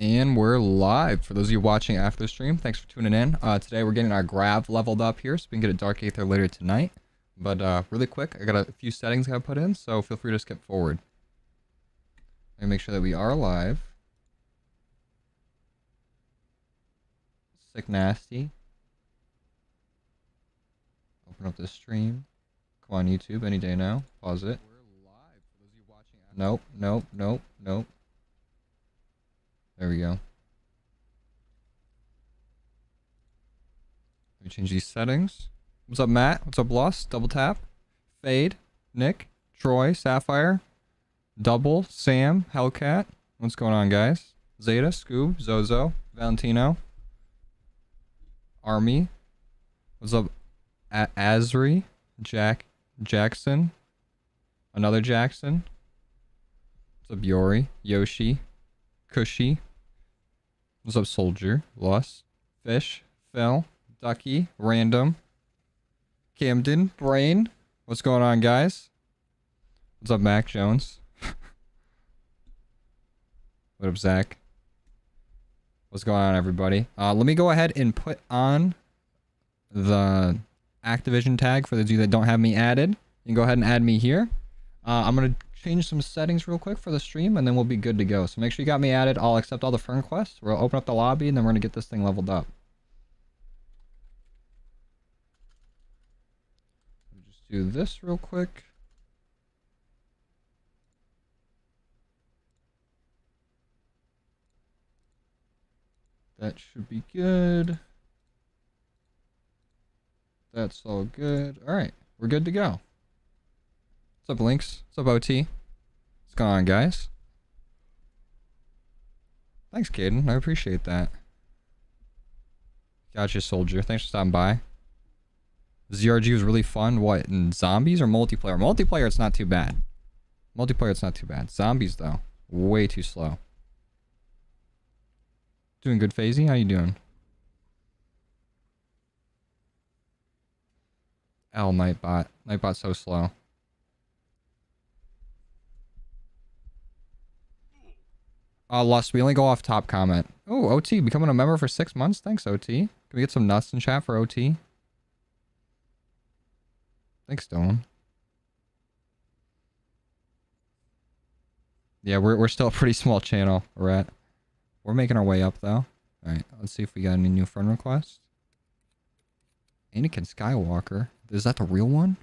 And we're live. For those of you watching after the stream, thanks for tuning in. Today we're getting our Grav leveled up here, so we can get a Dark Aether later tonight. But really quick, I got a few settings I gotta put in, so feel free to skip forward. And make sure that we are live. Sick nasty. Open up this stream. Come on YouTube any day now. Pause it. We're live. For those of you watching after nope. There we go. Let me change these settings. What's up, Matt? What's up, Lost? Double tap. Fade. Nick. Troy. Sapphire. Double. Sam. Hellcat. What's going on, guys? Zeta. Scoob. Zozo. Valentino. Army. What's up, Azri? Jackson. Another Jackson. What's up, Yori? Yoshi. Cushy. What's up, Soldier? Lost. Fish. Phil. Ducky. Random. Camden. Brain. What's going on, guys? What's up, Mac Jones? What up, Zach? What's going on, everybody? Let me go ahead and put on the Activision tag for those of you that don't have me added. You can go ahead and add me here. I'm going to change some settings real quick for the stream, and then we'll be good to go. So make sure you got me added. I'll accept all the friend requests. We'll open up the lobby, and then we're going to get this thing leveled up. We'll just do this real quick. That should be good. That's all good. All right, we're good to go. What's up, Lynx? What's up, OT? What's going on, guys? Thanks, Caden. I appreciate that. Gotcha, Soldier. Thanks for stopping by. ZRG was really fun. What, in zombies or multiplayer? Multiplayer, it's not too bad. Multiplayer, it's not too bad. Zombies, though, way too slow. Doing good, Phasey? How you doing? L Nightbot. Nightbot's so slow. Lust, we only go off top comment. Oh, OT, becoming a member for 6 months? Thanks, OT. Can we get some nuts in chat for OT? Thanks, Stone. Yeah, we're still a pretty small channel, we're at. We're making our way up, though. Alright, let's see if we got any new friend requests. Anakin Skywalker. Is that the real one?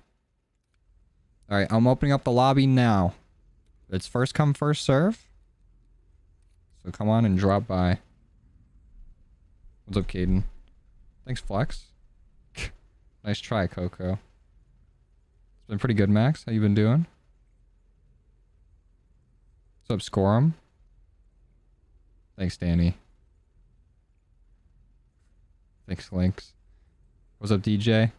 Alright, I'm opening up the lobby now. It's first come, first serve. So come on and drop by. What's up, Caden? Thanks, Flex. Nice try, Coco. It's been pretty good, Max. How you been doing? What's up, Scorum? Thanks, Danny. Thanks, Lynx. What's up, DJ?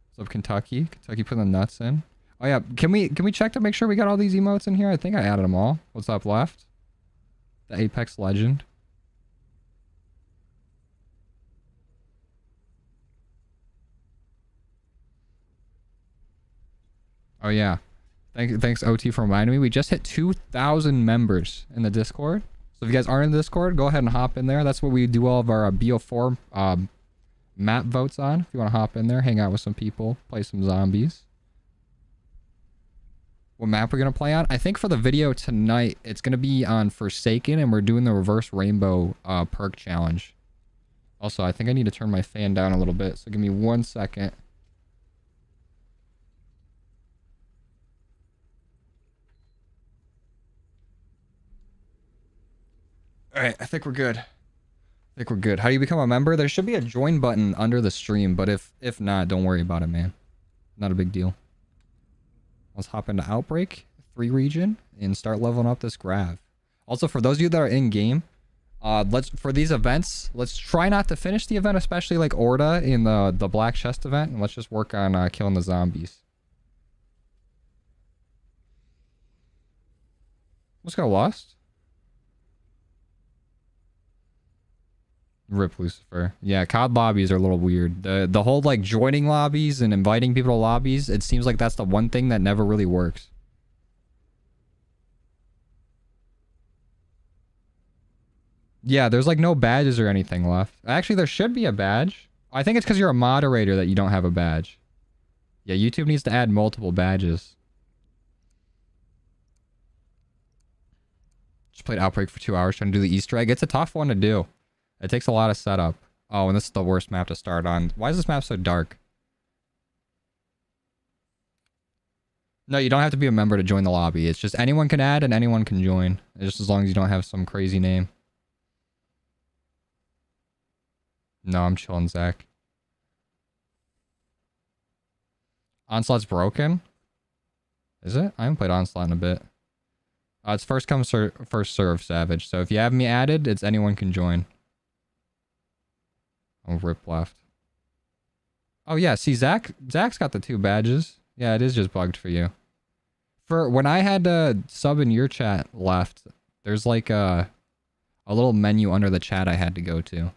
What's up, Kentucky? Kentucky putting the nuts in. Oh yeah, can we check to make sure we got all these emotes in here? I think I added them all. What's up, left? The Apex Legend. Oh yeah. Thanks OT for reminding me. We just hit 2,000 members in the Discord. So if you guys aren't in the Discord, go ahead and hop in there. That's where we do all of our BO4 map votes on. If you want to hop in there, hang out with some people, play some zombies. What map we're going to play on? I think for the video tonight, it's going to be on Forsaken, and we're doing the reverse rainbow perk challenge. Also, I think I need to turn my fan down a little bit, so give me 1 second. Alright, I think we're good. I think we're good. How do you become a member? There should be a join button under the stream, but if not, don't worry about it, man. Not a big deal. Let's hop into Outbreak, 3 region, and start leveling up this Grav. Also, for those of you that are in game, for these events, let's try not to finish the event, especially like Orda in the Black Chest event, and let's just work on killing the zombies. Let's go, Lost. Rip Lucifer. Yeah, COD lobbies are a little weird. The whole like joining lobbies and inviting people to lobbies, it seems like that's the one thing that never really works. Yeah, there's like no badges or anything left. Actually, there should be a badge. I think it's because you're a moderator that you don't have a badge. Yeah, YouTube needs to add multiple badges. Just played Outbreak for 2 hours trying to do the Easter egg. It's a tough one to do. It takes a lot of setup. Oh, and this is the worst map to start on. Why is this map so dark? No, you don't have to be a member to join the lobby. It's just anyone can add and anyone can join. Just as long as you don't have some crazy name. No, I'm chilling, Zach. Onslaught's broken? Is it? I haven't played Onslaught in a bit. It's first come, first serve, Savage. So if you have me added, it's anyone can join. Oh, rip left. Oh yeah, see, Zach's got the 2 badges. Yeah, it is just bugged for you. For when I had sub in your chat left, there's like a little menu under the chat I had to go to.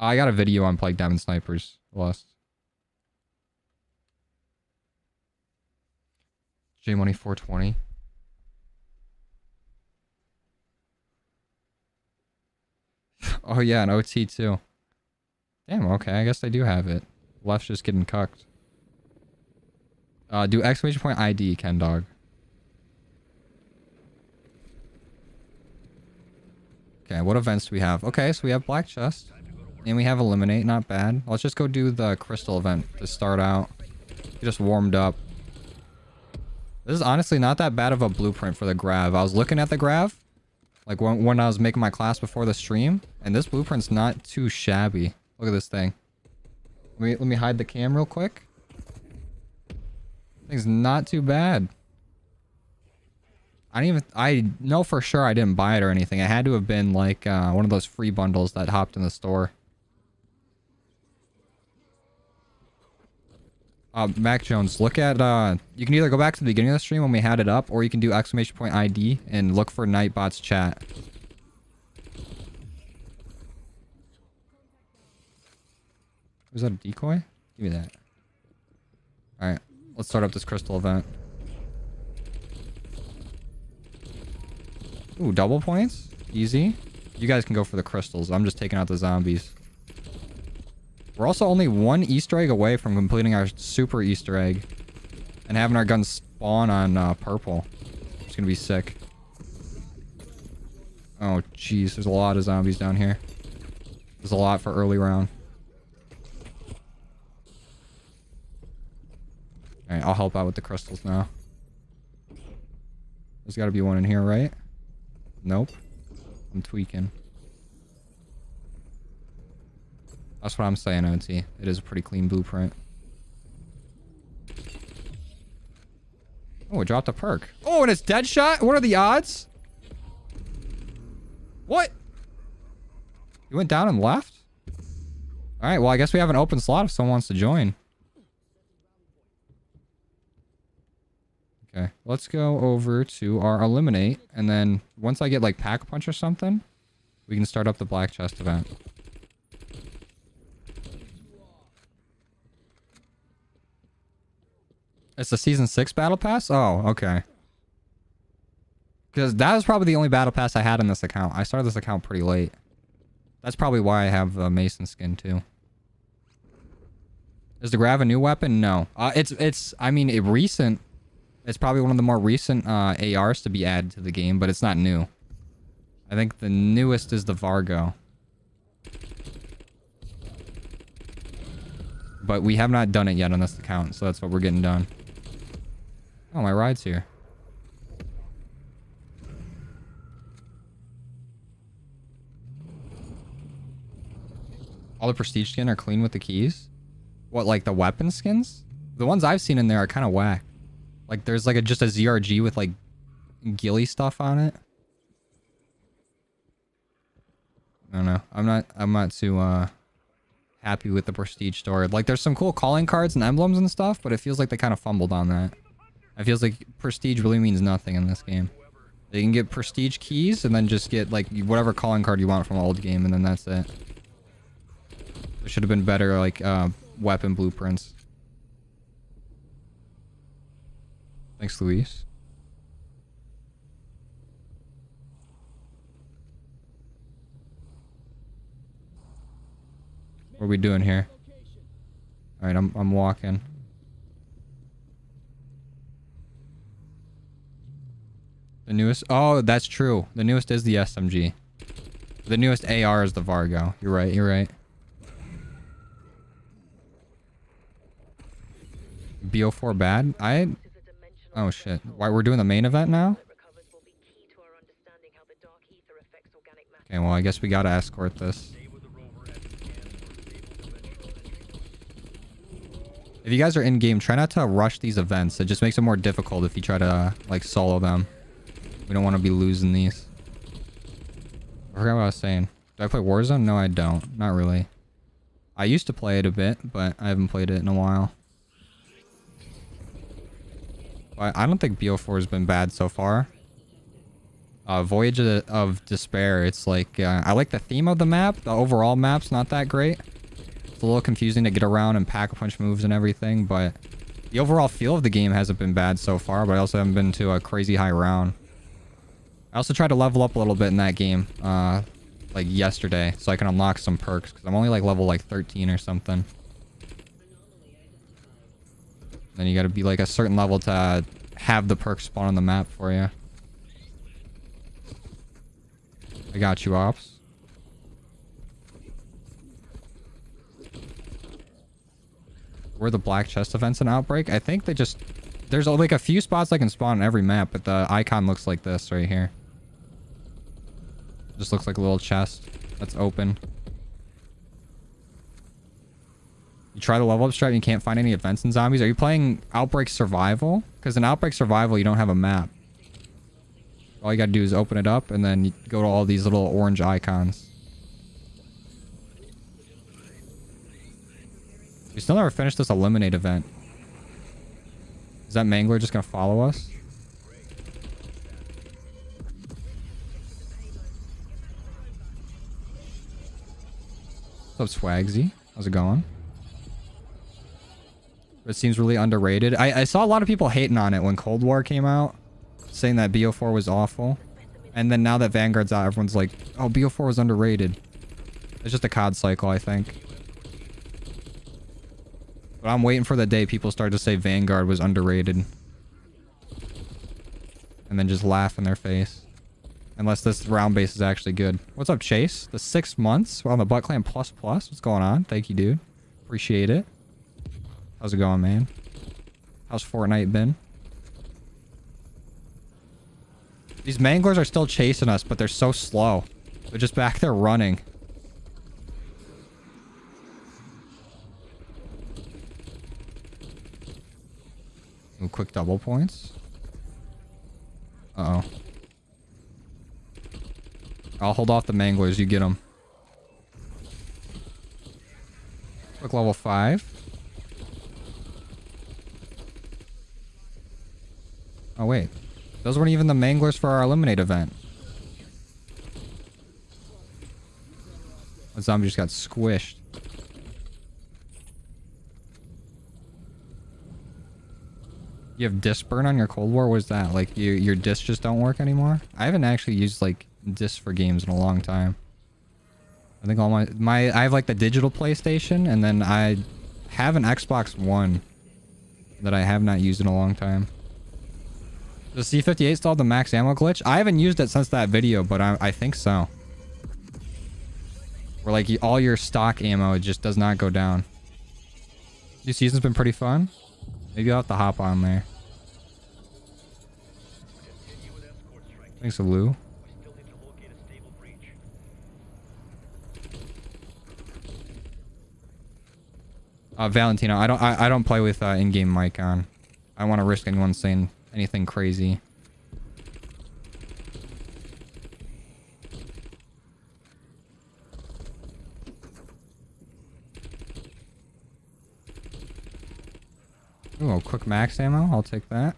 I got a video on Plague Diamond Snipers Lust. J-Money 420. Oh yeah, an OT too. Damn, okay, I guess I do have it. Left's just getting cucked. Do exclamation point ID, Ken Dog. Okay, what events do we have? Okay, so we have Black Chest. And we have Eliminate, not bad. Let's just go do the Crystal event to start out. We just warmed up. This is honestly not that bad of a blueprint for the Grav. I was looking at the Grav, like when I was making my class before the stream, and this blueprint's not too shabby. Look at this thing. Let me hide the cam real quick. Thing's not too bad. I know for sure I didn't buy it or anything. It had to have been like one of those free bundles that hopped in the store. Mac Jones, look at, you can either go back to the beginning of the stream when we had it up, or you can do exclamation point ID and look for Nightbot's chat. Was that a decoy? Give me that. Alright, let's start up this crystal event. Ooh, double points? Easy. You guys can go for the crystals. I'm just taking out the zombies. We're also only 1 Easter egg away from completing our super Easter egg and having our guns spawn on purple. It's gonna be sick. Oh, jeez. There's a lot of zombies down here. There's a lot for early round. Alright, I'll help out with the crystals now. There's gotta be one in here, right? Nope. I'm tweaking. That's what I'm saying, OT. It is a pretty clean blueprint. Oh, it dropped a perk. Oh, and it's dead shot? What are the odds? What? You went down and left? Alright, well, I guess we have an open slot if someone wants to join. Okay, let's go over to our eliminate, and then once I get like pack a punch or something, we can start up the black chest event. It's the season 6 battle pass? Oh, okay. Because that was probably the only battle pass I had in this account. I started this account pretty late. That's probably why I have the Mason skin too. Is the Grav a new weapon? No. I mean, recent. It's probably one of the more recent ARs to be added to the game, but it's not new. I think the newest is the Vargo. But we have not done it yet on this account, so that's what we're getting done. Oh, my ride's here. All the prestige skins are clean with the keys? What, like the weapon skins? The ones I've seen in there are kind of whack. Like there's like just a ZRG with like ghillie stuff on it. I don't know. I'm not too happy with the prestige store. Like there's some cool calling cards and emblems and stuff, but it feels like they kind of fumbled on that. It feels like prestige really means nothing in this game. They can get prestige keys and then just get like whatever calling card you want from an old game, and then that's it. There should have been better like weapon blueprints. Thanks, Luis. What are we doing here? Alright, I'm walking. The newest... Oh, that's true. The newest is the SMG. The newest AR is the Vargo. You're right, you're right. BO4 bad? Oh shit. Why, we're doing the main event now? Okay, well I guess we gotta escort this. If you guys are in-game, try not to rush these events. It just makes it more difficult if you try to, like, solo them. We don't want to be losing these. I forgot what I was saying. Do I play Warzone? No, I don't. Not really. I used to play it a bit, but I haven't played it in a while. But I don't think BO4 has been bad so far. Voyage of Despair, it's like... I like the theme of the map. The overall map's not that great. It's a little confusing to get around and pack-a-punch moves and everything, but... The overall feel of the game hasn't been bad so far, but I also haven't been to a crazy high round. I also tried to level up a little bit in that game, like yesterday, so I can unlock some perks, because I'm only like level like 13 or something. Then you gotta be like a certain level to have the perks spawn on the map for you. I got you, Ops. Where are the black chest events in Outbreak? I think they just... There's like a few spots I can spawn on every map, but the icon looks like this right here. Just looks like a little chest that's open. You try the level up strat and you can't find any events in zombies. Are you playing Outbreak Survival? Because in Outbreak Survival, you don't have a map. All you gotta do is open it up and then you go to all these little orange icons. We still never finished this Eliminate event. Is that Mangler just gonna follow us? What's up, Swagsy? How's it going? It seems really underrated. I saw a lot of people hating on it when Cold War came out, saying that BO4 was awful. And then now that Vanguard's out, everyone's like, oh, BO4 was underrated. It's just a COD cycle, I think. But I'm waiting for the day people start to say Vanguard was underrated. And then just laugh in their face. Unless this round base is actually good. What's up, Chase? The 6 months on the Butt Clan Plus Plus. What's going on? Thank you, dude. Appreciate it. How's it going, man? How's Fortnite been? These manglers are still chasing us, but they're so slow. They're just back there running. Ooh, quick double points. Uh-oh. I'll hold off the manglers. You get them. Quick level 5. Oh, wait. Those weren't even the manglers for our Eliminate event. The zombie just got squished. You have disc burn on your Cold War? What is that? Like, your discs just don't work anymore? I haven't actually used, like, discs for games in a long time. I think all my I have, like, the digital PlayStation, and then I have an Xbox One that I have not used in a long time. Does C58 still have the max ammo glitch? I haven't used it since that video, but I think so. Where, like, all your stock ammo just does not go down. This season's been pretty fun. Maybe I'll have to hop on there. Thanks, Lou. Valentino, I don't play with in-game mic on. I don't want to risk anyone saying anything crazy. Ooh, quick max ammo. I'll take that.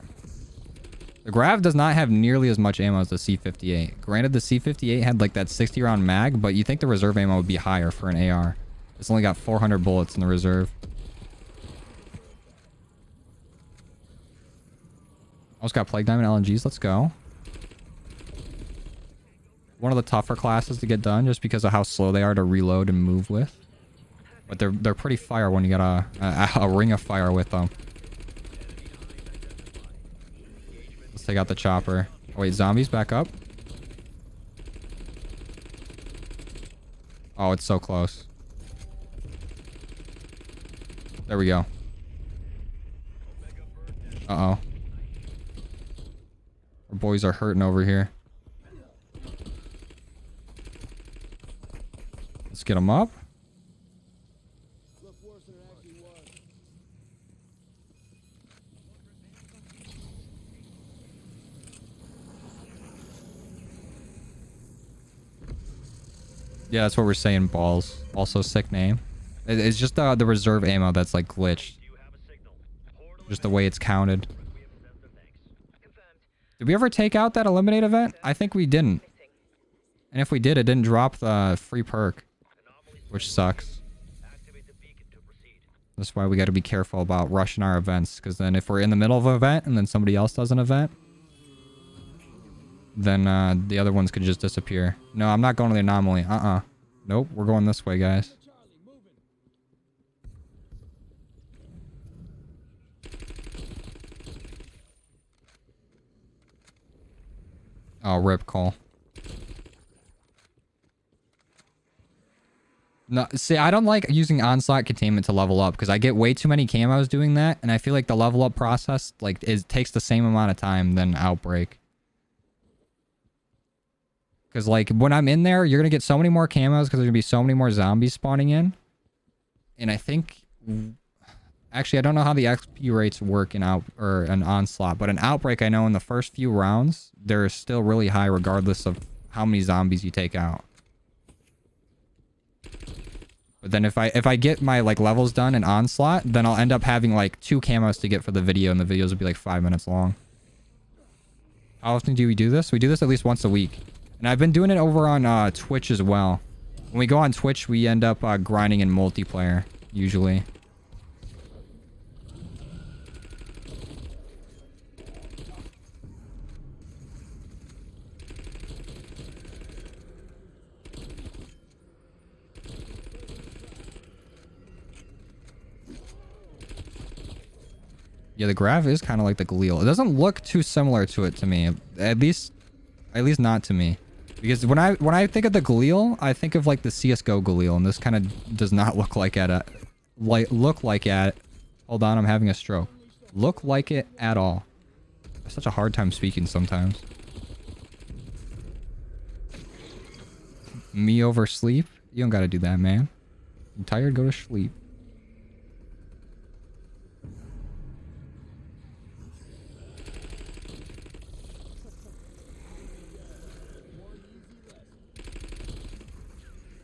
The Grav does not have nearly as much ammo as the C58. Granted, the C58 had like that 60 round mag, but you think the reserve ammo would be higher for an AR. It's only got 400 bullets in the reserve. Almost got Plague Diamond LNGs. Let's go. One of the tougher classes to get done just because of how slow they are to reload and move with. But they're pretty fire when you got a ring of fire with them. Let's take out the chopper. Oh, wait, zombies back up. Oh, it's so close. There we go. Uh-oh. Our boys are hurting over here. Let's get them up. Yeah, that's what we're saying, balls. Also sick name. It's just the reserve ammo that's like glitched. Just the way it's counted. Did we ever take out that eliminate event? I think we didn't. And if we did, it didn't drop the free perk. Which sucks. That's why we got to be careful about rushing our events. Because then if we're in the middle of an event and then somebody else does an event, then the other ones could just disappear. No, I'm not going to the anomaly. Nope, we're going this way, guys. Oh, rip call. No, see, I don't like using onslaught containment to level up because I get way too many camos doing that, and I feel like the level up process takes the same amount of time than Outbreak. Because, like, when I'm in there, you're going to get so many more camos because there's going to be so many more zombies spawning in. And I think... Actually, I don't know how the XP rates work in an Onslaught. But in Outbreak, I know in the first few rounds, they're still really high regardless of how many zombies you take out. But then if I get my, like, levels done in Onslaught, then I'll end up having, like, 2 camos to get for the video. And the videos will be, like, 5 minutes long. How often do we do this? We do this at least once a week. And I've been doing it over on Twitch as well. When we go on Twitch, we end up grinding in multiplayer, usually. Yeah, the Grav is kind of like the Galil. It doesn't look too similar to it to me. At least not to me. Because when I think of the Galil, I think of like the CS:GO Galil, and this kind of does not look like it. Hold on, I'm having a stroke. Look like it at all. I have such a hard time speaking sometimes. Me over sleep? You don't gotta do that, man. I'm tired, go to sleep.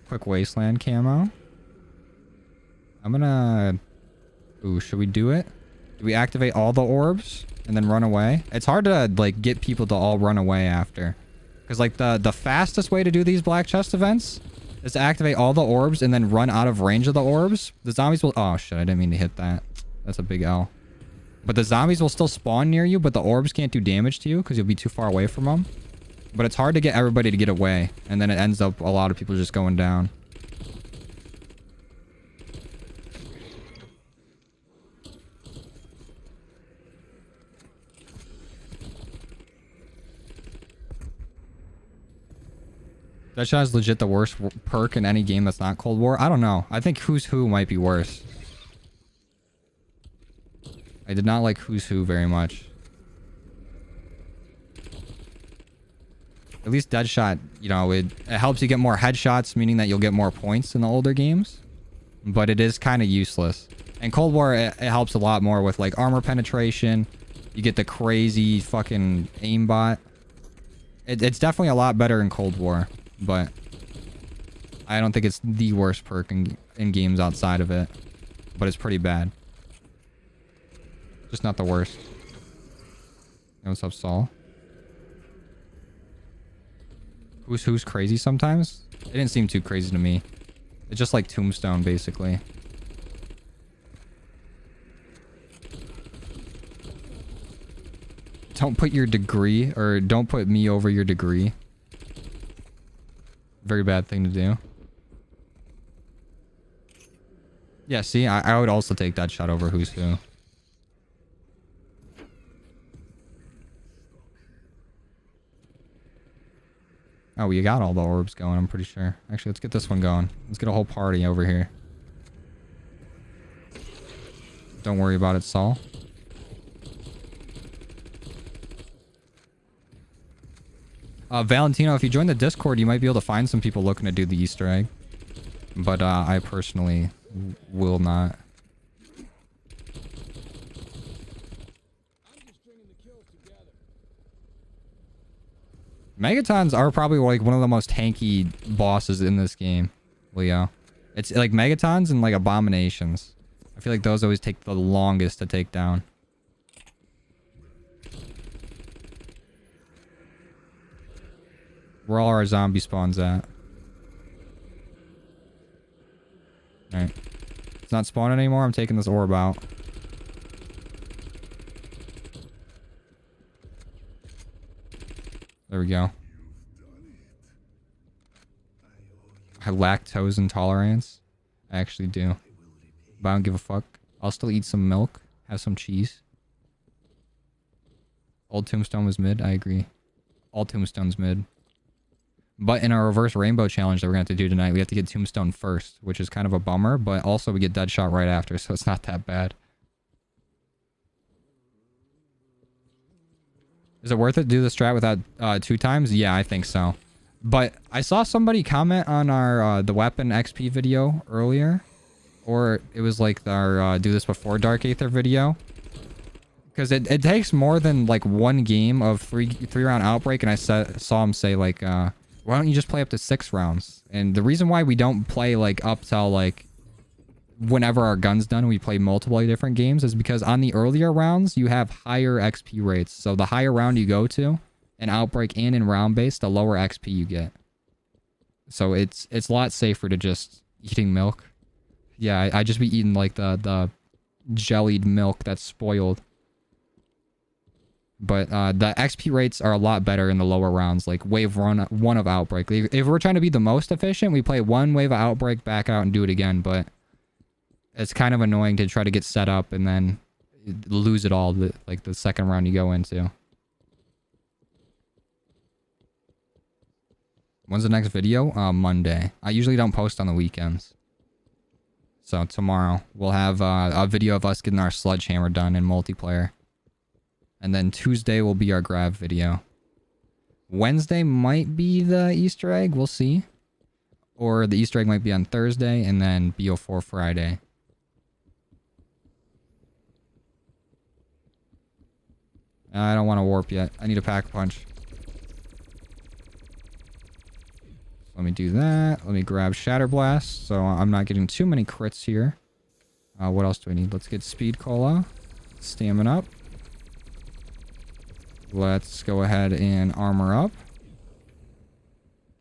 Quick wasteland camo. I'm gonna... Ooh, should we do it? Do we activate all the orbs and then run away? It's hard to, like, get people to all run away after. Because, like, the fastest way to do these black chest events is to activate all the orbs and then run out of range of the orbs. The zombies will... Oh, shit, I didn't mean to hit that. That's a big L. But the zombies will still spawn near you, but the orbs can't do damage to you because you'll be too far away from them. But it's hard to get everybody to get away. And then it ends up a lot of people just going down. That shot is legit the worst perk in any game that's not Cold War. I don't know. I think Who's Who might be worse. I did not like Who's Who very much. At least Deadshot, you know, it helps you get more headshots, meaning that you'll get more points in the older games. But it is kind of useless. And Cold War, it helps a lot more with, like, armor penetration. You get the crazy fucking aimbot. It's definitely a lot better in Cold War. But I don't think it's the worst perk in games outside of it. But it's pretty bad. Just not the worst. Hey, what's up, Saul? Who's crazy sometimes? It didn't seem too crazy to me. It's just like Tombstone, basically. Don't put your degree, or don't put me over your degree. Very bad thing to do. Yeah, see, I would also take that shot over Who's Who. Oh, we got all the orbs going, I'm pretty sure. Actually, let's get this one going. Let's get a whole party over here. Don't worry about it, Saul. Valentino, if you join the Discord, you might be able to find some people looking to do the Easter egg. But I personally will not. Megatons are probably like one of the most tanky bosses in this game, Leo. It's like Megatons and like Abominations. I feel like those always take the longest to take down. Where all our zombie spawns at. Alright. It's not spawning anymore. I'm taking this orb out. There we go. I have lactose intolerance. I actually do. But I don't give a fuck. I'll still eat some milk. Have some cheese. Old Tombstone was mid. I agree. All Tombstone's mid. But in our reverse rainbow challenge that we're going to have to do tonight, we have to get Tombstone first, which is kind of a bummer, but also we get Deadshot right after, so it's not that bad. Is it worth it to do the strat without 2 times? Yeah, I think so. But I saw somebody comment on our the weapon XP video earlier, or it was like our do this before Dark Aether video. Because it takes more than like 1 game of three round Outbreak, and I saw him say like, why don't you just play up to 6 rounds? And the reason why we don't play like up till like whenever our gun's done, we play multiple different games is because on the earlier rounds, you have higher XP rates. So the higher round you go to, in Outbreak and in round base, the lower XP you get. So it's a lot safer to just eating milk. Yeah, I just be eating like the jellied milk that's spoiled. But the XP rates are a lot better in the lower rounds, like wave 1 of Outbreak. If we're trying to be the most efficient, we play 1 wave of Outbreak, back out, and do it again. But it's kind of annoying to try to get set up and then lose it all, like the second round you go into. When's the next video? Monday. I usually don't post on the weekends. So tomorrow, we'll have a video of us getting our sledgehammer done in multiplayer. And then Tuesday will be our Grav video. Wednesday might be the Easter egg. We'll see. Or the Easter egg might be on Thursday and then BO4 Friday. I don't want to warp yet. I need a pack punch. Let me do that. Let me grab Shatter Blast so I'm not getting too many crits here. What else do I need? Let's get Speed Cola. Stamina up. Let's go ahead and armor up.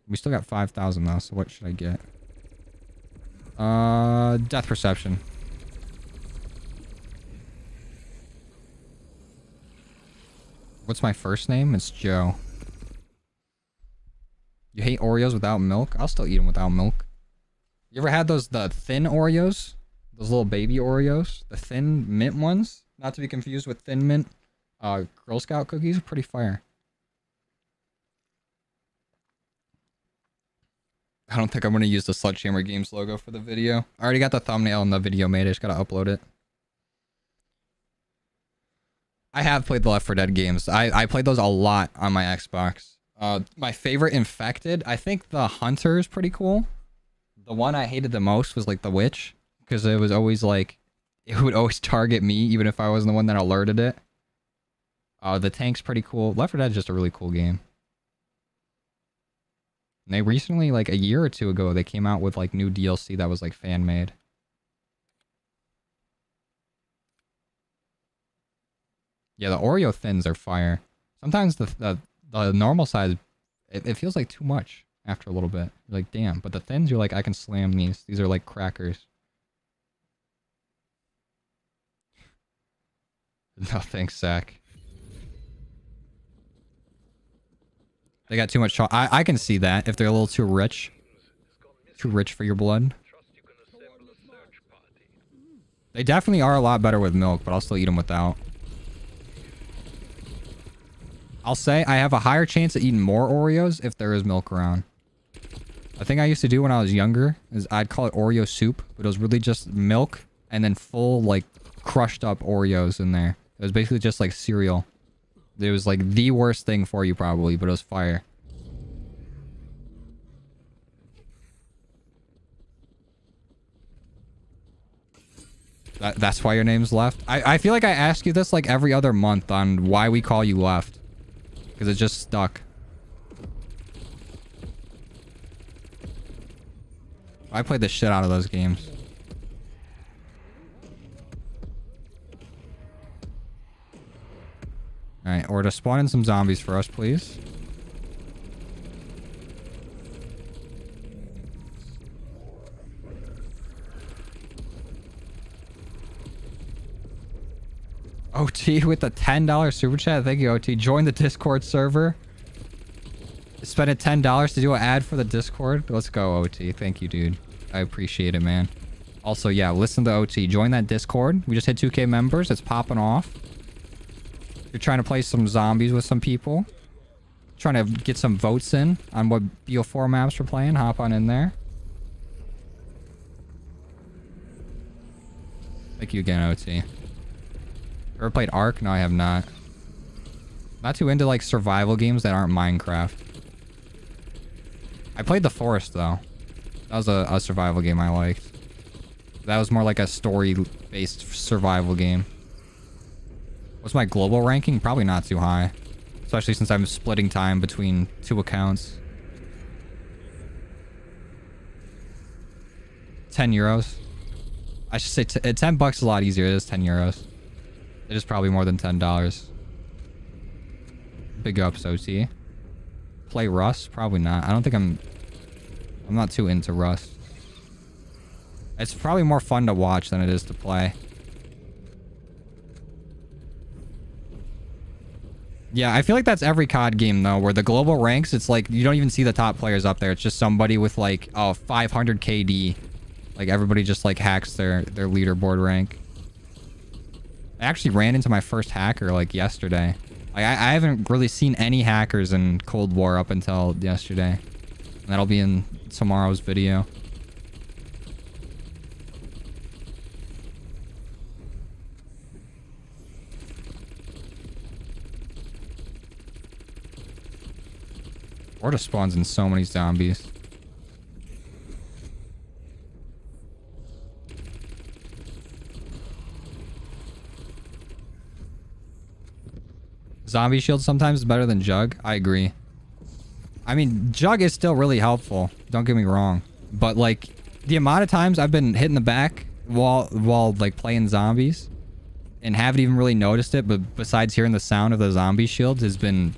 We still got 5,000 though, so what should I get? Death Perception. What's my first name? It's Joe. You hate Oreos without milk? I'll still eat them without milk. You ever had the thin Oreos? Those little baby Oreos? The thin mint ones? Not to be confused with Thin Mint. Girl Scout cookies are pretty fire. I don't think I'm going to use the Sledgehammer Games logo for the video. I already got the thumbnail and the video made. I just got to upload it. I have played the Left 4 Dead games. I played those a lot on my Xbox. My favorite Infected, I think the Hunter is pretty cool. The one I hated the most was like the Witch. Because it was always like, it would always target me even if I wasn't the one that alerted it. The tank's pretty cool. Left 4 Dead is just a really cool game. And they recently, like a year or 2 ago, they came out with like new DLC that was like fan made. Yeah, the Oreo thins are fire. Sometimes the normal size, it feels like too much after a little bit. You're like, damn. But the thins, you're like, I can slam these. These are like crackers. No thanks, Zach. They got too much chocolate. I can see that if they're a little too rich. Too rich for your blood. They definitely are a lot better with milk, but I'll still eat them without. I'll say I have a higher chance of eating more Oreos if there is milk around. A thing I used to do when I was younger is I'd call it Oreo soup, but it was really just milk and then full, like, crushed up Oreos in there. It was basically just like cereal. It was like the worst thing for you probably, but it was fire. That's why your name's Left? I feel like I ask you this like every other month on why we call you Left. Because it just stuck. I played the shit out of those games. Alright, or to spawn in some zombies for us, please. OT with the $10 super chat. Thank you, OT. Join the Discord server. Spend $10 to do an ad for the Discord. Let's go, OT. Thank you, dude. I appreciate it, man. Also, yeah, listen to OT. Join that Discord. We just hit 2K members. It's popping off. You're trying to play some zombies with some people. Trying to get some votes in on what BO4 maps we're playing. Hop on in there. Thank you again, OT. Ever played Ark? No, I have not. Not too into like survival games that aren't Minecraft. I played The Forest though. That was a survival game I liked. That was more like a story-based survival game. What's my global ranking? Probably not too high. Especially since I'm splitting time between 2 accounts. 10 euros. I should say 10 bucks is a lot easier. It is 10 euros. It is probably more than $10. Big ups, OT. Play Rust? Probably not. I don't think I'm not too into Rust. It's probably more fun to watch than it is to play. Yeah, I feel like that's every COD game, though, where the global ranks, it's like, you don't even see the top players up there. It's just somebody with, like, 500 KD. Like, everybody just, like, hacks their leaderboard rank. I actually ran into my first hacker, like, yesterday. Like, I haven't really seen any hackers in Cold War up until yesterday. And that'll be in tomorrow's video. Orta spawns in so many zombies. Zombie shield sometimes is better than Jug. I agree. I mean, Jug is still really helpful. Don't get me wrong. But, like, the amount of times I've been hit in the back while like, playing zombies and haven't even really noticed it, but besides hearing the sound of the zombie shields has been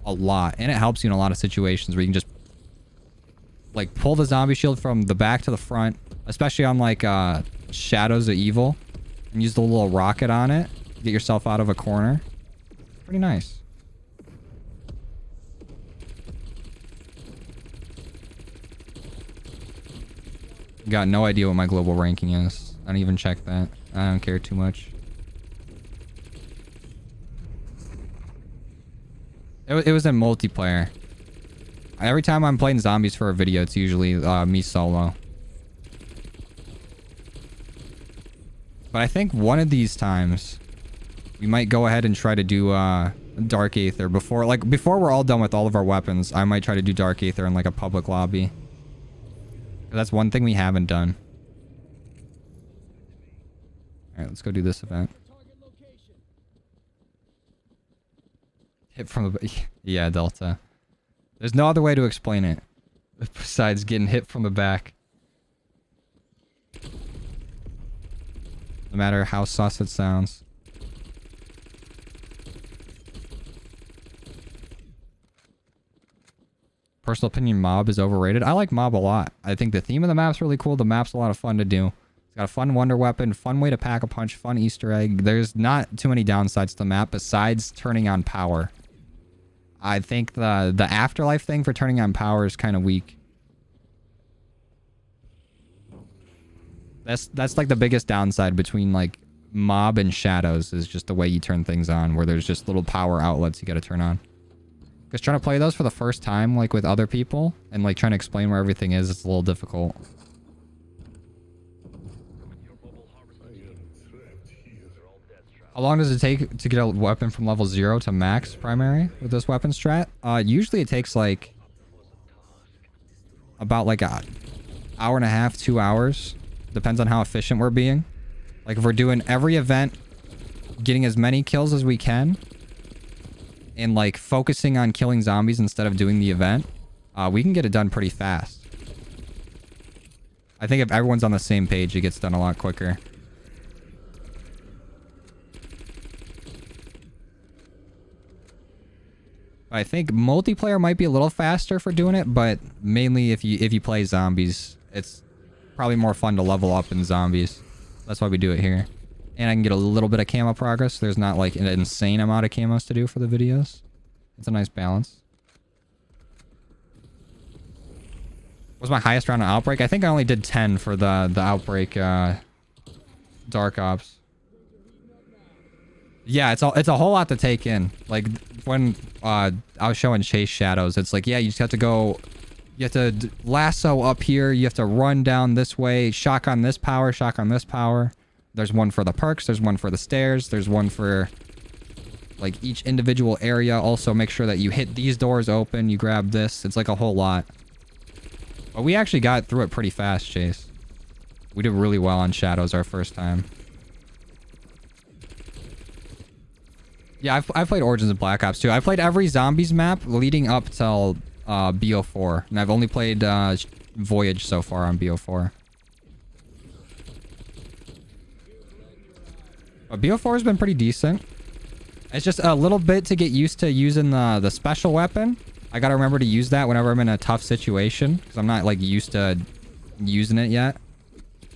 a lot. And it helps you in a lot of situations where you can just, like, pull the zombie shield from the back to the front, especially on, like, Shadows of Evil, and use the little rocket on it to get yourself out of a corner. Pretty nice. Got no idea what my global ranking is. I don't even check that. I don't care too much. It was in multiplayer. Every time I'm playing zombies for a video, it's usually me solo. But I think one of these times we might go ahead and try to do Dark Aether before we're all done with all of our weapons. I might try to do Dark Aether in like a public lobby. That's one thing we haven't done. All right, let's go do this event. Hit from the... Yeah, Delta. There's no other way to explain it besides getting hit from the back. No matter how sus it sounds. Personal opinion, Mob is overrated. I like Mob a lot. I think the theme of the map's really cool. The map's a lot of fun to do. It's got a fun wonder weapon, fun way to pack a punch, fun Easter egg. There's not too many downsides to the map besides turning on power. I think the afterlife thing for turning on power is kind of weak. That's like the biggest downside between like mob and shadows is just the way you turn things on, where there's just little power outlets you got to turn on. Because trying to play those for the first time, like with other people, and like trying to explain where everything is, it's a little difficult. How long does it take to get a weapon from level 0 to max primary with this weapon strat? Usually it takes like about like a hour and a half, 2 hours. Depends on how efficient we're being. Like if we're doing every event, getting as many kills as we can, and like focusing on killing zombies instead of doing the event, we can get it done pretty fast. I think if everyone's on the same page, it gets done a lot quicker. I think multiplayer might be a little faster for doing it, but mainly if you play zombies, it's probably more fun to level up in zombies. That's why we do it here. And I can get a little bit of camo progress. There's not like an insane amount of camos to do for the videos. It's a nice balance. What's my highest round on Outbreak? I think I only did 10 for the Outbreak Dark Ops. Yeah, it's a whole lot to take in. Like when I was showing Chase Shadows, it's like, yeah, you just have to go, you have to lasso up here, you have to run down this way, shotgun this power, shotgun this power. There's one for the perks, there's one for the stairs, there's one for like each individual area. Also make sure that you hit these doors open, you grab this. It's like a whole lot. But we actually got through it pretty fast, Chase. We did really well on Shadows our first time. Yeah, I've played Origins and Black Ops too. I played every Zombies map leading up till BO4. And I've only played Voyage so far on BO4. But BO4 has been pretty decent. It's just a little bit to get used to using the special weapon. I gotta remember to use that whenever I'm in a tough situation, because I'm not like used to using it yet.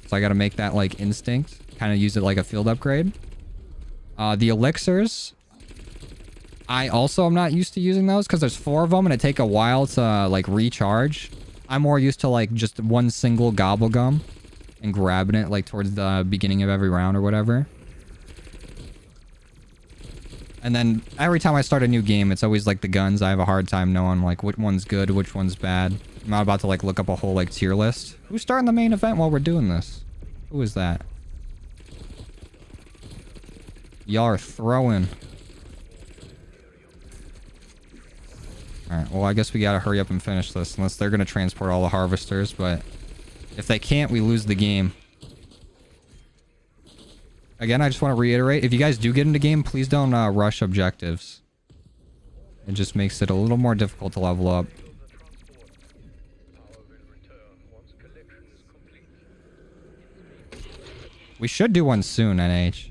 So I gotta make that like instinct. Kind of use it like a field upgrade. The elixirs, I also am not used to using those because there's 4 of them and it take a while to like recharge. I'm more used to like just one single gobble gum and grabbing it like towards the beginning of every round or whatever. And then every time I start a new game, it's always like the guns. I have a hard time knowing like which one's good, which one's bad. I'm not about to like look up a whole like tier list. Who's starting the main event while we're doing this? Who is that? Y'all are throwing. Alright, well I guess we gotta hurry up and finish this. Unless they're gonna transport all the harvesters, but if they can't, we lose the game. Again, I just want to reiterate, if you guys do get into game, please don't rush objectives. It just makes it a little more difficult to level up. We should do one soon, NH.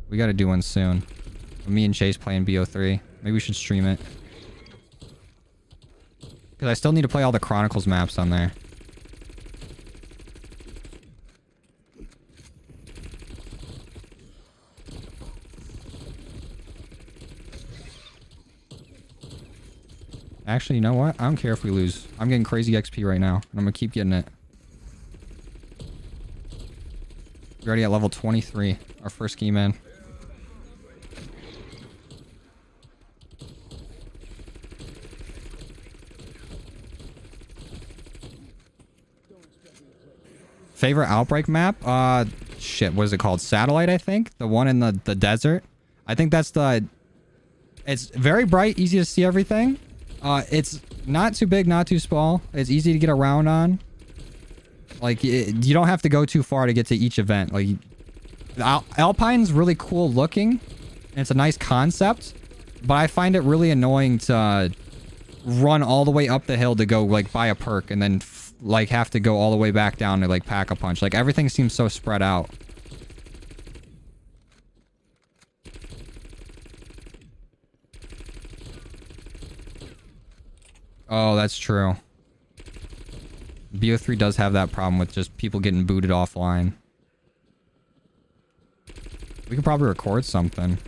We gotta do one soon. Me and Chase playing BO3. Maybe we should stream it. Because I still need to play all the Chronicles maps on there. Actually, you know what? I don't care if we lose. I'm getting crazy XP right now, and I'm gonna keep getting it. We're already at level 23. Our first game in. Favorite Outbreak map? Shit, what is it called? Satellite, I think? The one in the desert? I think that's the... It's very bright, easy to see everything. It's not too big, not too small. It's easy to get around on. Like, you don't have to go too far to get to each event. Like, Alpine's really cool looking. And it's a nice concept. But I find it really annoying to run all the way up the hill to go, like, buy a perk. And then, like, have to go all the way back down to, like, pack a punch. Like, everything seems so spread out. Oh, that's true. BO3 does have that problem with just people getting booted offline. We could probably record something.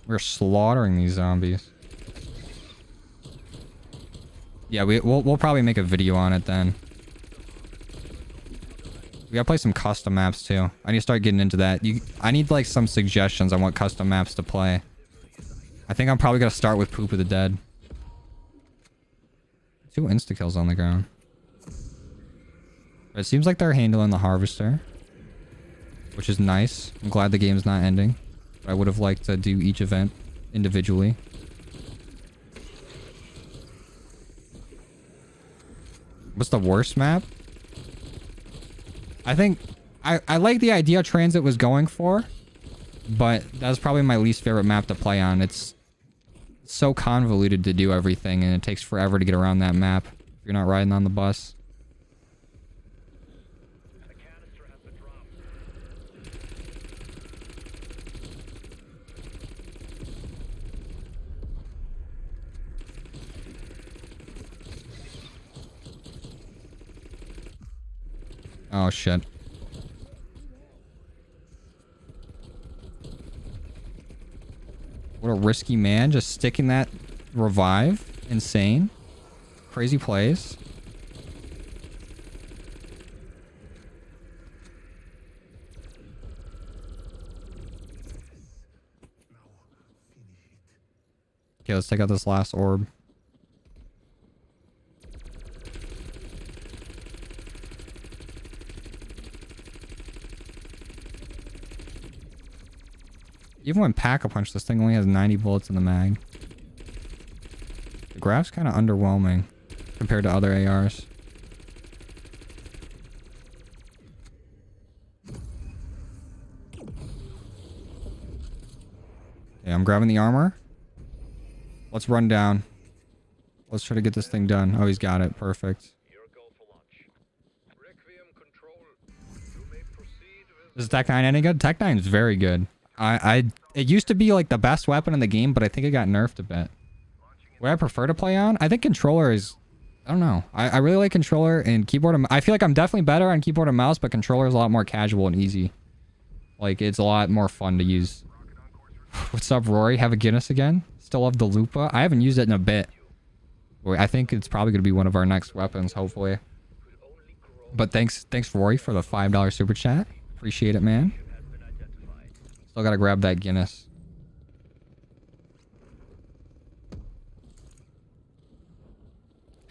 We're slaughtering these zombies. Yeah, we'll probably make a video on it then. We gotta play some custom maps too. I need to start getting into that. I need like some suggestions on what custom maps to play. I think I'm probably gonna start with Poop of the Dead. 2 insta-kills on the ground. It seems like they're handling the harvester, which is nice. I'm glad the game's not ending. I would have liked to do each event individually. What's the worst map? I think I like the idea Transit was going for, but that's probably my least favorite map to play on. It's so convoluted to do everything, and it takes forever to get around that map if you're not riding on the bus. Oh shit. What a risky man, just sticking that revive. Insane. Crazy plays. Okay, let's take out this last orb. Even when Pack-a-Punch, this thing only has 90 bullets in the mag. The Grav's kind of underwhelming compared to other ARs. Okay, I'm grabbing the armor. Let's run down. Let's try to get this thing done. Oh, he's got it. Perfect. Is Tech 9 any good? Tech 9 is very good. It used to be like the best weapon in the game, but I think it got nerfed a bit. What I prefer to play on? I think controller is... I don't know. I really like controller and keyboard. I feel like I'm definitely better on keyboard and mouse, but controller is a lot more casual and easy. Like, it's a lot more fun to use. What's up, Rory? Have a Guinness again? Still love the Lupa. I haven't used it in a bit. I think it's probably going to be one of our next weapons, hopefully. But thanks Rory, for the $5 super chat. Appreciate it, man. Still gotta grab that Guinness.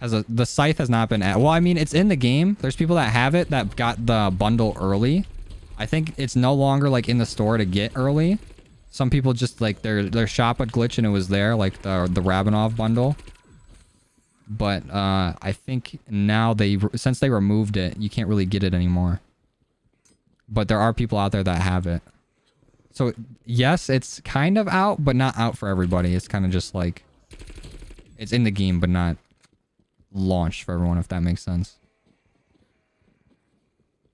The scythe has not been well, I mean, it's in the game. There's people that have it that got the bundle early. I think it's no longer like in the store to get early. Some people just like their shop would glitch and it was there, like the Rabinov bundle. But I think now since they removed it, you can't really get it anymore. But there are people out there that have it. So, yes, it's kind of out, but not out for everybody. It's kind of just like... It's in the game, but not launched for everyone, if that makes sense.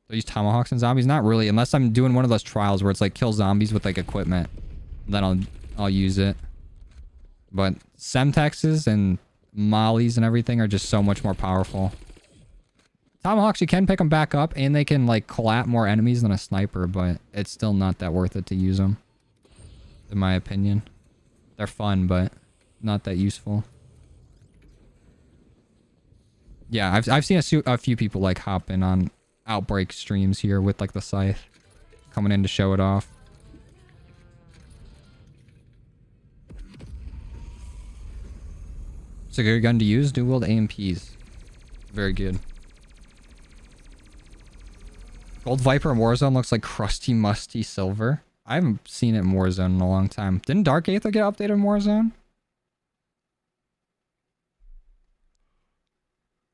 Do I use tomahawks and zombies? Not really, unless I'm doing one of those trials where it's like kill zombies with like equipment. Then I'll use it. But Semtexes and mollies and everything are just so much more powerful. Tomahawks, you can pick them back up, and they can, like, collap more enemies than a sniper, but it's still not that worth it to use them. In my opinion. They're fun, but not that useful. Yeah, I've seen a few people, like, hop in on Outbreak streams here with, like, the scythe. Coming in to show it off. It's a good gun to use. Dual-wield AMPs. Very good. Gold Viper in Warzone looks like crusty, musty silver. I haven't seen it in Warzone in a long time. Didn't Dark Aether get updated in Warzone?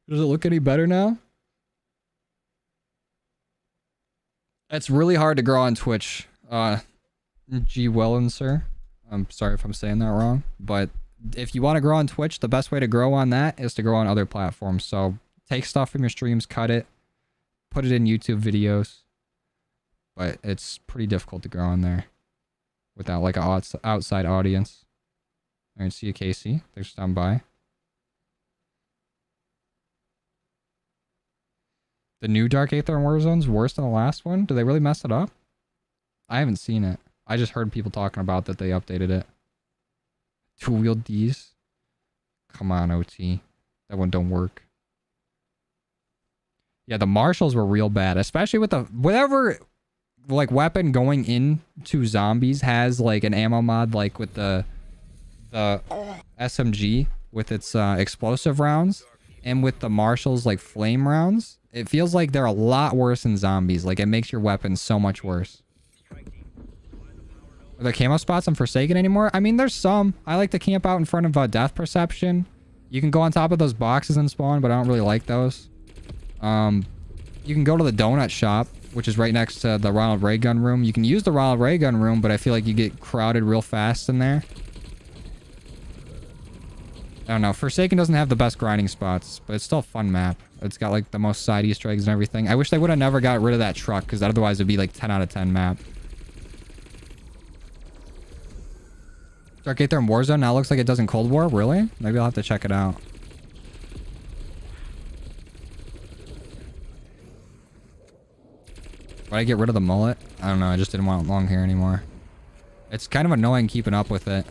Does it look any better now? It's really hard to grow on Twitch. G. Wellen, sir. I'm sorry if I'm saying that wrong. But if you want to grow on Twitch, the best way to grow on that is to grow on other platforms. So take stuff from your streams, cut it. Put it in YouTube videos, but it's pretty difficult to grow on there without like an outside audience. All right, see you, Casey. Thanks for stopping by. The new Dark Aether in Warzone's worse than the last one? Do they really mess it up? I haven't seen it. I just heard people talking about that they updated it. Two-wheel Ds. Come on, OT. That one don't work. Yeah, the marshals were real bad, especially with the whatever like weapon going into zombies has like an ammo mod, like with the SMG with its explosive rounds, and with the marshals like flame rounds. It feels like they're a lot worse than zombies. Like it makes your weapon so much worse. Are there camo spots on Forsaken anymore? I mean, there's some. I like to camp out in front of Death Perception. You can go on top of those boxes and spawn, but I don't really like those. You can go to the donut shop, which is right next to the Ronald Ray gun room. You can use the Ronald Ray gun room, but I feel like you get crowded real fast in there. I don't know. Forsaken doesn't have the best grinding spots, but it's still a fun map. It's got like the most side Easter eggs and everything. I wish they would have never got rid of that truck, because otherwise it'd be like 10 out of 10 map. Dark Aether in Warzone now looks like it does in Cold War. Really? Maybe I'll have to check it out. Why'd I get rid of the mullet? I don't know. I just didn't want long hair anymore. It's kind of annoying keeping up with it.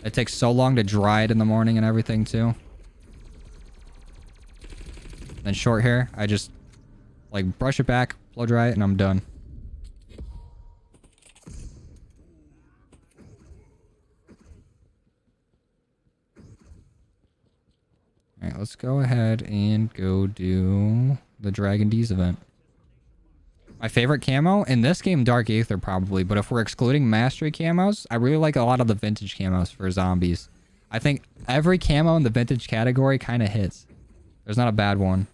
It takes so long to dry it in the morning and everything too. Then short hair, I just like brush it back, blow dry it, and I'm done. Alright, let's go ahead and go do the Dragon D's event. My favorite camo in this game, Dark Aether probably, but if we're excluding mastery camos, I really like a lot of the vintage camos for zombies. I think every camo in the vintage category kind of hits. There's not a bad one.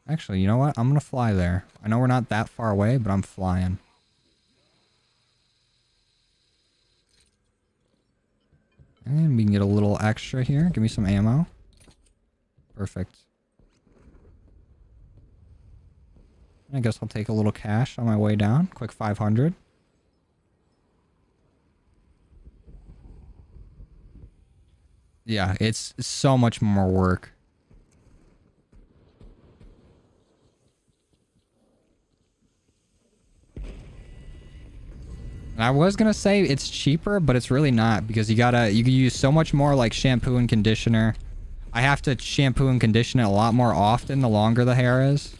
Actually, you know what? I'm gonna fly there. I know we're not that far away, but I'm flying. And we can get a little extra here. Give me some ammo. Perfect. I guess I'll take a little cash on my way down. Quick 500. Yeah, it's so much more work. And I was gonna say it's cheaper, but it's really not, because you can use so much more like shampoo and conditioner. I have to shampoo and condition it a lot more often the longer the hair is.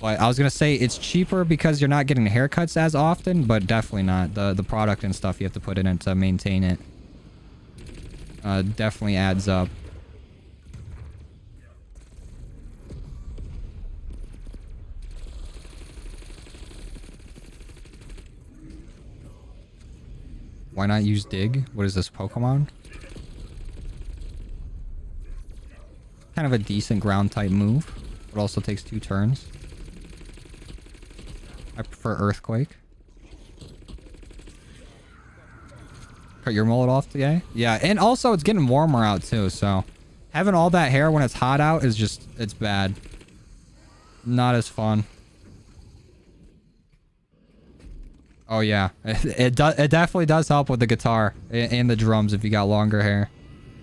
But I was gonna say it's cheaper because you're not getting haircuts as often, but definitely not. The product and stuff you have to put in it to maintain it definitely adds up. Why not use Dig? What is this, Pokemon? Kind of a decent ground type move. It also takes 2 turns. I prefer Earthquake. Cut your mullet off today? Yeah, and also it's getting warmer out too, so having all that hair when it's hot out is just, it's bad. Not as fun. Oh yeah, it definitely does help with the guitar and the drums if you got longer hair.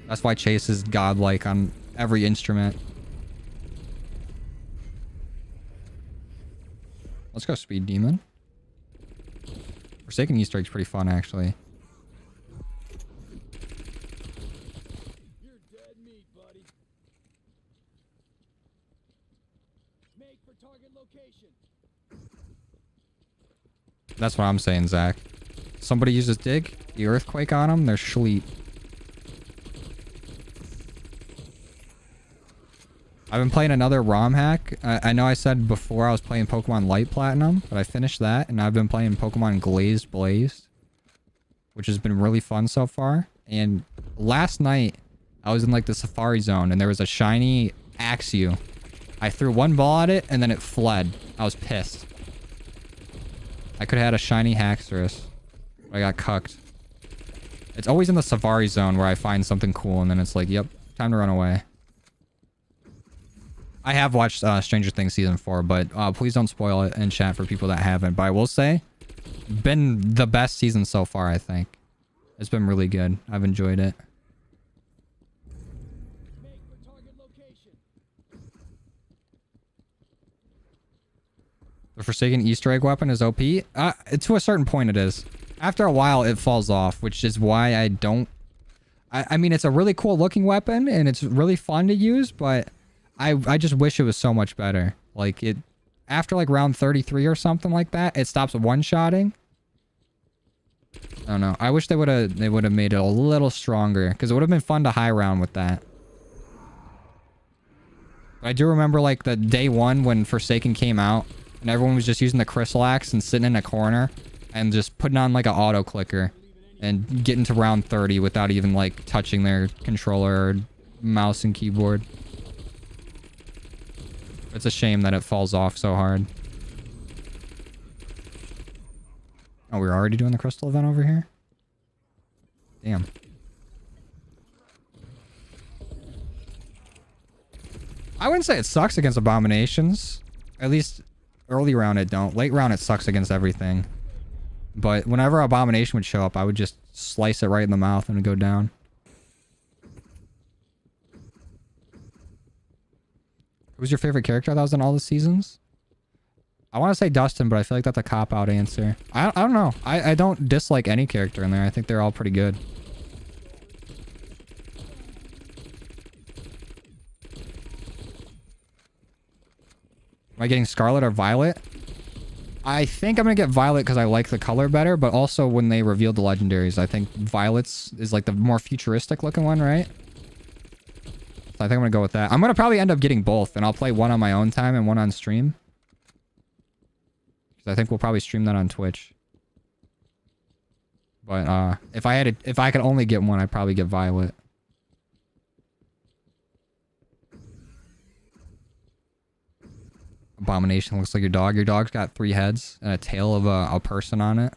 That's why Chase is godlike on every instrument. Let's go Speed Demon. Forsaken Easter egg's pretty fun actually. You're dead meat, buddy. Make for target location. That's what I'm saying, Zach. Somebody uses Dig, the Earthquake on them, they're sleep. I've been playing another ROM hack. I know I said before I was playing Pokemon Light Platinum, but I finished that, and I've been playing Pokemon Glazed Blazed, which has been really fun so far. And last night, I was in like the Safari Zone, and there was a shiny Axew. I threw one ball at it, and then it fled. I was pissed. I could have had a shiny Haxorus, but I got cucked. It's always in the Safari Zone where I find something cool, and then it's like, yep, time to run away. I have watched Stranger Things Season 4, but please don't spoil it in chat for people that haven't. But I will say, been the best season so far, I think. It's been really good. I've enjoyed it. The Forsaken Easter egg weapon is OP. To a certain point it is. After a while, it falls off, which is why I don't... I mean, it's a really cool looking weapon, and it's really fun to use, but I just wish it was so much better. Like, it... After, like, round 33 or something like that, it stops one-shotting. I don't know. I wish they would have made it a little stronger, because it would have been fun to high round with that. I do remember, like, the day one when Forsaken came out, and everyone was just using the Crystal Axe and sitting in a corner and just putting on, like, an auto clicker and getting to round 30 without even, like, touching their controller or mouse and keyboard. It's a shame that it falls off so hard. Oh, we're already doing the crystal event over here? Damn. I wouldn't say it sucks against abominations. At least early round it don't. Late round it sucks against everything. But whenever abomination would show up, I would just slice it right in the mouth and it'd go down. Who's your favorite character that was in all the seasons? I want to say Dustin, but I feel like that's a cop-out answer. I don't know. I don't dislike any character in there. I think they're all pretty good. Am I getting Scarlet or Violet? I think I'm going to get Violet because I like the color better, but also when they revealed the legendaries, I think Violet's is like the more futuristic looking one, right? So I think I'm going to go with that. I'm going to probably end up getting both, and I'll play one on my own time and one on stream. Because I think we'll probably stream that on Twitch. But if I could only get one, I'd probably get Violet. Abomination looks like your dog. Your dog's got 3 heads and a tail of a person on it.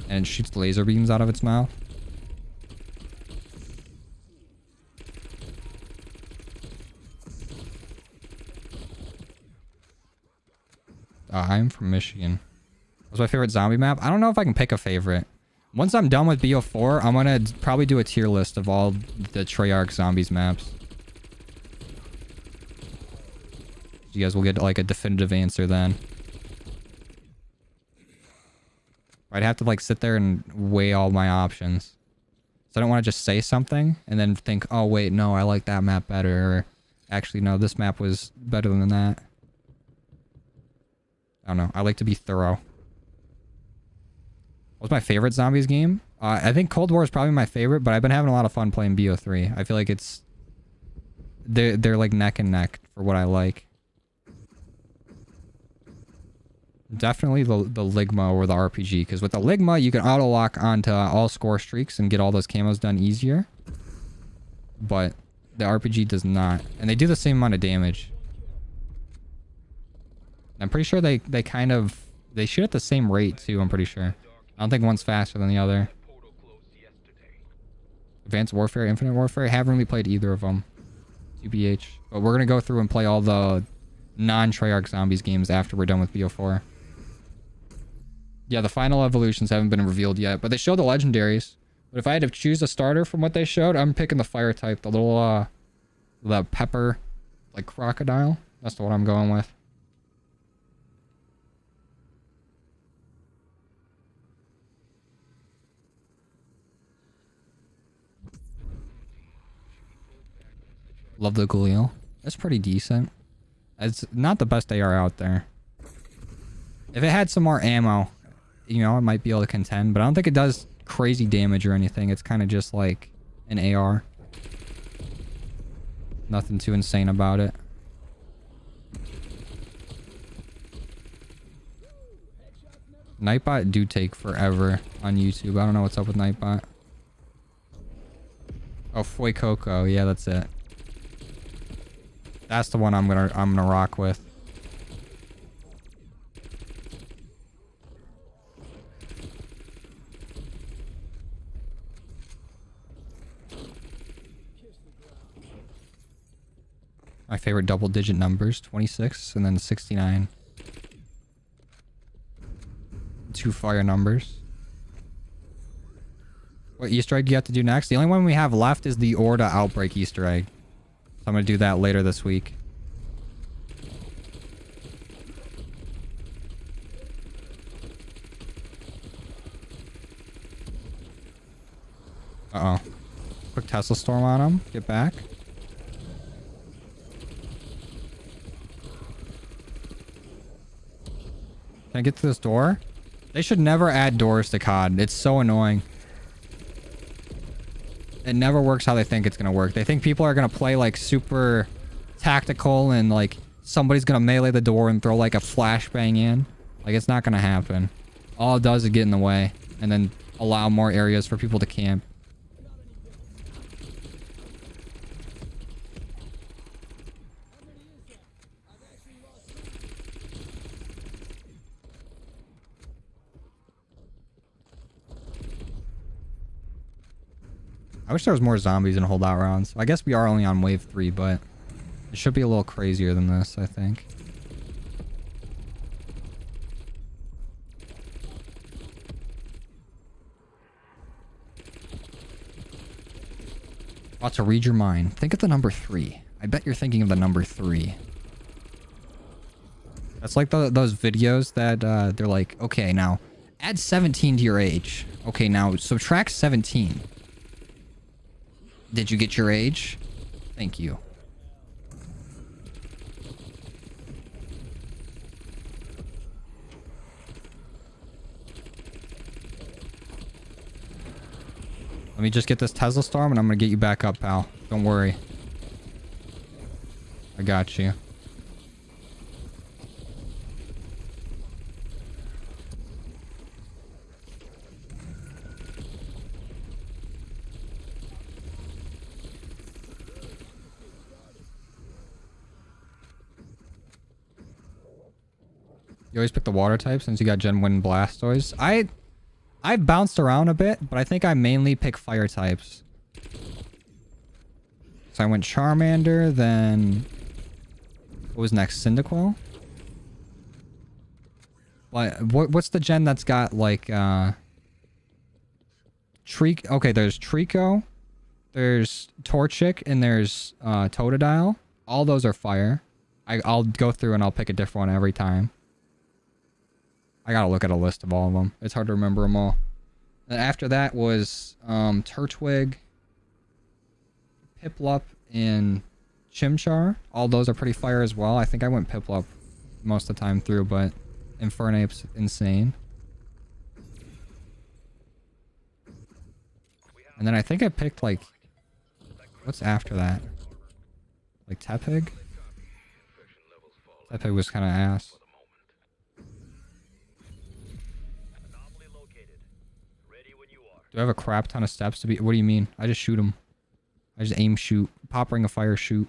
And it shoots laser beams out of its mouth. I'm from Michigan. What's my favorite zombie map? I don't know if I can pick a favorite. Once I'm done with BO4, I'm going to probably do a tier list of all the Treyarch Zombies maps. You guys will get like a definitive answer then. I'd have to like sit there and weigh all my options. So I don't want to just say something and then think, oh wait, no, I like that map better. Or actually, no, this map was better than that. I don't know. I like to be thorough. What's my favorite Zombies game? I think Cold War is probably my favorite, but I've been having a lot of fun playing BO3. I feel like it's... They're like neck and neck for what I like. Definitely the Ligma or the RPG, because with the Ligma, you can auto-lock onto all score streaks and get all those camos done easier. But the RPG does not. And they do the same amount of damage. I'm pretty sure they kind of... They shoot at the same rate, too, I'm pretty sure. I don't think one's faster than the other. Advanced Warfare, Infinite Warfare, I haven't really played either of them. TBH. But we're going to go through and play all the non-Treyarch Zombies games after we're done with BO4. Yeah, the final evolutions haven't been revealed yet, but they show the legendaries. But if I had to choose a starter from what they showed, I'm picking the fire type, the little, the pepper, like crocodile. That's the one I'm going with. Love the Galil. That's pretty decent. It's not the best AR out there. If it had some more ammo, you know, it might be able to contend, but I don't think it does crazy damage or anything. It's kind of just like an AR. Nothing too insane about it. Nightbot do take forever on YouTube. I don't know what's up with Nightbot. Oh, Foy Coco. Yeah, that's it. That's the one I'm gonna rock with. My favorite double-digit numbers, 26 and then 69. 2 fire numbers. What Easter egg do you have to do next? The only one we have left is the Orda Outbreak Easter egg. So I'm going to do that later this week. Uh-oh. Quick Tesla storm on him. Get back. Can I get to this door? They should never add doors to COD. It's so annoying. It never works how they think it's gonna work. They think people are gonna play like super tactical and like somebody's gonna melee the door and throw like a flashbang in. Like it's not gonna happen. All it does is get in the way and then allow more areas for people to camp. I wish there was more zombies in holdout rounds. I guess we are only on wave 3, but it should be a little crazier than this, I think. About to read your mind. Think of the number 3. I bet you're thinking of the number 3. That's like those videos that they're like, okay, now add 17 to your age. Okay, now subtract 17. Did you get your age? Thank you. Let me just get this Tesla storm and I'm gonna get you back up, pal. Don't worry. I got you. You always pick the water type since you got Gen 1 Blastoise. I've bounced around a bit, but I think I mainly pick fire types. So I went Charmander, then what was next? Cyndaquil? What's the gen that's got like okay, there's Trico, there's Torchic, and there's Totodile. All those are fire. I'll go through and I'll pick a different one every time. I gotta look at a list of all of them. It's hard to remember them all. And after that was Turtwig, Piplup, and Chimchar. All those are pretty fire as well. I think I went Piplup most of the time through, but Infernape's insane. And then I think I picked like... What's after that? Like Tepig? Tepig was kind of ass. Do I have a crap ton of steps to be... What do you mean? I just shoot him. I just aim shoot. Pop ring of fire shoot.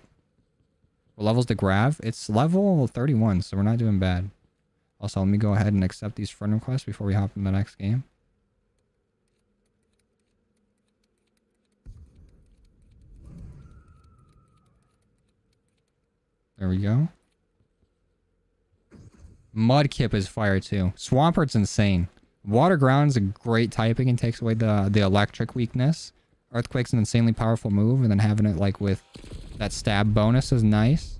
What level's the Grav? It's level 31, so we're not doing bad. Also, let me go ahead and accept these friend requests before we hop in the next game. There we go. Mudkip is fire too. Swampert's insane. Water Ground is a great typing and takes away the electric weakness. Earthquake's an insanely powerful move, and then having it like with that stab bonus is nice.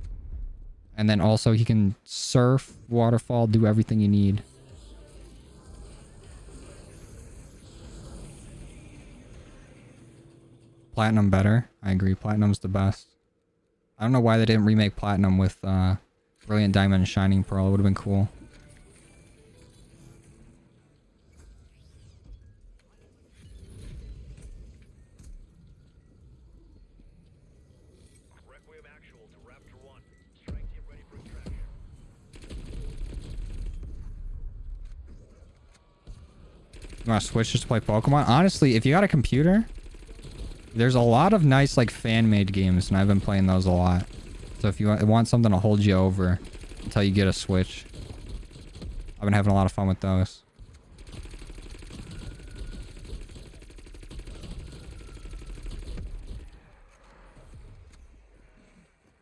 And then also he can surf, waterfall, do everything you need. Platinum better. I agree. Platinum's the best. I don't know why they didn't remake Platinum with Brilliant Diamond and Shining Pearl. It would have been cool. You want to switch just to play Pokemon? Honestly, if you got a computer, there's a lot of nice like fan-made games, and I've been playing those a lot. So if you want something to hold you over until you get a Switch, I've been having a lot of fun with those.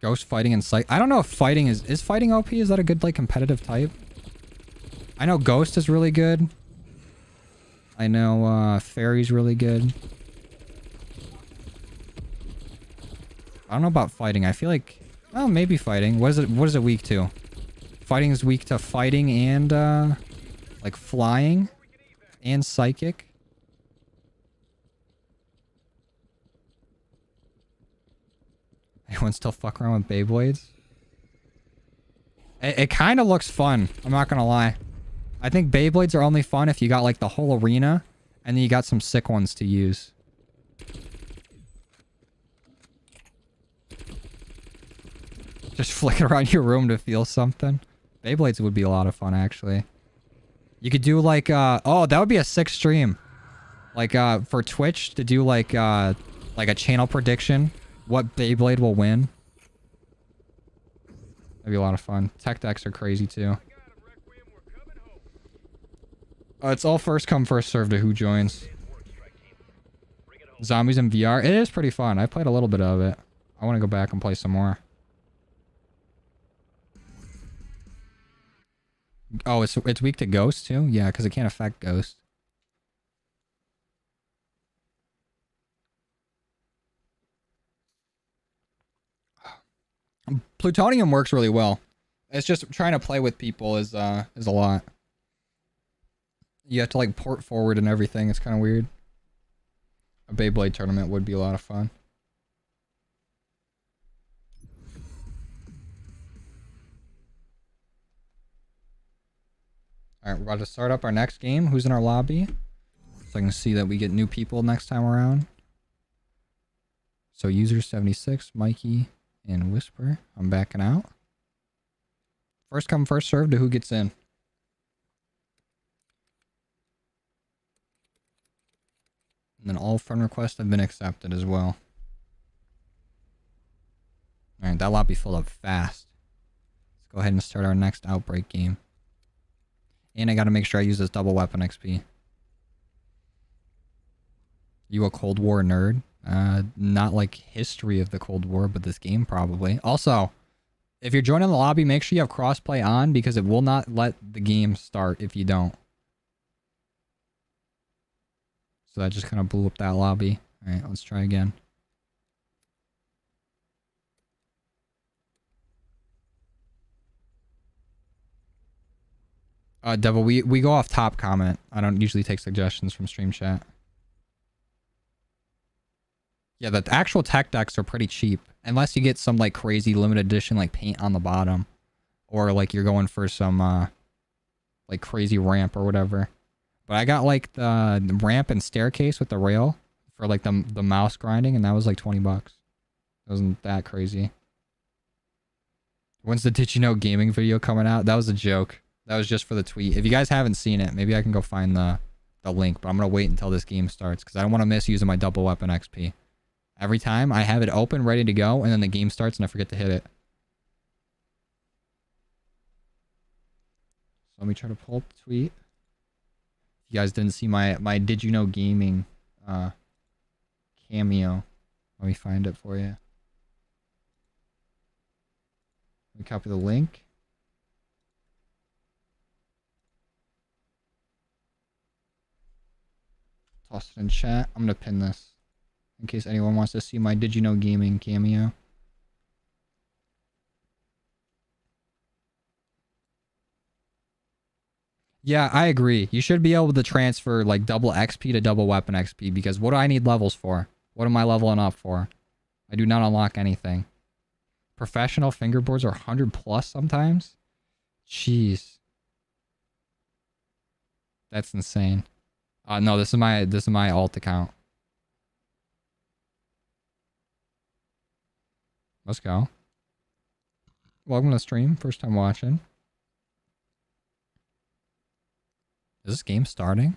Ghost fighting and Psych. I don't know if fighting is fighting OP? Is that a good like competitive type? I know Ghost is really good. I know Fairy's really good. I don't know about fighting. I feel like, oh, maybe fighting. What is it weak to? Fighting is weak to fighting and like flying and psychic. Anyone still fuck around with Beyblades? It kind of looks fun. I'm not gonna lie. I think Beyblades are only fun if you got like the whole arena and then you got some sick ones to use. Just flick it around your room to feel something. Beyblades would be a lot of fun, actually. You could do like, oh, that would be a sick stream. Like, for Twitch to do like a channel prediction. What Beyblade will win. That'd be a lot of fun. Tech decks are crazy, too. It's all first come, first serve to who joins. Zombies in VR. It is pretty fun. I played a little bit of it. I want to go back and play some more. Oh, it's weak to Ghost too? Yeah, because it can't affect Ghost. Plutonium works really well. It's just trying to play with people is a lot. You have to like port forward and everything. It's kind of weird. A Beyblade tournament would be a lot of fun. Alright, we're about to start up our next game. Who's in our lobby? So I can see that we get new people next time around. So user 76, Mikey, and Whisper. I'm backing out. First come, first serve to who gets in. And then all friend requests have been accepted as well. Alright, that lobby filled up fast. Let's go ahead and start our next Outbreak game. And I gotta make sure I use this double weapon XP. You a Cold War nerd? Not like history of the Cold War, but this game probably. Also, if you're joining the lobby, make sure you have crossplay on because it will not let the game start if you don't. So that just kind of blew up that lobby. Alright, let's try again. Devil, we go off top comment. I don't usually take suggestions from stream chat. Yeah, the actual tech decks are pretty cheap. Unless you get some like crazy limited edition like paint on the bottom. Or like you're going for some like crazy ramp or whatever. But I got like the ramp and staircase with the rail for like the mouse grinding and that was like 20 bucks. It wasn't that crazy. When's the Did You Know Gaming video coming out? That was a joke. That was just for the tweet. If you guys haven't seen it, maybe I can go find the link. But I'm going to wait until this game starts because I don't want to miss using my double weapon XP. Every time I have it open, ready to go, and then the game starts and I forget to hit it. So let me try to pull up the tweet. If you guys didn't see my Did You Know Gaming cameo, let me find it for you. Let me copy the link. Toss it in chat. I'm going to pin this in case anyone wants to see my Did You Know Gaming cameo. Yeah, I agree. You should be able to transfer like double XP to double weapon XP because what do I need levels for? What am I leveling up for? I do not unlock anything. Professional fingerboards are 100 plus sometimes? Jeez. That's insane. No, this is my alt account. Let's go. Welcome to the stream. First time watching. Is this game starting?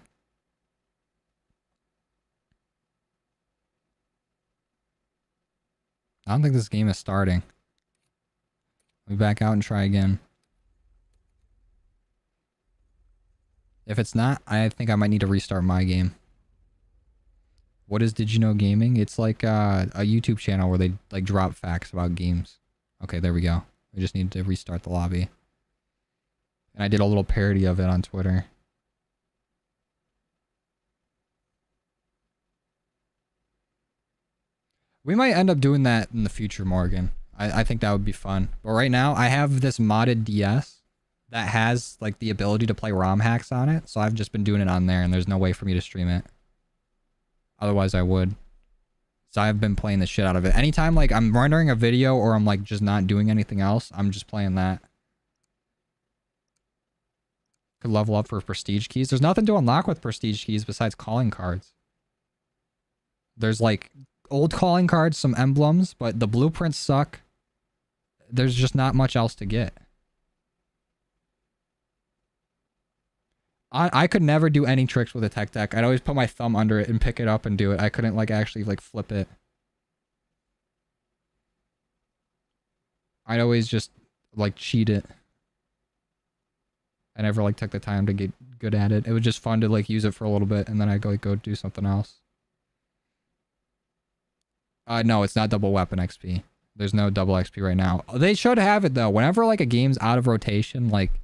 I don't think this game is starting. Let me back out and try again. If it's not, I think I might need to restart my game. What is Did You Know Gaming? It's like a YouTube channel where they like drop facts about games. Okay, there we go. We just need to restart the lobby. And I did a little parody of it on Twitter. We might end up doing that in the future, Morgan. I think that would be fun. But right now, I have this modded DS that has like the ability to play ROM hacks on it. So I've just been doing it on there and there's no way for me to stream it. Otherwise I would. So I've been playing the shit out of it. Anytime like I'm rendering a video or I'm like just not doing anything else, I'm just playing that. Could level up for prestige keys. There's nothing to unlock with prestige keys besides calling cards. There's like old calling cards, some emblems, but the blueprints suck. There's just not much else to get. I could never do any tricks with a tech deck. I'd always put my thumb under it and pick it up and do it. I couldn't like actually like flip it. I'd always just like cheat it. I never like took the time to get good at it. It was just fun to like use it for a little bit and then I'd go do something else. No, it's not double weapon XP. There's no double XP right now. They should have it though. Whenever like a game's out of rotation, like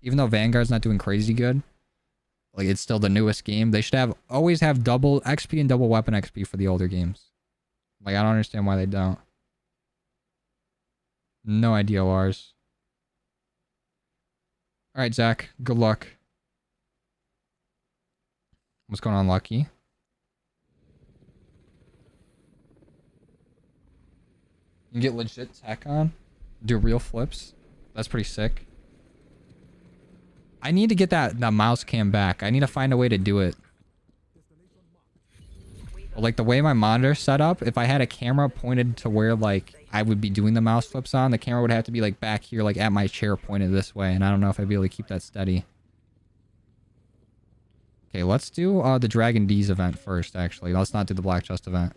even though Vanguard's not doing crazy good, like it's still the newest game, they should always have double XP and double weapon XP for the older games. Like I don't understand why they don't. No idea, Lars. Alright, Zach. Good luck. What's going on, Lucky? You can get legit tech on? Do real flips? That's pretty sick. I need to get that mouse cam back. I need to find a way to do it. But like the way my monitor's set up, if I had a camera pointed to where like I would be doing the mouse flips on, the camera would have to be like back here, like at my chair pointed this way. And I don't know if I'd be able to keep that steady. Okay, let's do the Dragon D's event first, actually. Let's not do the Black Chest event.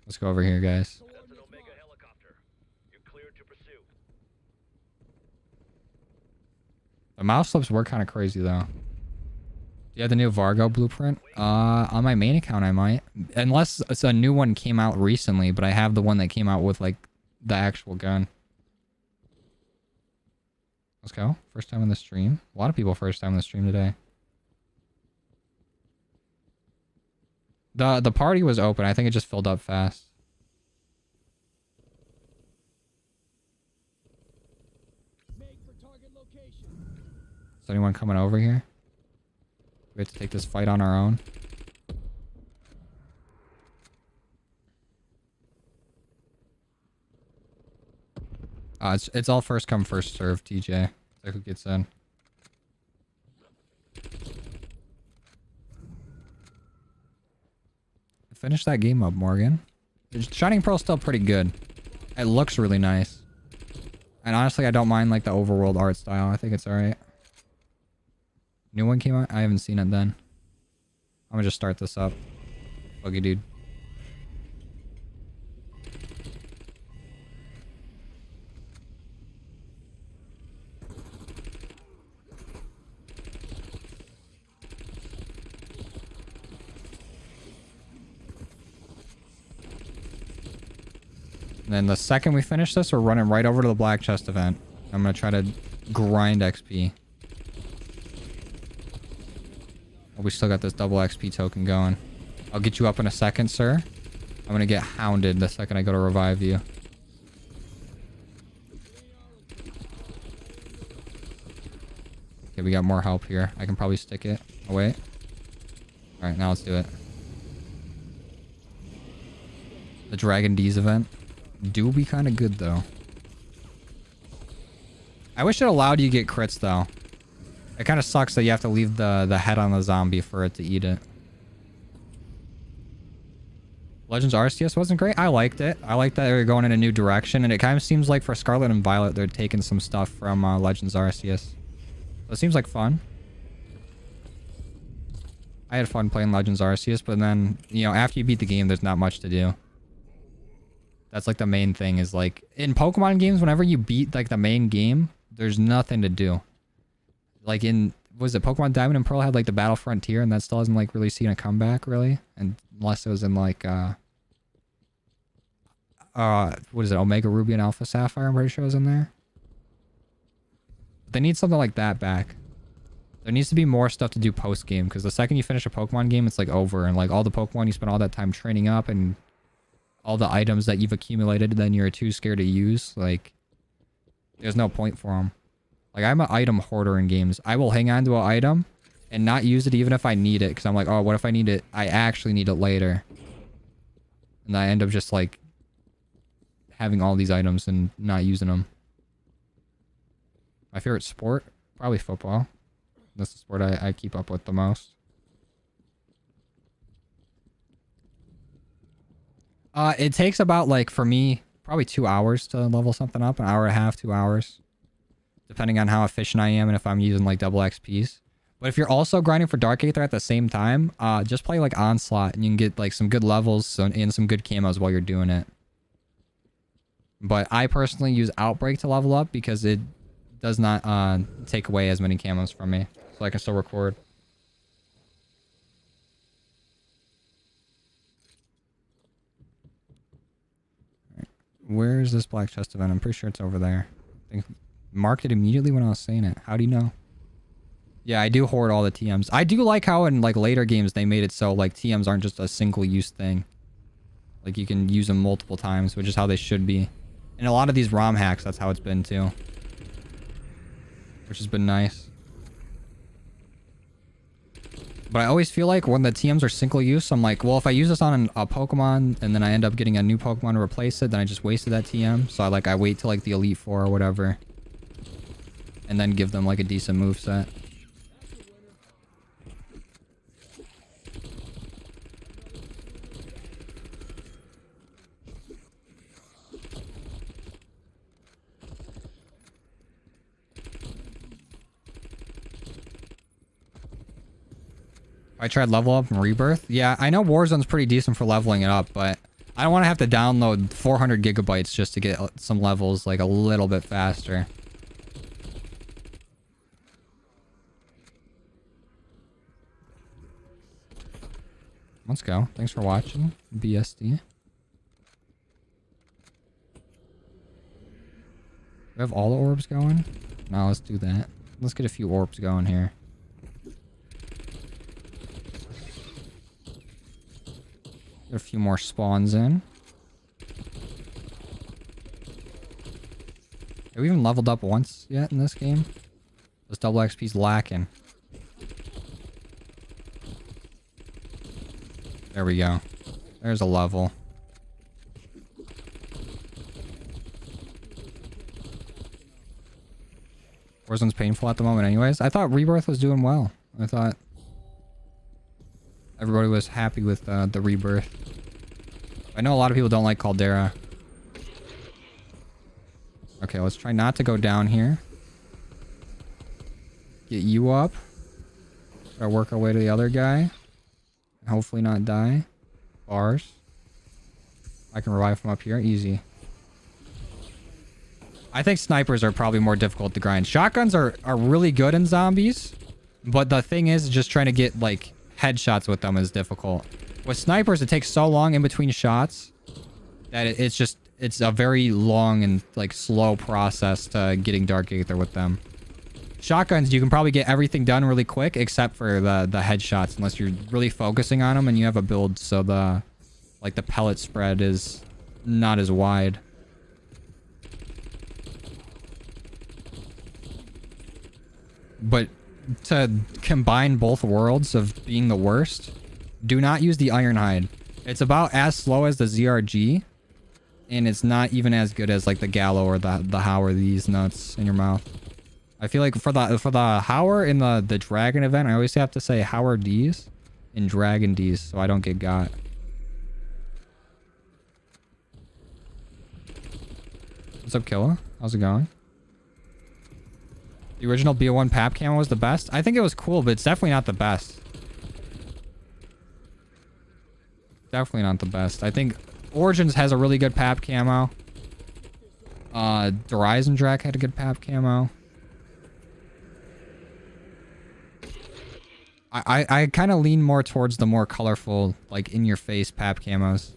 Let's go over here, guys. The mouse flips were kind of crazy, though. Do you have the new Vargo blueprint? On my main account, I might. Unless it's a new one came out recently, but I have the one that came out with, like, the actual gun. Let's go. First time in the stream. A lot of people first time in the stream today. The party was open. I think it just filled up fast. Is anyone coming over here? We have to take this fight on our own. It's all first come first serve, TJ. Like who gets in. Finish that game up, Morgan. Shining Pearl's still pretty good. It looks really nice. And honestly, I don't mind like the overworld art style. I think it's alright. New one came out? I haven't seen it then. I'm gonna just start this up. Buggy dude. And then the second we finish this, we're running right over to the Black Chest event. I'm gonna try to grind XP. Oh, we still got this double XP token going. I'll get you up in a second, sir. I'm gonna get hounded the second I go to revive you. Okay, we got more help here. I can probably stick it. Oh, wait. Alright, now let's do it. The Dragon D's event. Do be kind of good, though. I wish it allowed you to get crits, though. It kind of sucks that you have to leave the head on the zombie for it to eat it. Legends RCS wasn't great. I liked it. I liked that they were going in a new direction, and it kind of seems like for Scarlet and Violet, they're taking some stuff from Legends RCS. So it seems like fun. I had fun playing Legends Arceus, but then, you know, after you beat the game, there's not much to do. That's like the main thing is like in Pokemon games, whenever you beat like the main game, there's nothing to do. Like in, was it Pokemon Diamond and Pearl had like the Battle Frontier, and that still hasn't like really seen a comeback really, and unless it was in like what is it, Omega Ruby and Alpha Sapphire? I'm pretty sure it was in there. But they need something like that back. There needs to be more stuff to do post game, because the second you finish a Pokemon game, it's like over, and like all the Pokemon you spent all that time training up and all the items that you've accumulated, then you're too scared to use. Like, there's no point for them. Like, I'm an item hoarder in games. I will hang on to an item and not use it even if I need it, because I'm like, oh, what if I need it? I actually need it later. And I end up just like having all these items and not using them. My favorite sport? Probably football. That's the sport I keep up with the most. It takes about, like, for me, probably 2 hours to level something up. An hour and a half, 2 hours. Depending on how efficient I am and if I'm using, like, double XPs. But if you're also grinding for Dark Aether at the same time, just play, like, Onslaught. And you can get, like, some good levels and some good camos while you're doing it. But I personally use Outbreak to level up because it does not take away as many camos from me. So I can still record. Where's this black chest event? I'm pretty sure it's over there. I think marked it immediately when I was saying it. How do you know? Yeah, I do hoard all the TMs. I do like how in like later games they made it so like TMs aren't just a single use thing. Like you can use them multiple times, which is how they should be. And a lot of these ROM hacks, that's how it's been too. Which has been nice. But I always feel like when the TMs are single use, I'm like, well, if I use this on a Pokemon and then I end up getting a new Pokemon to replace it, then I just wasted that TM. So I wait till like the Elite Four or whatever. And then give them like a decent moveset. I tried level up and rebirth. Yeah, I know Warzone's pretty decent for leveling it up, but I don't want to have to download 400 gigabytes just to get some levels like a little bit faster. Let's go. Thanks for watching, BSD. We have all the orbs going? No, let's do that. Let's get a few orbs going here. Get a few more spawns in. Have we even leveled up once yet in this game? This double XP's lacking. There we go. There's a level. Warzone's painful at the moment anyways. I thought Rebirth was doing well. I thought everybody was happy with the Rebirth. I know a lot of people don't like Caldera. Okay, let's try not to go down here. Get you up. Try to work our way to the other guy. Hopefully not die. Bars. I can revive from up here. Easy. I think snipers are probably more difficult to grind. Shotguns are really good in zombies. But the thing is, just trying to get, like, headshots with them is difficult. With snipers, it takes so long in between shots that it's a very long and, like, slow process to getting Dark Aether with them. Shotguns, you can probably get everything done really quick, except for the headshots, unless you're really focusing on them and you have a build so the pellet spread is not as wide. But to combine both worlds of being the worst, do not use the Ironhide. It's about as slow as the ZRG, and it's not even as good as like the Gallo or the How or these nuts in your mouth. I feel like for the Howler in the Dragon event, I always have to say Howler D's and Dragon D's so I don't get got. What's up, Killa? How's it going? The original BO1 Pap camo was the best? I think it was cool, but it's definitely not the best. Definitely not the best. I think Origins has a really good Pap camo. Horizon Drac had a good Pap camo. I kind of lean more towards the more colorful, like in-your-face Pap camos,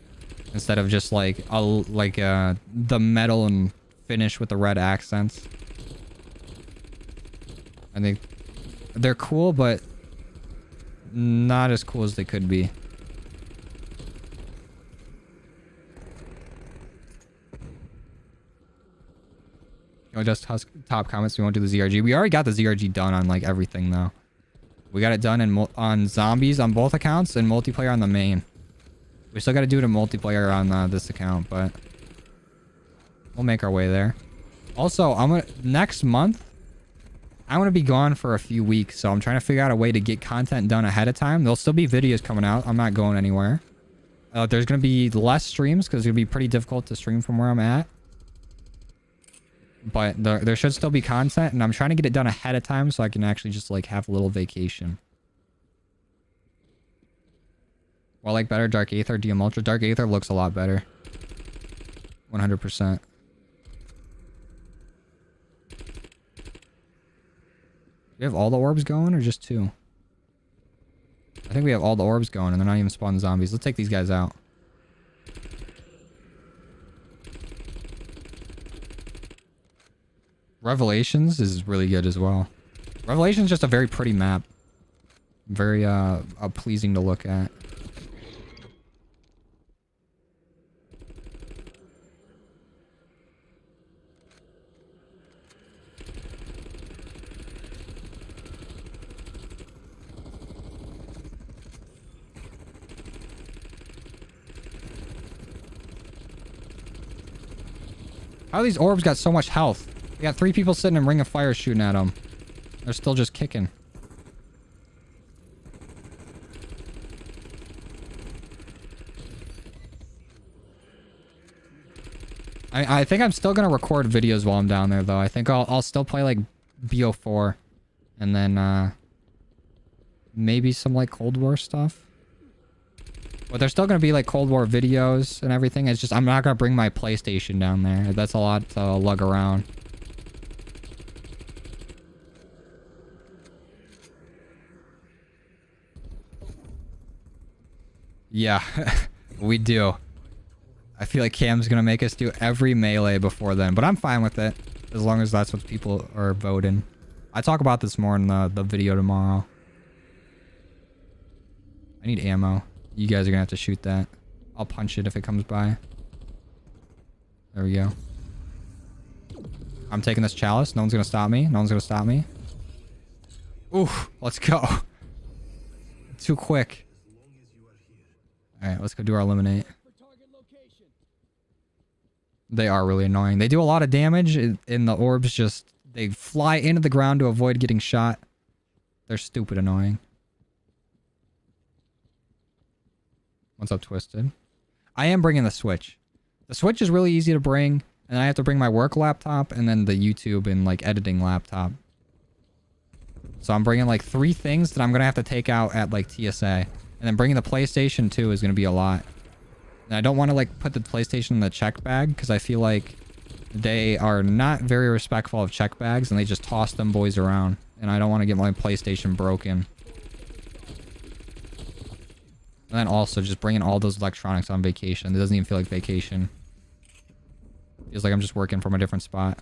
instead of just like the metal and finish with the red accents. I think they're cool, but not as cool as they could be. You know, just top comments. We won't do the ZRG. We already got the ZRG done on like everything though. We got it done on zombies on both accounts and multiplayer on the main. We still got to do it in multiplayer on this account, but we'll make our way there. Also, next month, I'm going to be gone for a few weeks, so I'm trying to figure out a way to get content done ahead of time. There'll still be videos coming out. I'm not going anywhere. There's going to be less streams because it's going to be pretty difficult to stream from where I'm at. But there should still be content, and I'm trying to get it done ahead of time so I can actually just like have a little vacation. Well, like better Dark Aether, DM Ultra. Dark Aether looks a lot better. 100%. We have all the orbs going or just 2? I think we have all the orbs going and they're not even spawning zombies. Let's take these guys out. Revelations is really good as well. Revelations is just a very pretty map. Very pleasing to look at. How these orbs got so much health? We got 3 people sitting in Ring of Fire shooting at them. They're still just kicking. I think I'm still gonna record videos while I'm down there though. I think I'll still play like BO4 and then maybe some like Cold War stuff. But there's still gonna be like Cold War videos and everything. It's just I'm not gonna bring my PlayStation down there. That's a lot to lug around. Yeah, we do. I feel like Cam's gonna make us do every melee before then, but I'm fine with it as long as that's what people are voting. I talk about this more in the video tomorrow. I need ammo. You guys are gonna have to shoot that. I'll punch it if it comes by. There we go. I'm taking this chalice. No one's gonna stop me. No one's gonna stop me. Ooh, let's go. Too quick. Alright, let's go do our eliminate. They are really annoying. They do a lot of damage, and the orbs just... They fly into the ground to avoid getting shot. They're stupid annoying. What's up, Twisted? I am bringing the Switch. The Switch is really easy to bring, and I have to bring my work laptop and then the YouTube and like editing laptop. So I'm bringing like 3 things that I'm gonna have to take out at like TSA. And then bringing the PlayStation 2 is gonna be a lot. And I don't want to like put the PlayStation in the check bag because I feel like they are not very respectful of check bags and they just toss them boys around. And I don't want to get my PlayStation broken. And then also just bringing all those electronics on vacation. It doesn't even feel like vacation. Feels like I'm just working from a different spot.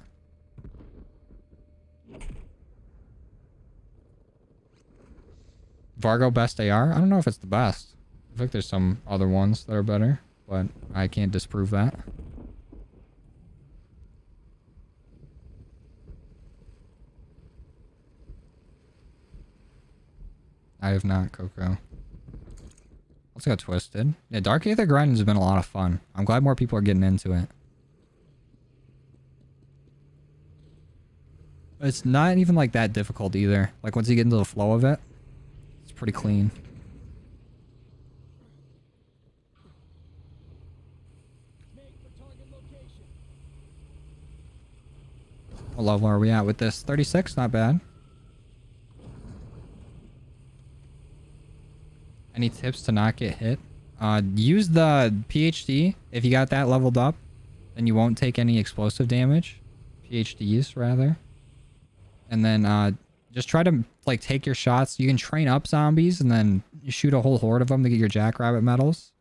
Vargo best AR? I don't know if it's the best. I think there's some other ones that are better, but I can't disprove that. I have not, Coco. Let's go Twisted. Yeah, Dark Aether grinding has been a lot of fun. I'm glad more people are getting into it. It's not even like that difficult either. Like once you get into the flow of it, it's pretty clean. What level are we at with this? 36? Not bad. Any tips to not get hit? Use the PhD. If you got that leveled up, then you won't take any explosive damage. PhDs, rather. And then just try to like take your shots. You can train up zombies and then you shoot a whole horde of them to get your jackrabbit medals.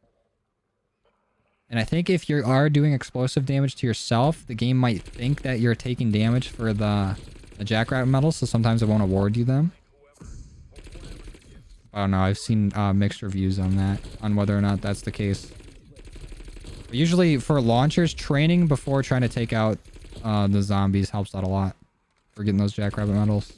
And I think if you are doing explosive damage to yourself, the game might think that you're taking damage for the jackrabbit medals, so sometimes it won't award you them. I don't know, I've seen mixed reviews on that, on whether or not that's the case. But usually for launchers, training before trying to take out the zombies helps out a lot for getting those jackrabbit medals.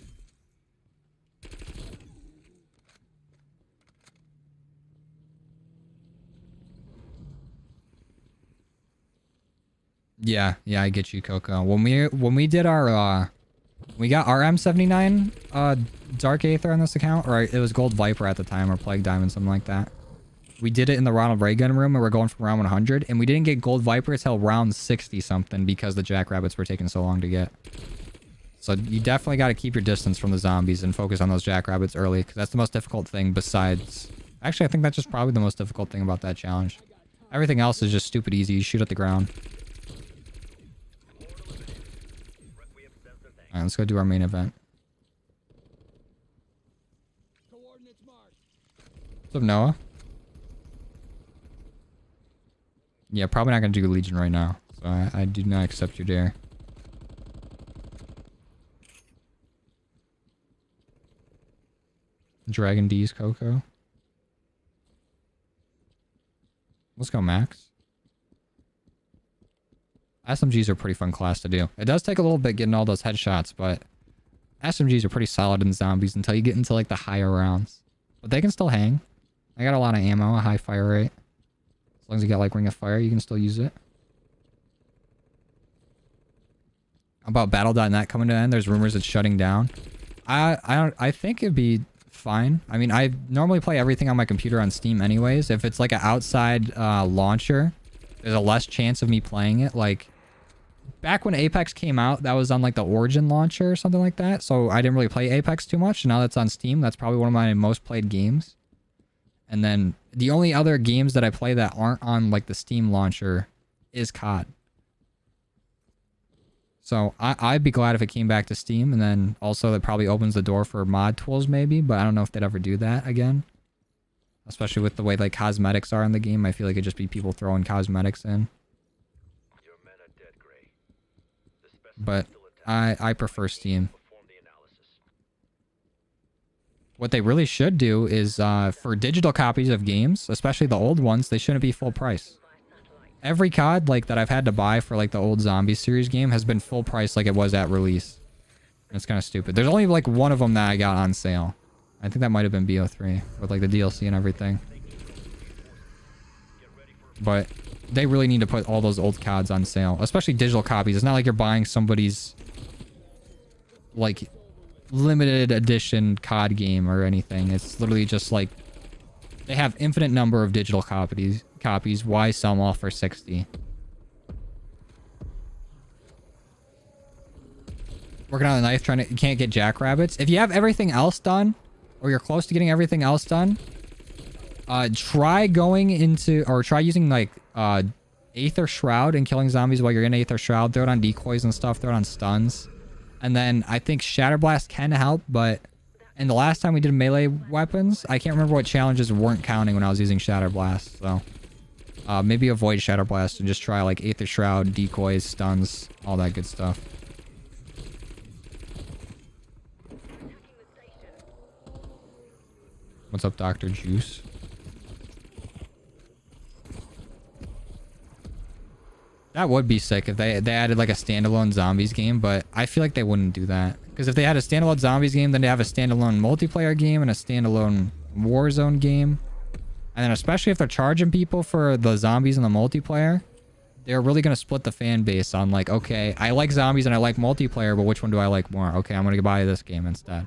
Yeah, yeah, I get you, Coco. When we did our we got our M79 Dark Aether on this account, or it was Gold Viper at the time, or Plague Diamond, something like that. We did it in the Ronald Reagan room, and we're going from round 100, and we didn't get Gold Viper until round 60 something because the Jackrabbits were taking so long to get. So you definitely got to keep your distance from the zombies and focus on those Jackrabbits early, because that's the most difficult thing besides... Actually, I think that's just probably the most difficult thing about that challenge. Everything else is just stupid easy. You shoot at the ground. Alright, let's go do our main event. Coordinates marked. What's up, Noah? Yeah, probably not going to do Legion right now. So I do not accept your dare. Dragon D's Coco. Let's go, Max. SMGs are a pretty fun class to do. It does take a little bit getting all those headshots, but SMGs are pretty solid in zombies until you get into like the higher rounds. But they can still hang. I got a lot of ammo, a high fire rate. As long as you got like Ring of Fire, you can still use it. About Battle.net coming to an end, there's rumors it's shutting down. I think it'd be fine. I mean, I normally play everything on my computer on Steam anyways. If it's like an outside launcher, there's a less chance of me playing it. Like, back when Apex came out, that was on like the Origin launcher or something like that. So I didn't really play Apex too much. Now that's on Steam, that's probably one of my most played games. And then the only other games that I play that aren't on like the Steam launcher is COD. So I'd be glad if it came back to Steam, and then also that probably opens the door for mod tools maybe, but I don't know if they'd ever do that again. Especially with the way like cosmetics are in the game, I feel like it'd just be people throwing cosmetics in. Your men are dead, Gray. The specimen But still attached. I prefer Steam. Perform the analysis. What they really should do is for digital copies of games, especially the old ones, they shouldn't be full price. Every COD like that I've had to buy for like the old Zombie series game has been full price like it was at release. And it's kind of stupid. There's only like one of them that I got on sale. I think that might have been BO3 with like the DLC and everything. But they really need to put all those old CODs on sale, especially digital copies. It's not like you're buying somebody's like limited edition COD game or anything. It's literally just like they have infinite number of digital copies. Why sell them all for 60? Working on the knife, you can't get jackrabbits. If you have everything else done, or you're close to getting everything else done, try going into, or try using like Aether Shroud and killing zombies while you're in Aether Shroud. Throw it on decoys and stuff. Throw it on stuns. And then I think Shatter Blast can help, but and the last time we did melee weapons, I can't remember what challenges weren't counting when I was using Shatter Blast. So maybe avoid Shatter Blast and just try like Aether Shroud, decoys, stuns, all that good stuff. What's up, Dr. Juice? That would be sick if they added like a standalone zombies game, but I feel like they wouldn't do that. Because if they had a standalone zombies game, then they have a standalone multiplayer game and a standalone Warzone game. And then especially if they're charging people for the zombies and the multiplayer, they're really going to split the fan base on like, okay, I like zombies and I like multiplayer, but which one do I like more? Okay, I'm going to buy this game instead.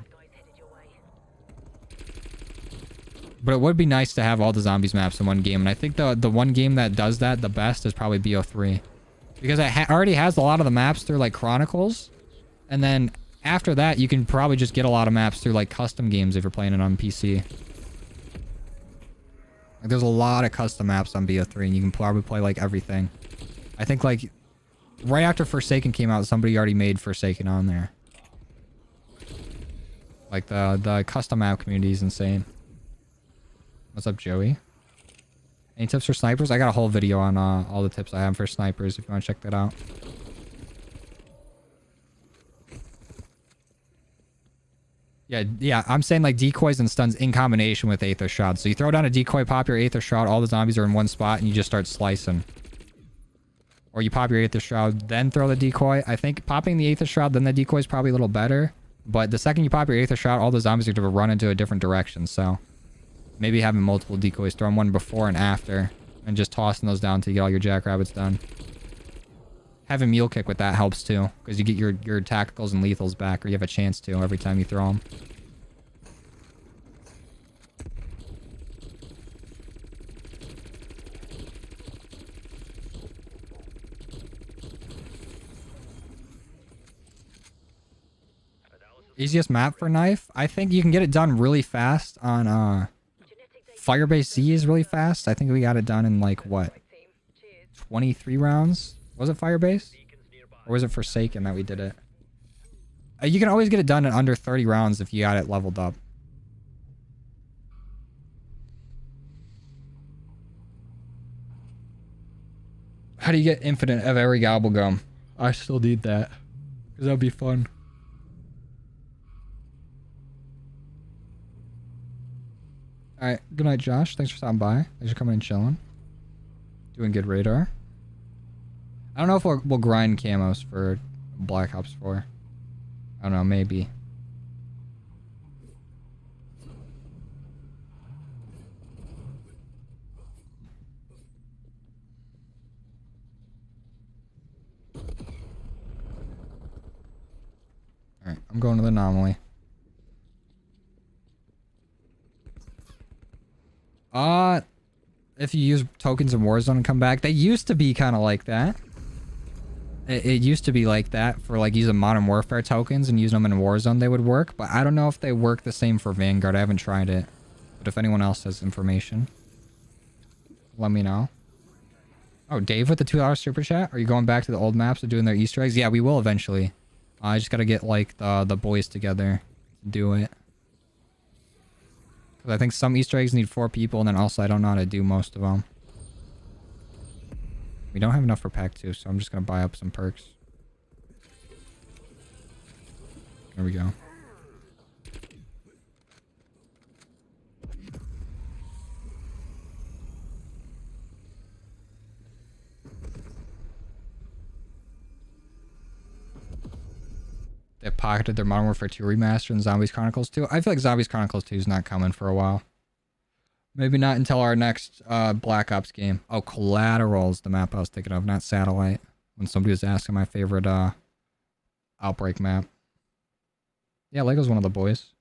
But it would be nice to have all the zombies maps in one game. And I think the one game that does that the best is probably BO3. Because it already has a lot of the maps through like Chronicles. And then after that, you can probably just get a lot of maps through like custom games if you're playing it on PC. Like, there's a lot of custom maps on BO3 and you can probably play like everything. I think like right after Forsaken came out, somebody already made Forsaken on there. Like the custom map community is insane. What's up, Joey? Any tips for snipers? I got a whole video on all the tips I have for snipers if you want to check that out. Yeah, I'm saying like decoys and stuns in combination with Aether Shroud. So you throw down a decoy, pop your Aether Shroud, all the zombies are in one spot, and you just start slicing. Or you pop your Aether Shroud, then throw the decoy. I think popping the Aether Shroud, then the decoy is probably a little better. But the second you pop your Aether Shroud, all the zombies are going to run into a different direction, so... Maybe having multiple decoys, throwing one before and after, and just tossing those down to get all your jackrabbits done. Having mule kick with that helps too, because you get your tacticals and lethals back, or you have a chance to every time you throw them. Easiest map for knife? I think you can get it done really fast on Firebase Z is really fast. I think we got it done in like what? 23 rounds? Was it Firebase? Or was it Forsaken that we did it? You can always get it done in under 30 rounds if you got it leveled up. How do you get infinite of every gobblegum? I still need that. Because that would be fun. Alright, good night, Josh. Thanks for stopping by. Thanks for coming and chilling. Doing good radar. I don't know if we'll grind camos for Black Ops 4. I don't know, maybe. Alright, I'm going to the anomaly. If you use tokens in Warzone and come back, they used to be kind of like that. It used to be like that for like using Modern Warfare tokens and using them in Warzone, they would work. But I don't know if they work the same for Vanguard. I haven't tried it. But if anyone else has information, let me know. Oh, Dave with the $2 super chat. Are you going back to the old maps and doing their Easter eggs? Yeah, we will eventually. I just gotta get like the boys together to do it. Because I think some Easter eggs need 4 people, and then also I don't know how to do most of them. We don't have enough for pack 2, so I'm just gonna buy up some perks. There we go. They pocketed their Modern Warfare 2 remaster and Zombies Chronicles 2. I feel like Zombies Chronicles 2 is not coming for a while. Maybe not until our next Black Ops game. Oh, Collateral's the map I was thinking of, not Satellite. When somebody was asking my favorite Outbreak map. Yeah, Lego's one of the boys.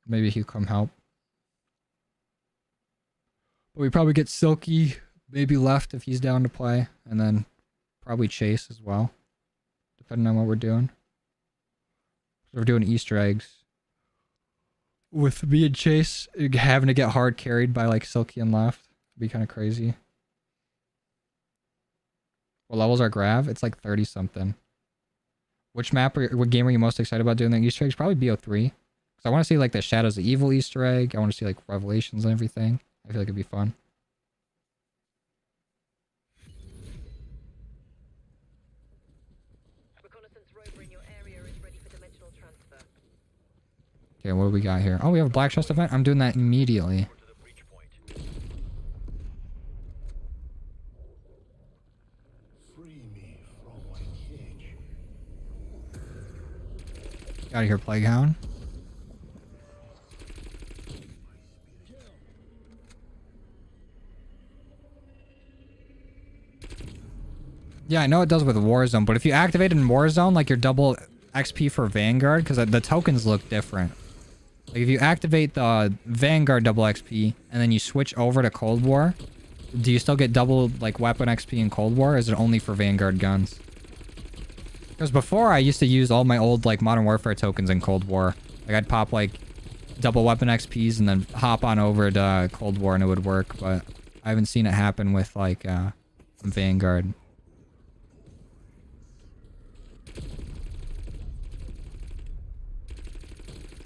Maybe he'll come help. But we probably get Silky, maybe Left if he's down to play, and then probably Chase as well, depending on what we're doing. So we're doing Easter eggs. With me and Chase having to get hard carried by like Silky and Left. It'd be kind of crazy. What levels are Grav? It's like 30 something. Which map or what game are you most excited about doing the Easter eggs? Probably BO3. Because I want to see like the Shadows of Evil Easter egg. I want to see like Revelations and everything. I feel like it'd be fun. Okay, what do we got here? Oh, we have a Black Chest event? I'm doing that immediately. Get out of here, Plaguehound. Yeah, I know it does with Warzone, but if you activate it in Warzone, like your double XP for Vanguard, because the tokens look different. Like if you activate the Vanguard double XP and then you switch over to Cold War, do you still get double like weapon XP in Cold War, or is it only for Vanguard guns? Because before I used to use all my old like Modern Warfare tokens in Cold War. Like I'd pop like double weapon XPs and then hop on over to Cold War and it would work, but I haven't seen it happen with like Vanguard.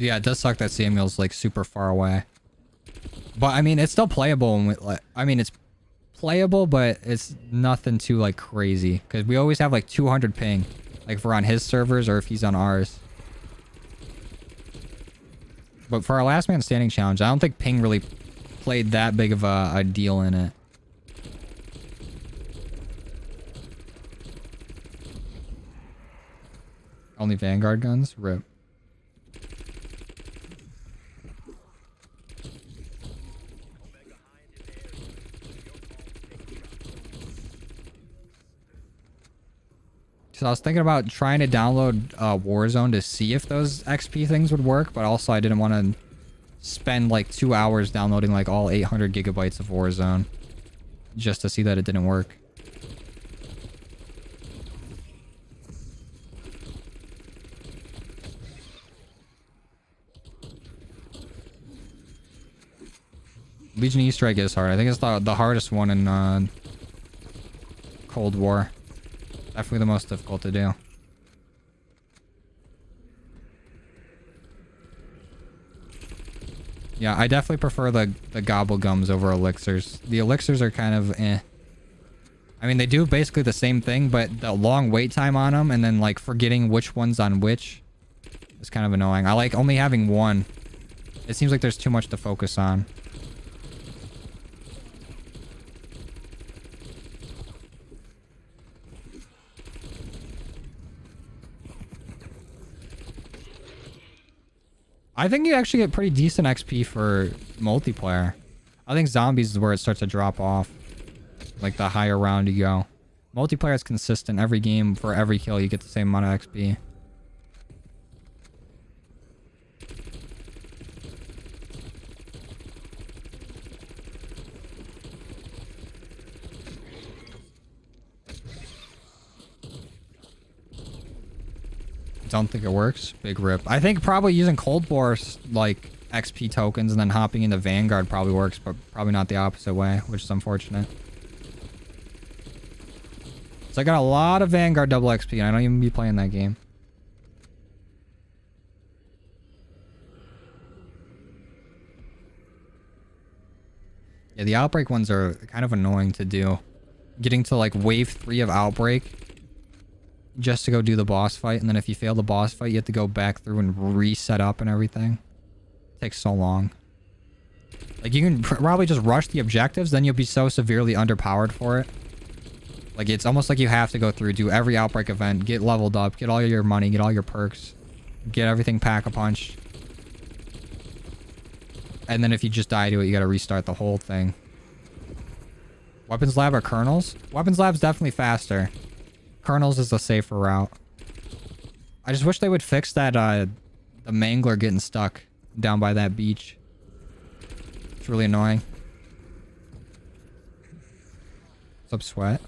Yeah, it does suck that Samuel's like super far away. But I mean, it's still playable. And I mean, it's playable, but it's nothing too like crazy. Because we always have like 200 ping. Like if we're on his servers or if he's on ours. But for our last man standing challenge, I don't think ping really played that big of a deal in it. Only Vanguard guns? RIP. So I was thinking about trying to download Warzone to see if those XP things would work, but also I didn't want to spend like 2 hours downloading like all 800 gigabytes of Warzone just to see that it didn't work. Legion Easter egg is hard. I think it's the hardest one in Cold War. Definitely the most difficult to do. Yeah, I definitely prefer the gobble gums over elixirs. The elixirs are kind of eh. I mean, they do basically the same thing, but the long wait time on them and then like forgetting which one's on which is kind of annoying. I like only having one. It seems like there's too much to focus on. I think you actually get pretty decent XP for multiplayer. I think zombies is where it starts to drop off. Like the higher round you go. Multiplayer is consistent. Every game, for every kill, you get the same amount of XP. Don't think it works. Big rip. I think probably using Cold War like XP tokens and then hopping into Vanguard probably works, but probably not the opposite way, which is unfortunate. So I got a lot of Vanguard double XP and I don't even be playing that game. Yeah, the Outbreak ones are kind of annoying to do. Getting to like wave 3 of Outbreak just to go do the boss fight, and then if you fail the boss fight, you have to go back through and reset up and everything. It takes so long. Like, you can probably just rush the objectives, then you'll be so severely underpowered for it. Like, it's almost like you have to go through, do every Outbreak event, get leveled up, get all your money, get all your perks, get everything pack-a-punch. And then if you just die to it, you gotta restart the whole thing. Weapons Lab or Kernels? Weapons Lab's definitely faster. Kernels is the safer route. I just wish they would fix that, the Mangler getting stuck down by that beach. It's really annoying. What's up, Sweat?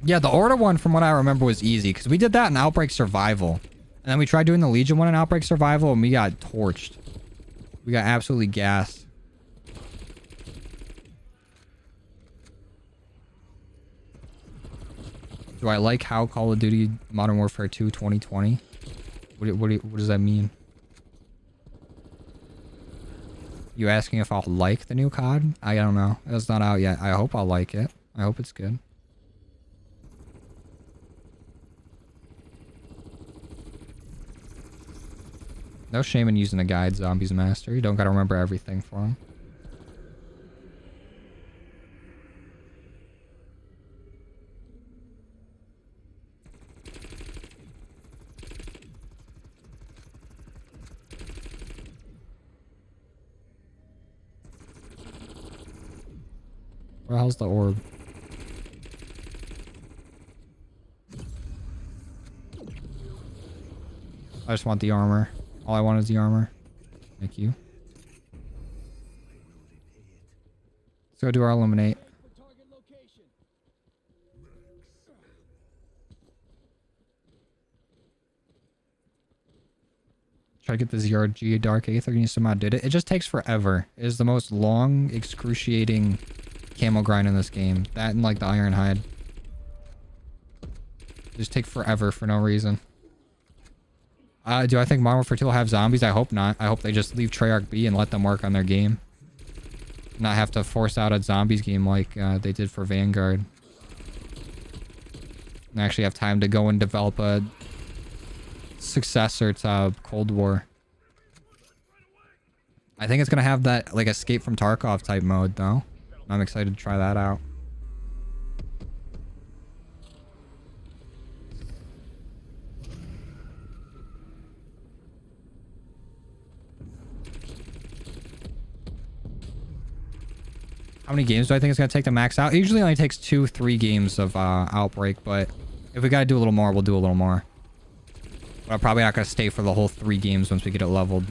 Yeah, the Order one, from what I remember, was easy, because we did that in Outbreak Survival. And then we tried doing the Legion one in Outbreak Survival, and we got torched. We got absolutely gassed. Do I like how Call of Duty Modern Warfare 2 2020? What does that mean? You asking if I'll like the new COD? I don't know. It's not out yet. I hope I'll like it. I hope it's good. No shame in using a guide, Zombies Master. You don't gotta remember everything for them. Where the hell's the orb? I just want the armor. All I want is the armor. Thank you. Let's go do our eliminate. Try to get the ZRG Dark Aether and somehow did it. It just takes forever. It is the most long, excruciating camo grind in this game. That and like the Iron Hide. Just take forever for no reason. Do I think Modern Warfare 2 will have zombies? I hope not. I hope they just leave Treyarch be and let them work on their game. Not have to force out a zombies game like they did for Vanguard. And actually have time to go and develop a successor to Cold War. I think it's going to have that like Escape from Tarkov type mode though. I'm excited to try that out. How many games do I think it's going to take to max out? It usually only takes 2-3 games of Outbreak, but if we got to do a little more, we'll do a little more. But I'm probably not going to stay for the whole 3 games once we get it leveled.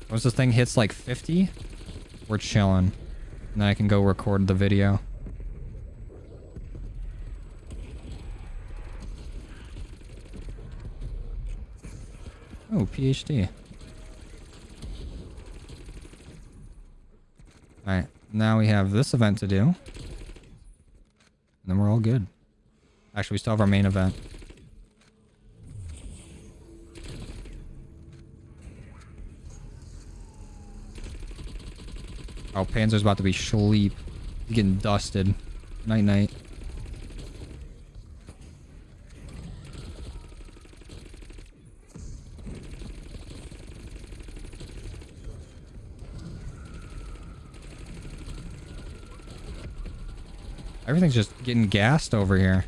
Once this thing hits like 50, we're chilling. And then I can go record the video. Oh, PhD. Alright, now we have this event to do. And then we're all good. Actually, we still have our main event. Oh, Panzer's about to be sleep. He's getting dusted. Night night. Everything's just getting gassed over here.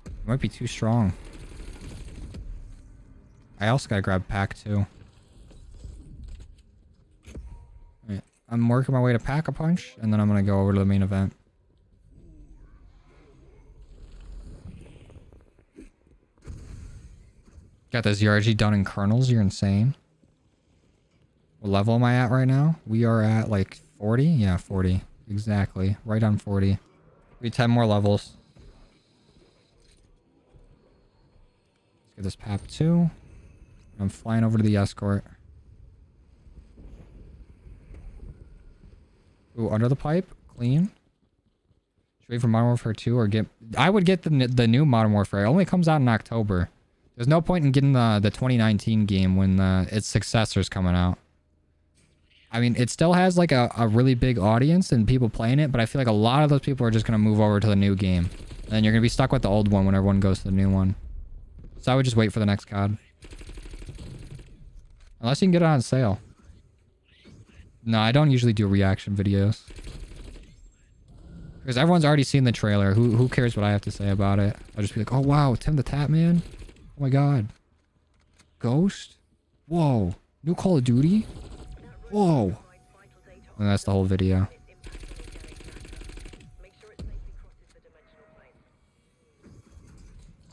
It might be too strong. I also gotta grab pack too. Right. I'm working my way to pack a punch, and then I'm gonna go over to the main event. Got the ZRG done in kernels. You're insane. What level am I at right now? We are at like 40? Yeah, 40. Exactly. Right on 40. We 10 more levels. Let's get this PAP 2. I'm flying over to the escort. Ooh, under the pipe. Clean. Should we wait for Modern Warfare 2 or get... I would get the new Modern Warfare. It only comes out in October. There's no point in getting the 2019 game when its successor's coming out. I mean, it still has like a really big audience and people playing it, but I feel like a lot of those people are just going to move over to the new game. And then you're going to be stuck with the old one when everyone goes to the new one. So I would just wait for the next COD. Unless you can get it on sale. No, I don't usually do reaction videos. Because everyone's already seen the trailer. Who cares what I have to say about it? I'll just be like, oh wow, Tim the Tap Man? Oh my god. Ghost? Whoa. New Call of Duty? Whoa. And that's the whole video.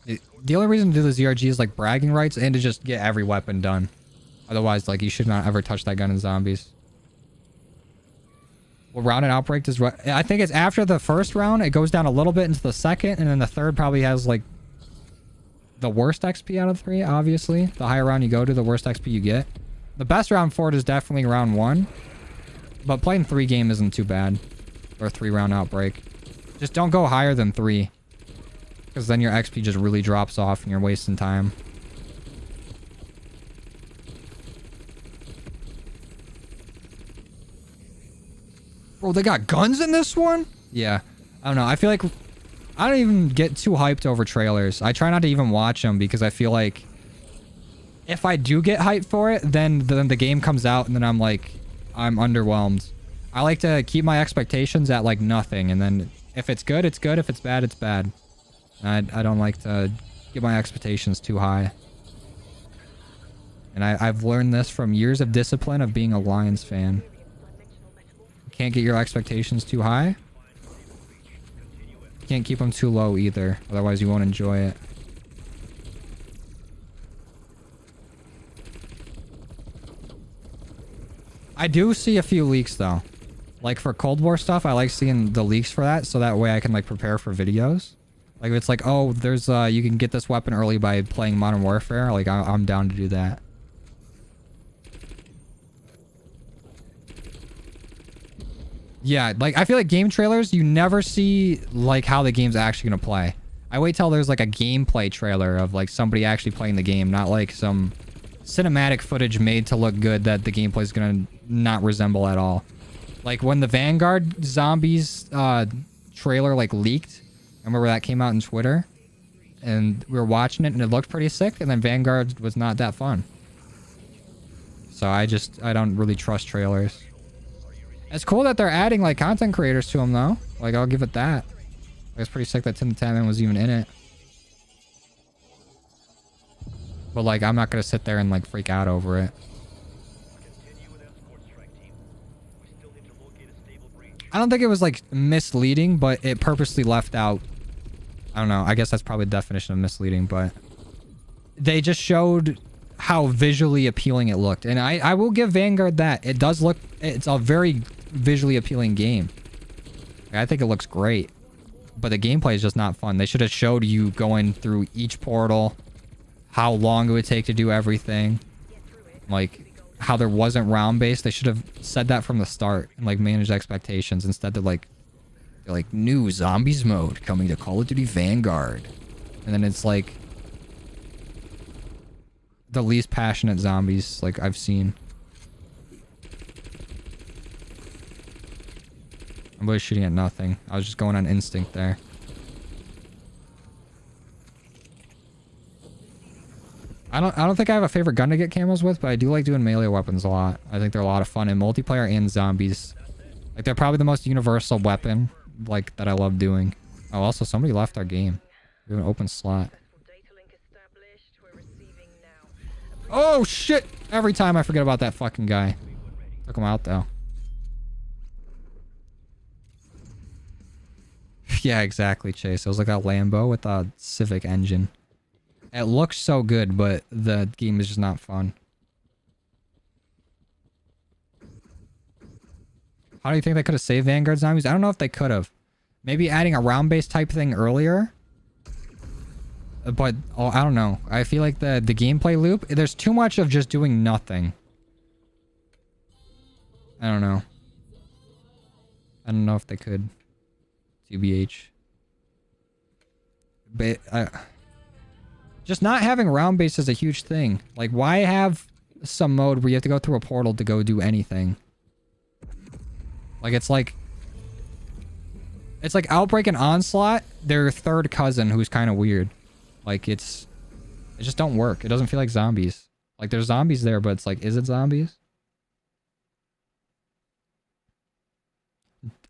The only reason to do the ZRG is like bragging rights and to just get every weapon done. Otherwise, like, you should not ever touch that gun in zombies. Well, round and Outbreak does... I think it's after the first round. It goes down a little bit into the second. And then the third probably has like the worst XP out of 3, obviously. The higher round you go to, the worst XP you get. The best round for it is definitely round 1. But playing 3 game isn't too bad. Or 3 round Outbreak. Just don't go higher than 3. Because then your XP just really drops off and you're wasting time. Bro, they got guns in this one? Yeah. I don't know. I feel like... I don't even get too hyped over trailers. I try not to even watch them because I feel like... if I do get hyped for it, then the game comes out and then I'm like... I'm underwhelmed. I like to keep my expectations at like nothing. And then if it's good, it's good. If it's bad, it's bad. I don't like to get my expectations too high. And I've learned this from years of discipline of being a Lions fan. You can't get your expectations too high. You can't keep them too low either. Otherwise you won't enjoy it. I do see a few leaks though. Like for Cold War stuff, I like seeing the leaks for that. So that way I can like prepare for videos. Like if it's like, oh, there's you can get this weapon early by playing Modern Warfare. Like I'm down to do that. Yeah, like I feel like game trailers, you never see like how the game's actually gonna play. I wait till there's like a gameplay trailer of like somebody actually playing the game, not like some cinematic footage made to look good that the gameplay is gonna not resemble at all. Like when the Vanguard Zombies trailer like leaked. I remember that came out on Twitter and we were watching it and it looked pretty sick, and then Vanguard was not that fun. So I don't really trust trailers. It's cool that they're adding like content creators to them though. Like I'll give it that. Like, it's pretty sick that Tim the Tatman was even in it. But like I'm not gonna sit there and like freak out over it. I don't think it was like misleading, but it purposely left out. I don't know. I guess that's probably the definition of misleading, but they just showed how visually appealing it looked. And I will give Vanguard that. It does look, it's a very visually appealing game. I think it looks great, but the gameplay is just not fun. They should have showed you going through each portal, how long it would take to do everything, like how there wasn't round base. They should have said that from the start and like managed expectations. Instead they're like new zombies mode coming to Call of Duty Vanguard, and then it's like the least passionate zombies like I've seen. I'm really shooting at nothing. I was just going on instinct there. I don't think I have a favorite gun to get camos with, but I do like doing melee weapons a lot. I think they're a lot of fun in multiplayer and zombies. Like they're probably the most universal weapon like that I love doing. Oh, also somebody left our game. We have an open slot. Oh shit! Every time I forget about that fucking guy. Took him out though. Yeah, exactly, Chase. It was like a Lambo with a Civic engine. It looks so good, but the game is just not fun. How do you think they could have saved Vanguard zombies? I don't know if they could have. Maybe adding a round-based type thing earlier. But, oh, I don't know. I feel like the gameplay loop, there's too much of just doing nothing. I don't know. I don't know if they could. TBH. But, just not having round base is a huge thing. Like, why have some mode where you have to go through a portal to go do anything? Like, it's like Outbreak and Onslaught, their third cousin who's kind of weird. Like, it just don't work. It doesn't feel like zombies. Like, there's zombies there, but it's like, is it zombies?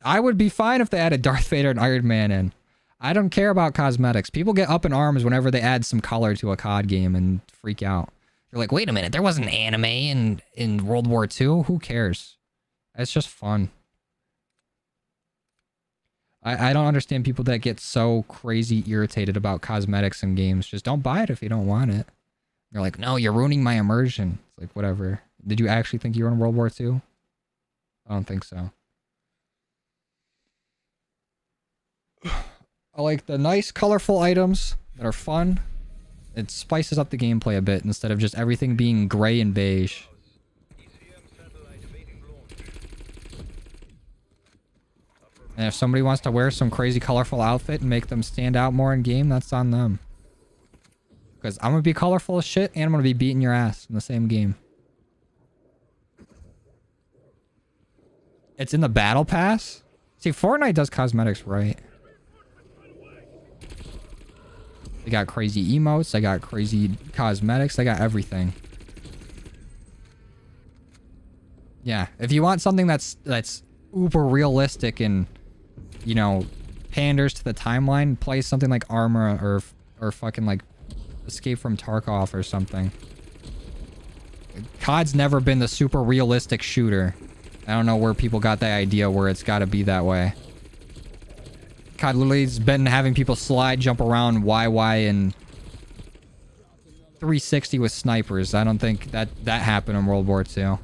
I would be fine if they added Darth Vader and Iron Man in. I don't care about cosmetics. People get up in arms whenever they add some color to a COD game and freak out. They're like, wait a minute, there wasn't anime in World War II? Who cares? It's just fun. I don't understand people that get so crazy irritated about cosmetics in games. Just don't buy it if you don't want it. You're like, no, you're ruining my immersion. It's like, whatever. Did you actually think you were in World War II? I don't think so. I like the nice, colorful items that are fun. It spices up the gameplay a bit instead of just everything being gray and beige. And if somebody wants to wear some crazy, colorful outfit and make them stand out more in game, that's on them. Because I'm going to be colorful as shit and I'm going to be beating your ass in the same game. It's in the battle pass? See, Fortnite does cosmetics right. They got crazy emotes, they got crazy cosmetics, they got everything. Yeah, if you want something that's uber realistic and, you know, panders to the timeline, play something like Arma or fucking like Escape from Tarkov or something. COD's never been the super realistic shooter. I don't know where people got that idea where it's got to be that way. COD literally has been having people slide, jump around, YY, and 360 with snipers. I don't think that happened in World War II.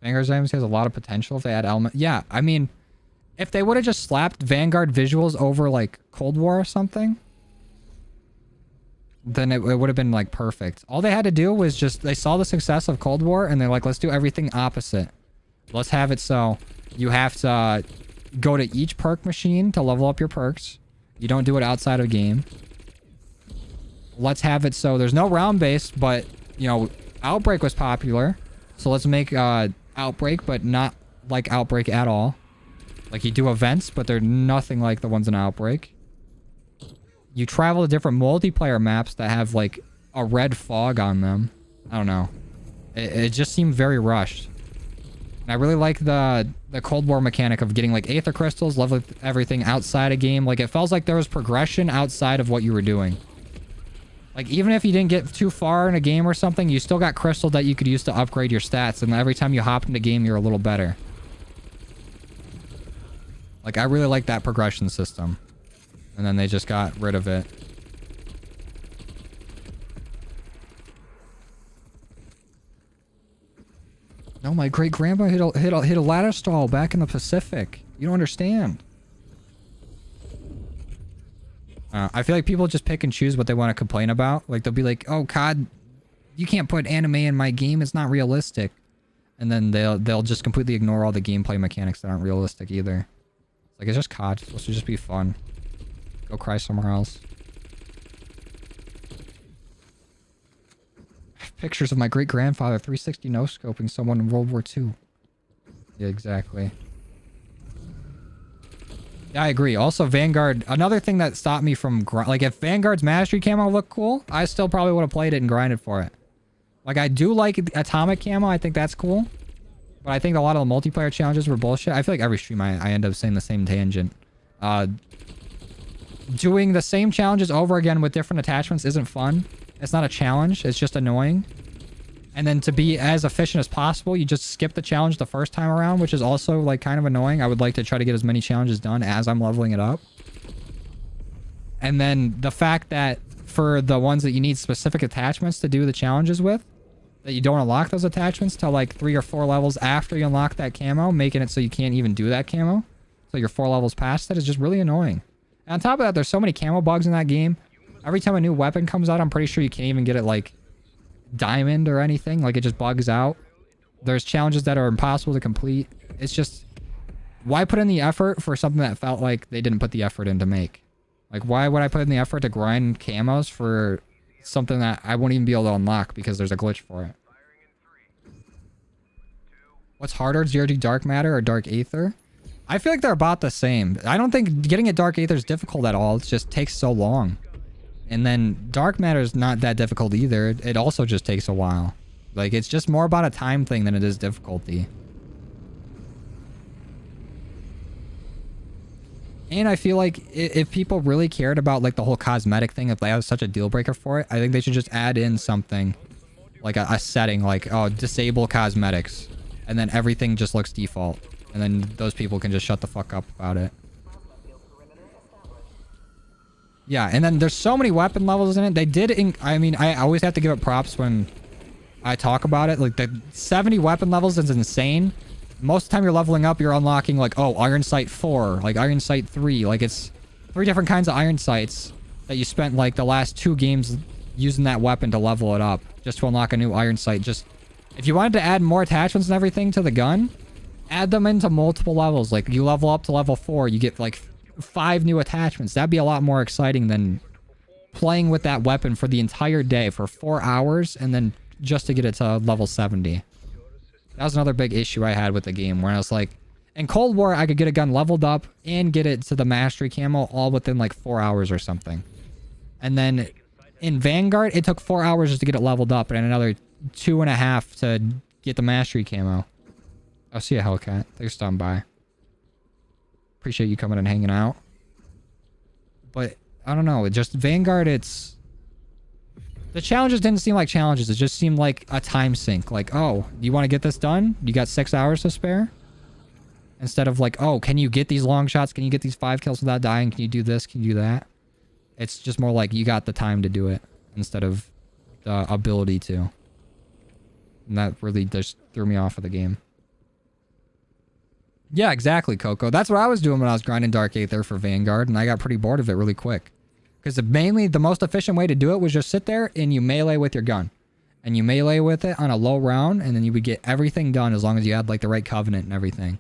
Vanguard Items has a lot of potential if they add element. Yeah, I mean, if they would have just slapped Vanguard visuals over like Cold War or something, then it would have been like perfect. All they had to do was just, they saw the success of Cold War and they're like, let's do everything opposite. Let's have it so you have to go to each perk machine to level up your perks. You don't do it outside of game. Let's have it so there's no round base, but, you know, Outbreak was popular. So let's make Outbreak, but not like Outbreak at all. Like, you do events, but they're nothing like the ones in Outbreak. You travel to different multiplayer maps that have, like, a red fog on them. I don't know. It just seemed very rushed. And I really like the Cold War mechanic of getting, like, Aether Crystals, level everything outside a game. Like, it felt like there was progression outside of what you were doing. Like, even if you didn't get too far in a game or something, you still got crystal that you could use to upgrade your stats. And every time you hop into game, you're a little better. Like, I really like that progression system. And then they just got rid of it. No, my great-grandpa hit a ladder stall back in the Pacific. You don't understand. I feel like people just pick and choose what they want to complain about. Like, they'll be like, oh, COD, you can't put anime in my game. It's not realistic. And then they'll just completely ignore all the gameplay mechanics that aren't realistic either. Like, it's just COD. It's supposed to just be fun. Go cry somewhere else. Pictures of my great-grandfather 360 no-scoping someone in World War II. Yeah, exactly. Yeah, I agree. Also, Vanguard, another thing that stopped me from... Like, if Vanguard's Mastery camo looked cool, I still probably would have played it and grinded for it. Like, I do like Atomic camo. I think that's cool. But I think a lot of the multiplayer challenges were bullshit. I feel like every stream I end up saying the same tangent. Doing the same challenges over again with different attachments isn't fun. It's not a challenge. It's just annoying. And then to be as efficient as possible, you just skip the challenge the first time around, which is also like kind of annoying. I would like to try to get as many challenges done as I'm leveling it up. And then the fact that for the ones that you need specific attachments to do the challenges with, that you don't unlock those attachments till like 3 or 4 levels after you unlock that camo, making it so you can't even do that camo. So you're 4 levels past that is just really annoying. And on top of that, there's so many camo bugs in that game. Every time a new weapon comes out, I'm pretty sure you can't even get it like diamond or anything. Like, it just bugs out. There's challenges that are impossible to complete. It's just, why put in the effort for something that felt like they didn't put the effort in to make? Like, why would I put in the effort to grind camos for something that I won't even be able to unlock because there's a glitch for it? What's harder, ZRG Dark Matter or Dark Aether? I feel like they're about the same. I don't think getting a Dark Aether is difficult at all. It just takes so long. And then Dark Matter is not that difficult either. It also just takes a while. Like, it's just more about a time thing than it is difficulty. And I feel like if people really cared about like the whole cosmetic thing, if they have such a deal breaker for it, I think they should just add in something like a setting like, oh, disable cosmetics. And then everything just looks default. And then those people can just shut the fuck up about it. Yeah, and then there's so many weapon levels in it. They did, I mean, I always have to give it props when I talk about it. Like, the 70 weapon levels is insane. Most of the time you're leveling up, you're unlocking, like, oh, Iron Sight 4, like, Iron Sight 3. Like, it's 3 different kinds of Iron Sights that you spent, like, the last 2 games using that weapon to level it up. Just to unlock a new Iron Sight. Just, if you wanted to add more attachments and everything to the gun, add them into multiple levels. Like, you level up to level 4, you get, like, 5 new attachments. That'd be a lot more exciting than playing with that weapon for the entire day for 4 hours and then just to get it to level 70. That was another big issue I had with the game, where I was like, in Cold War, I could get a gun leveled up and get it to the Mastery camo all within like 4 hours or something. And then in Vanguard, it took 4 hours just to get it leveled up and another 2.5 to get the Mastery camo. I'll see you, Hellcat. Thanks for stopping by. Appreciate you coming and hanging out. But I don't know, it just Vanguard, it's the challenges didn't seem like challenges. It just seemed like a time sink. Like, oh, you want to get this done? You got 6 hours to spare? Instead of like, oh, can you get these long shots? Can you get these 5 kills without dying? Can you do this? Can you do that? It's just more like you got the time to do it instead of the ability to. And that really just threw me off of the game. Yeah, exactly, Coco. That's what I was doing when I was grinding Dark Aether for Vanguard, and I got pretty bored of it really quick. Because mainly the most efficient way to do it was just sit there and you melee with your gun. And you melee with it on a low round, and then you would get everything done as long as you had like the right covenant and everything.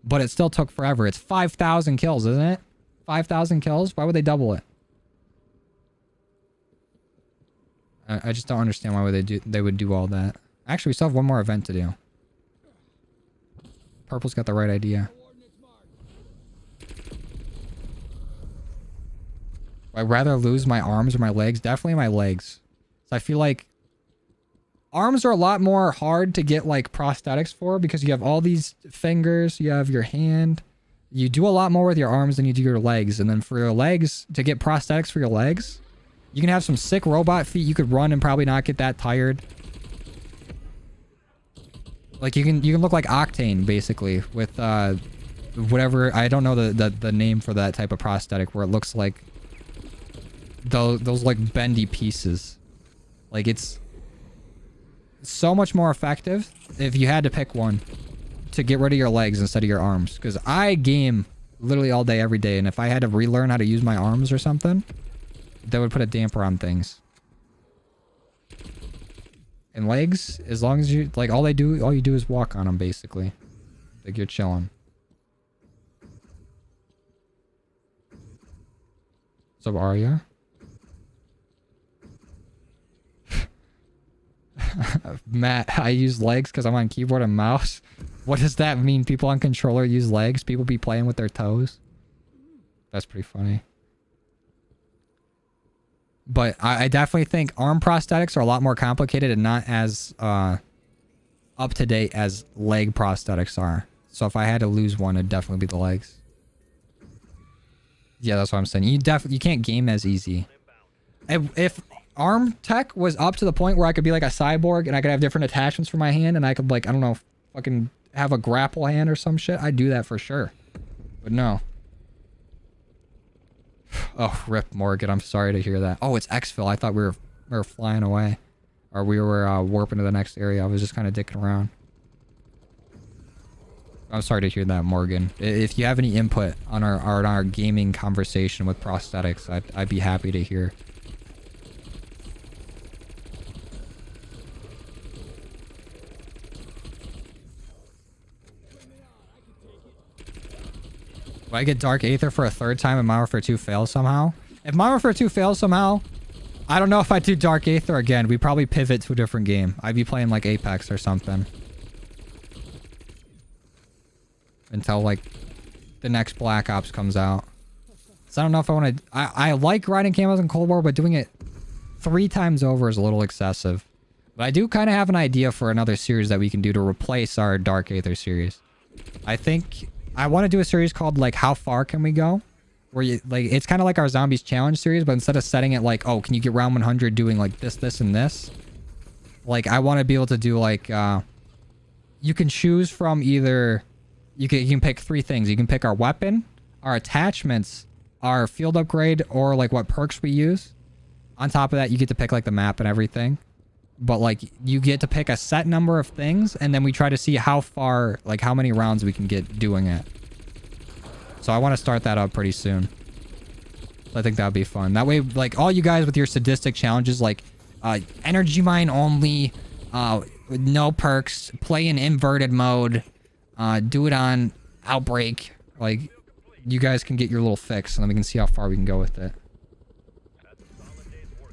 But it still took forever. It's 5,000 kills, isn't it? 5,000 kills? Why would they double it? I just don't understand why would they would do all that. Actually, we still have one more event to do. Purple's got the right idea. I'd rather lose my arms or my legs. Definitely my legs. So I feel like arms are a lot more hard to get like prosthetics for because you have all these fingers, you have your hand. You do a lot more with your arms than you do your legs. And then for your legs, to get prosthetics for your legs, You can have some sick robot feet. You could run and probably not get that tired. Like you can look like Octane basically with whatever, I don't know the name for that type of prosthetic where it looks like those like bendy pieces. Like it's so much more effective if you had to pick one to get rid of your legs instead of your arms. Because I game literally all day every day, and if I had to relearn how to use my arms or something, that would put a damper on things. And legs, as long as you like, all you do is walk on them basically. Like you're chilling. So Arya? Matt, I use legs because I'm on keyboard and mouse. What does that mean? People on controller use legs? People be playing with their toes? That's pretty funny. But I definitely think arm prosthetics are a lot more complicated and not as up to date as leg prosthetics are. So if I had to lose one, it'd definitely be the legs. Yeah, that's what I'm saying. You can't game as easy. If arm tech was up to the point where I could be like a cyborg and I could have different attachments for my hand and I could like, I don't know, fucking have a grapple hand or some shit, I'd do that for sure. But no. Oh, rip Morgan. I'm sorry to hear that. Oh, it's exfil. I thought we were flying away. Or we were warping to the next area. I was just kind of dicking around. I'm sorry to hear that, Morgan. If you have any input on our gaming conversation with prosthetics, I'd be happy to hear. Will I get Dark Aether for a third time and Modern Warfare 2 fails somehow? If Modern Warfare 2 fails somehow, I don't know if I'd do Dark Aether again. We'd probably pivot to a different game. I'd be playing like Apex or something. Until like the next Black Ops comes out. So I don't know if I want to... I like riding camos in Cold War, but doing it 3 times over is a little excessive. But I do kind of have an idea for another series that we can do to replace our Dark Aether series. I think... I want to do a series called like How Far Can We Go? Where you like, it's kind of like our Zombies Challenge series, but instead of setting it like, oh, can you get round 100 doing like this, and this? Like, I want to be able to do like, you can choose from either, you can pick 3 things. You can pick our weapon, our attachments, our field upgrade, or like what perks we use. On top of that, you get to pick like the map and everything. But like, you get to pick a set number of things, and then we try to see how far, like how many rounds we can get doing it. So I want to start that up pretty soon. I think that would be fun. That way, like, all you guys with your sadistic challenges, like, energy mine only, no perks, play in inverted mode, do it on Outbreak. Like, you guys can get your little fix, and then we can see how far we can go with it.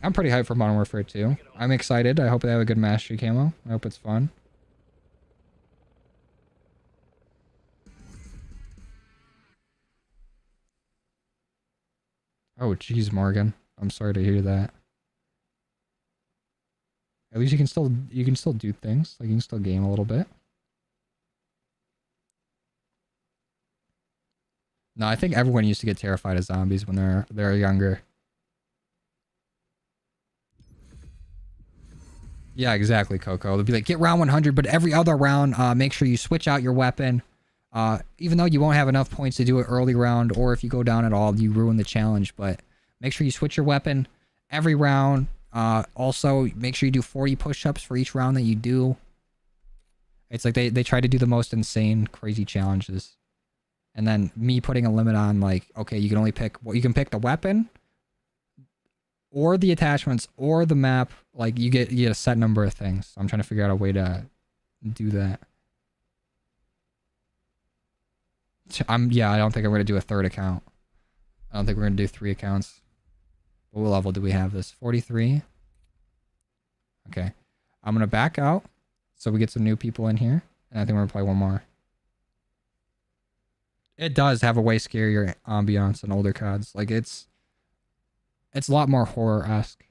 I'm pretty hyped for Modern Warfare 2. I'm excited. I hope they have a good mastery camo. I hope it's fun. Oh, jeez, Morgan. I'm sorry to hear that. At least you can still do things. Like, you can still game a little bit. No, I think everyone used to get terrified of zombies when they're younger. Yeah, exactly, Coco. They'll be like, get round 100, but every other round, make sure you switch out your weapon. Even though you won't have enough points to do it early round, or if you go down at all, you ruin the challenge. But make sure you switch your weapon every round. Also, make sure you do 40 push-ups for each round that you do. It's like they try to do the most insane, crazy challenges. And then me putting a limit on, like, okay, you can only pick... Well, you can pick the weapon, or the attachments, or the map. Like, you get a set number of things. So I'm trying to figure out a way to do that. Yeah, I don't think I'm going to do a 3rd account. I don't think we're going to do 3 accounts. What level do we have this? 43? Okay. I'm going to back out so we get some new people in here. And I think we're going to play one more. It does have a way scarier ambiance than older CODs. Like, it's a lot more horror-esque.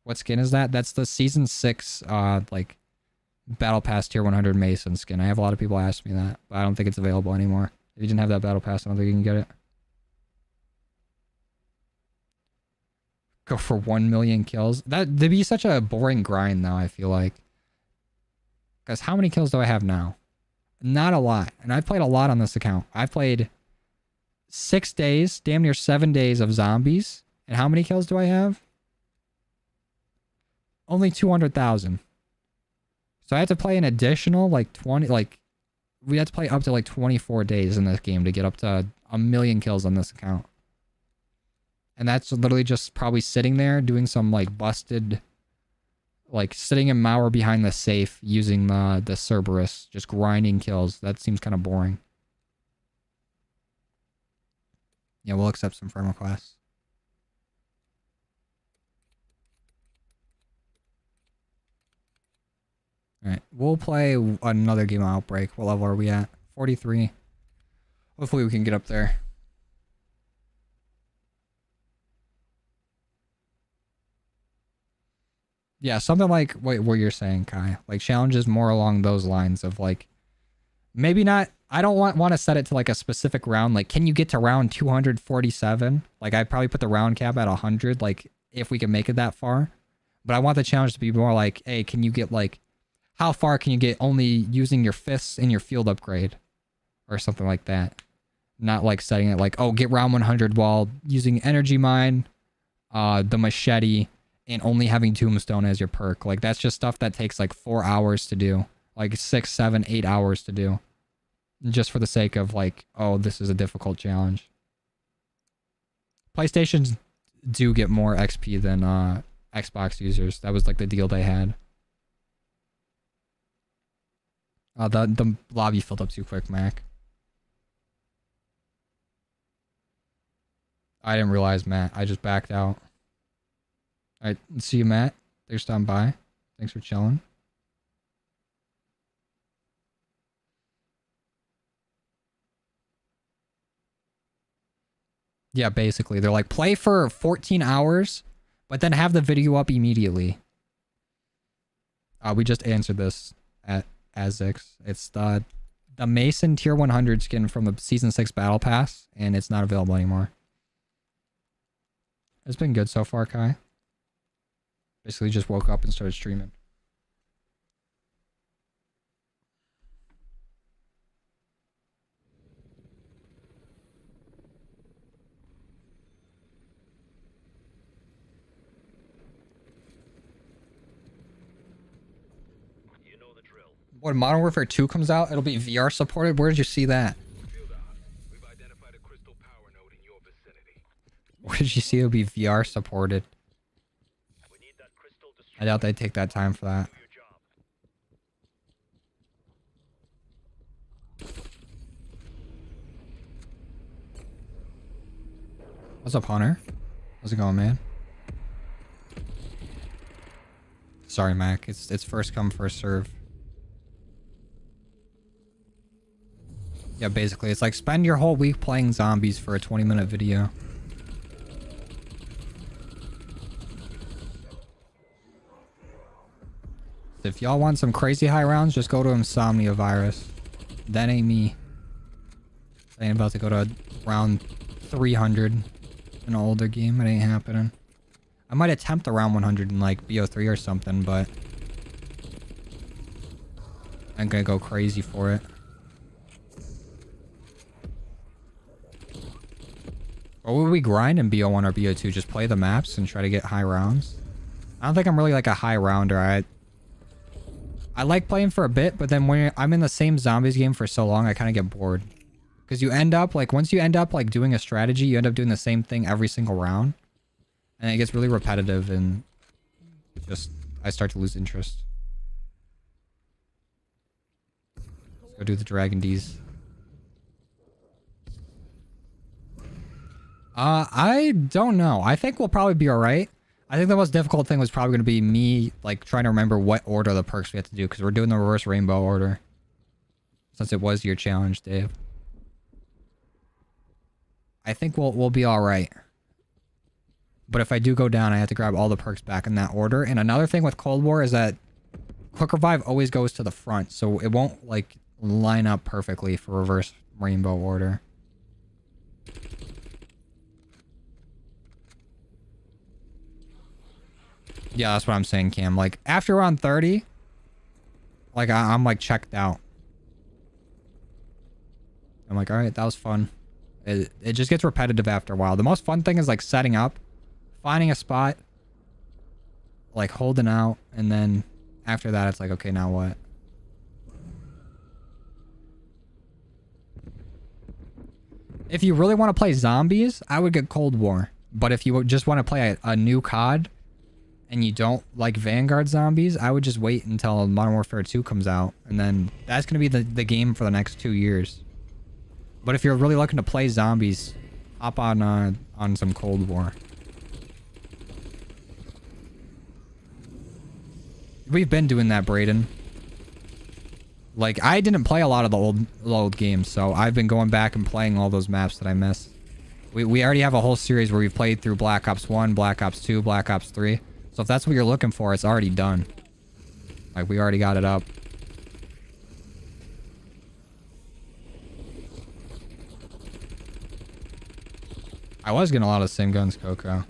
What skin is that? That's the Season 6, like, Battle Pass Tier 100 Mason skin. I have a lot of people ask me that, but I don't think it's available anymore. If you didn't have that Battle Pass, I don't think you can get it. Go for 1 million kills. That'd be such a boring grind though, I feel like. Because how many kills do I have now? Not a lot. And I've played a lot on this account. I've played 6 days, damn near 7 days of zombies. And how many kills do I have? Only 200,000. So I have to play an additional like 20, like we have to play up to like 24 days in this game to get up to 1 million kills on this account. And that's literally just probably sitting there doing some like busted, like sitting in Mauer behind the safe using the Cerberus, just grinding kills. That seems kind of boring. Yeah, we'll accept some firm requests. Alright, we'll play another game of Outbreak. What level are we at? 43. Hopefully we can get up there. Yeah, something like what you're saying, Kai. Like challenges more along those lines of like, maybe not, I don't want to set it to like a specific round. Like, can you get to round 247? Like I'd probably put the round cap at 100, like if we can make it that far. But I want the challenge to be more like, hey, can you get like, how far can you get only using your fists in your field upgrade? Or something like that. Not like setting it like, oh, get round 100 while using energy mine, the machete, and only having tombstone as your perk. Like that's just stuff that takes like 4 hours to do. Like 6, 7, 8 hours to do. Just for the sake of like, oh, this is a difficult challenge. PlayStations do get more XP than Xbox users. That was like the deal they had. The lobby filled up too quick, Mac. I didn't realize, Matt. I just backed out. Alright, see you, Matt. Thanks for stopping by. Thanks for chilling. Yeah, basically. They're like, play for 14 hours, but then have the video up immediately. We just answered this at Azix. It's the Mason Tier 100 skin from the Season 6 Battle Pass, and it's not available anymore. It's been good so far, Kai. Basically just woke up and started streaming. You know the drill. When Modern Warfare 2 comes out, it'll be VR supported? Where did you see that? We've identified a crystal power node in your vicinity. Where did you see it'll be VR supported? We need that crystal I doubt they'd take that time for that. your job. What's up, Hunter? How's it going, man? Sorry, Mac. It's first come, first serve. Yeah, basically, it's like spend your whole week playing zombies for a 20-minute video. If y'all want some crazy high rounds, just go to Insomnia Virus. That ain't me. I ain't about to go to round 300 in an older game. It ain't happening. I might attempt the round 100 in like BO3 or something, but I'm gonna go crazy for it. Or would we grind in BO1 or BO2? Just play the maps and try to get high rounds? I don't think I'm really like a high rounder. I like playing for a bit, but then when I'm in the same zombies game for so long, I kind of get bored. Because you end up, like, once you end up, like, doing a strategy, you end up doing the same thing every single round. And it gets really repetitive, and just, I start to lose interest. Let's go do the Dragon D's. I don't know. I think we'll probably be alright. I think the most difficult thing was probably going to be me, like, trying to remember what order of the perks we have to do, because we're doing the reverse rainbow order. Since it was your challenge, Dave. I think we'll be alright. But if I do go down, I have to grab all the perks back in that order. And another thing with Cold War is that Quick Revive always goes to the front, so it won't, like, line up perfectly for reverse rainbow order. Yeah, that's what I'm saying, Cam. Like, after around 30, like, I'm like checked out. I'm like, all right, that was fun. It just gets repetitive after a while. The most fun thing is like setting up, finding a spot, like holding out, and then after that, it's like, okay, now what? If you really want to play zombies, I would get Cold War. But if you just want to play a new COD and you don't like Vanguard zombies, I would just wait until Modern Warfare 2 comes out. And then that's going to be the game for the next 2 years. But if you're really looking to play zombies, hop on some Cold War. We've been doing that, Brayden. Like, I didn't play a lot of the old games, so I've been going back and playing all those maps that I missed. We already have a whole series where we've played through Black Ops 1, Black Ops 2, Black Ops 3. So if that's what you're looking for, it's already done. Like, we already got it up. I was getting a lot of the same guns, Coco.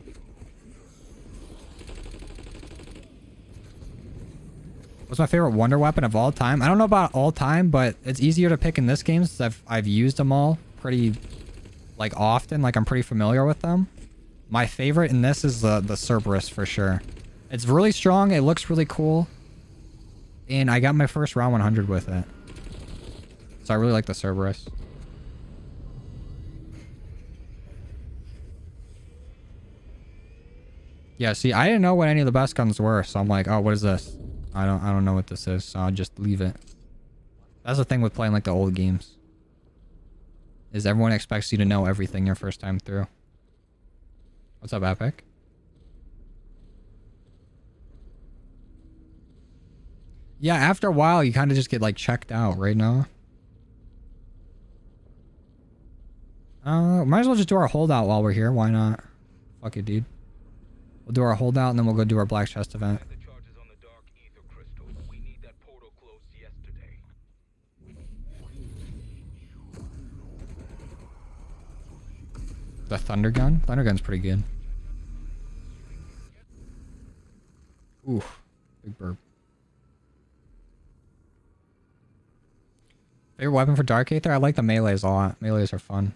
What's my favorite wonder weapon of all time? I don't know about all time, but it's easier to pick in this game since I've used them all pretty, like, often. Like, I'm pretty familiar with them. My favorite in this is the Cerberus for sure. It's really strong. It looks really cool. And I got my first round 100 with it. So I really like the Cerberus. Yeah, see, I didn't know what any of the best guns were, so I'm like, oh, what is this? I don't know what this is, so I'll just leave it. That's the thing with playing like the old games. Is everyone expects you to know everything your first time through. What's up, Epic? Yeah, after a while, you kind of just get like checked out, right now? Might as well just do our holdout while we're here. Why not? Fuck it, dude. We'll do our holdout and then we'll go do our Black Chest event. The Thunder Gun? Thunder Gun's pretty good. Oof. Big burp. Favorite weapon for Dark Aether? I like the melees a lot. Melees are fun.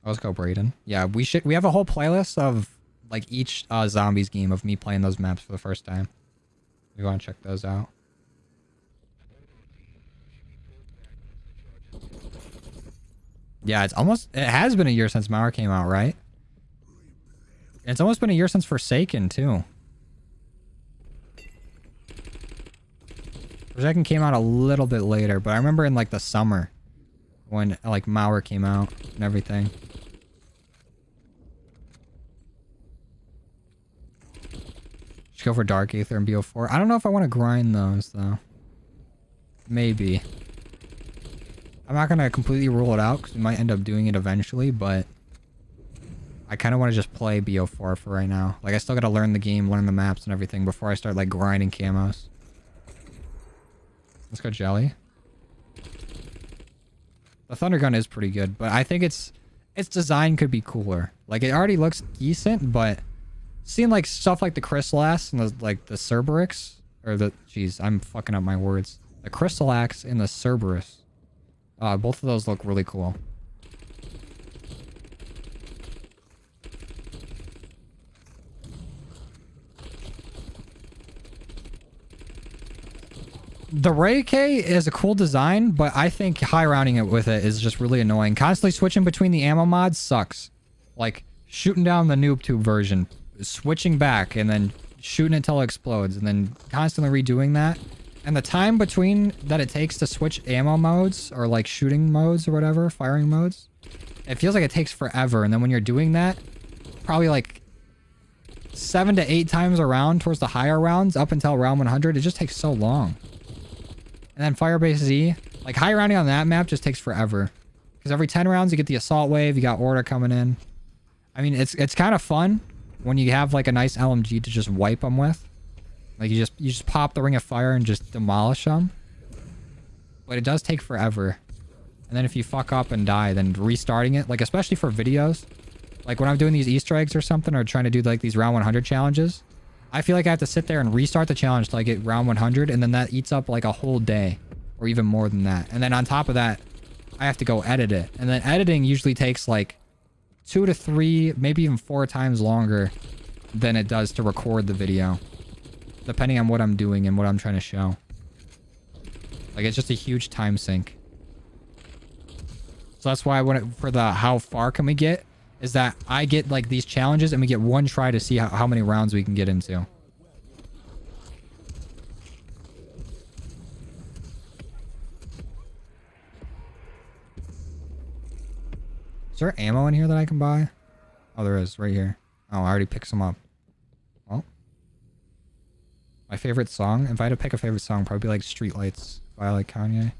Let's go, Brayden. Yeah, we have a whole playlist of like each zombies game of me playing those maps for the first time. You want to check those out. Yeah, it has been a year since Mauer came out, right? It's almost been a year since Forsaken, too. Forsaken came out a little bit later, but I remember in, like, the summer when, like, Mauer came out and everything. Just go for Dark Aether and BO4. I don't know if I want to grind those, though. Maybe. I'm not going to completely rule it out because we might end up doing it eventually, but I kind of want to just play BO4 for right now. Like, I still got to learn the game, learn the maps and everything before I start, like, grinding camos. Let's go Jelly. The Thunder Gun is pretty good, but I think its design could be cooler. Like, it already looks decent, but seeing, like, stuff like the Crystal Axe and the Cerberix, or jeez, I'm fucking up my words. The Crystal Axe and the Cerberus. Both of those look really cool. The Ray K is a cool design, but I think high rounding it with it is just really annoying. Constantly switching between the ammo mods sucks. Like, shooting down the noob tube version, switching back, and then shooting until it explodes, and then constantly redoing that. And the time between that it takes to switch ammo modes, or like shooting modes or whatever, firing modes, it feels like it takes forever. And then when you're doing that, probably like 7 to 8 times around towards the higher rounds up until round 100, it just takes so long. And then Firebase Z, like high rounding on that map just takes forever. Because every 10 rounds you get the assault wave, you got order coming in. I mean, it's kind of fun when you have like a nice LMG to just wipe them with. Like, you just pop the Ring of Fire and just demolish them. But it does take forever. And then if you fuck up and die, then restarting it, like, especially for videos, Like when I'm doing these Easter eggs or something, or trying to do like these round 100 challenges, I feel like I have to sit there and restart the challenge till I get round 100, and then that eats up like a whole day, or even more than that. And then on top of that, I have to go edit it. And then editing usually takes like 2 to 3, maybe even 4 times longer than it does to record the video, depending on what I'm doing and what I'm trying to show. Like, it's just a huge time sink. So that's why I want it for the how far can we get, is that I get like these challenges and we get one try to see how many rounds we can get into. Is there ammo in here that I can buy? Oh, there is, right here. Oh, I already picked some up. Well, my favorite song, if I had to pick a favorite song, probably like Streetlights by like Kanye.